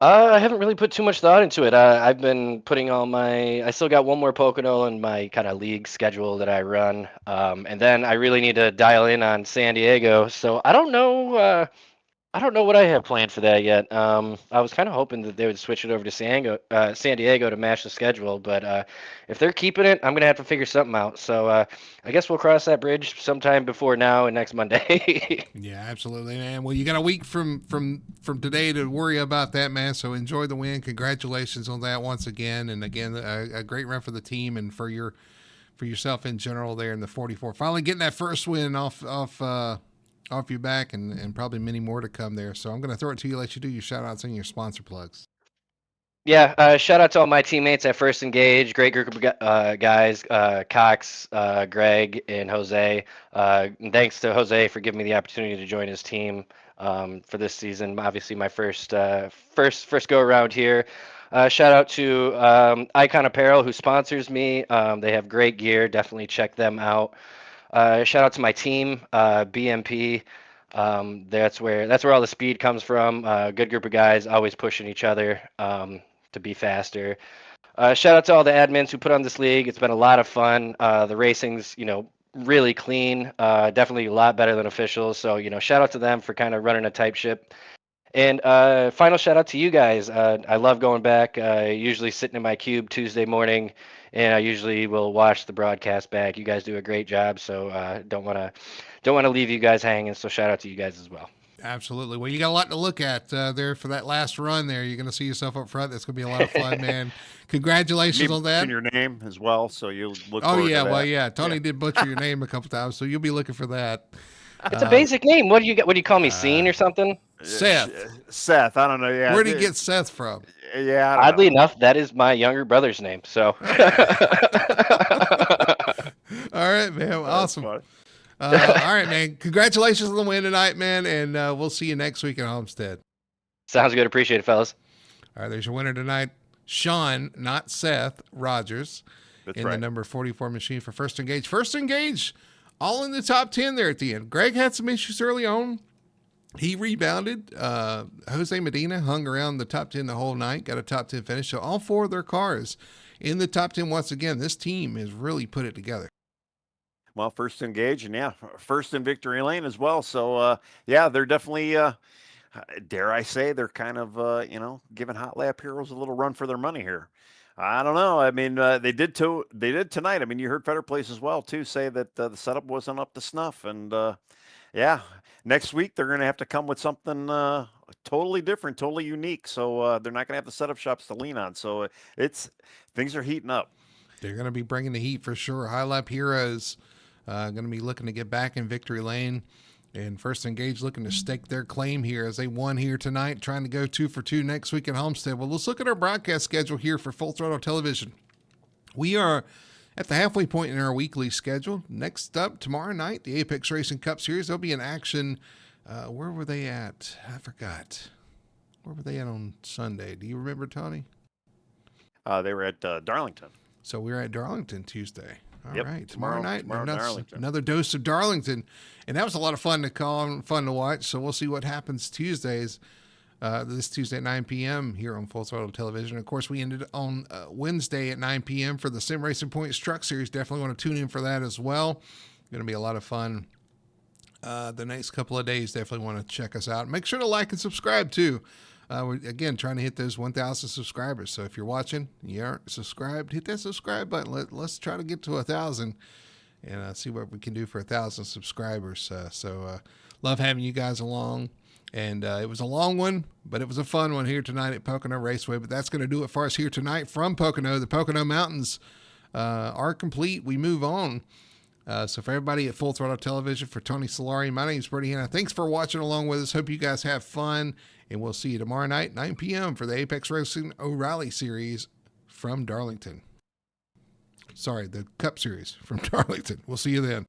G: I haven't really put too much thought into it. I've been putting I still got one more Pocono in my kind of league schedule that I run. And then I really need to dial in on San Diego. So I don't know I don't know what I have planned for that yet. I was kind of hoping that they would switch it over to San Diego to match the schedule, but if they're keeping it, I'm gonna have to figure something out. So I guess we'll cross that bridge sometime before now and next Monday.
A: Yeah, absolutely, man. Well, you got a week from today to worry about that, man. So enjoy the win. Congratulations on that once again, and again, a great run for the team and for yourself in general there in the 44. Finally getting that first win off your back, and probably many more to come there. So I'm going to throw it to you, let you do your shout outs and your sponsor plugs.
G: Yeah, shout out to all my teammates at First Engage. Great group of guys, Cox, Greg, and Jose. And thanks to Jose for giving me the opportunity to join his team for this season. Obviously, my first go around here. Shout out to Icon Apparel, who sponsors me. They have great gear. Definitely check them out. Shout out to my team, BMP. That's where all the speed comes from. Good group of guys, always pushing each other to be faster. Shout out to all the admins who put on this league. It's been a lot of fun. The racing's, really clean. Definitely a lot better than officials. So, shout out to them for kind of running a tight ship. And final shout out to you guys. I love going back. Usually sitting in my cube Tuesday morning, and I usually will watch the broadcast back. You guys do a great job, so don't want to leave you guys hanging. So shout out to you guys as well.
A: Absolutely. Well, you got a lot to look at there for that last run there. You're going to see yourself up front. That's going to be a lot of fun, man. Congratulations on that.
B: Your name as well, so you'll look.
A: Oh,
B: forward
A: yeah.
B: to that.
A: Well, yeah. Tony did butcher your name a couple times, so you'll be looking for that.
G: It's a basic name. What do you get? What do you call me? Scene or something?
B: Seth. I don't know. Yeah.
A: Where did he get Seth from?
B: Yeah.
G: Oddly enough, that is my younger brother's name. So.
A: All right, man. Awesome. All right, man. Congratulations on the win tonight, man. And we'll see you next week at Homestead.
G: Sounds good. Appreciate it, fellas.
A: All right, there's your winner tonight. Sean, not Seth, Rogers.
B: That's
A: in
B: right.
A: the number 44 machine for First Engage. First Engage, all in the top 10 there at the end. Greg had some issues early on. He rebounded. Jose Medina hung around the top 10 the whole night, got a top 10 finish. So all four of their cars in the top 10 once again. This team has really put it together.
B: Well, First Engage, and first in victory lane as well. So, they're definitely, dare I say, they're kind of, giving Hot Lap Heroes a little run for their money here. I don't know. I mean, they did tonight. I mean, you heard Fetter Place as well too say that the setup wasn't up to snuff, and next week they're going to have to come with something totally different, totally unique. So they're not going to have the setup shops to lean on. So things are heating up.
A: They're going to be bringing the heat for sure. High Lap Heroes going to be looking to get back in victory lane. And First Engage looking to stake their claim here as they won here tonight, trying to go 2 for 2 next week at Homestead. Well, let's look at our broadcast schedule here for Full Throttle Television. We are at the halfway point in our weekly schedule. Next up, tomorrow night, the Apex Racing Cup Series. They'll be in action. Where were they at? I forgot. Where were they at on Sunday? Do you remember, Tony?
B: They were at Darlington.
A: So we were at Darlington Tuesday. All
B: Yep,
A: right, tomorrow night,
B: Darlington.
A: another dose of Darlington. And that was a lot of fun to call and fun to watch. So we'll see what happens Tuesdays, this Tuesday at 9 p.m. here on Full Throttle Television. Of course, we ended on Wednesday at 9 p.m. for the Sim Racing Points Truck Series. Definitely want to tune in for that as well. Going to be a lot of fun. The next couple of days, definitely want to check us out. Make sure to like and subscribe too. We're, again, trying to hit those 1,000 subscribers. So if you're watching, you aren't subscribed, hit that subscribe button. Let's try to get to 1,000 and see what we can do for 1,000 subscribers. Love having you guys along. And it was a long one, but it was a fun one here tonight at Pocono Raceway. But that's going to do it for us here tonight from Pocono. The Pocono Mountains are complete. We move on. So for everybody at Full Throttle Television, for Tony Solari, my name is Brady Hanna. Thanks for watching along with us. Hope you guys have fun. And we'll see you tomorrow night, 9 p.m. for the Apex Racing O'Reilly Series from Darlington. Sorry, the Cup Series from Darlington. We'll see you then.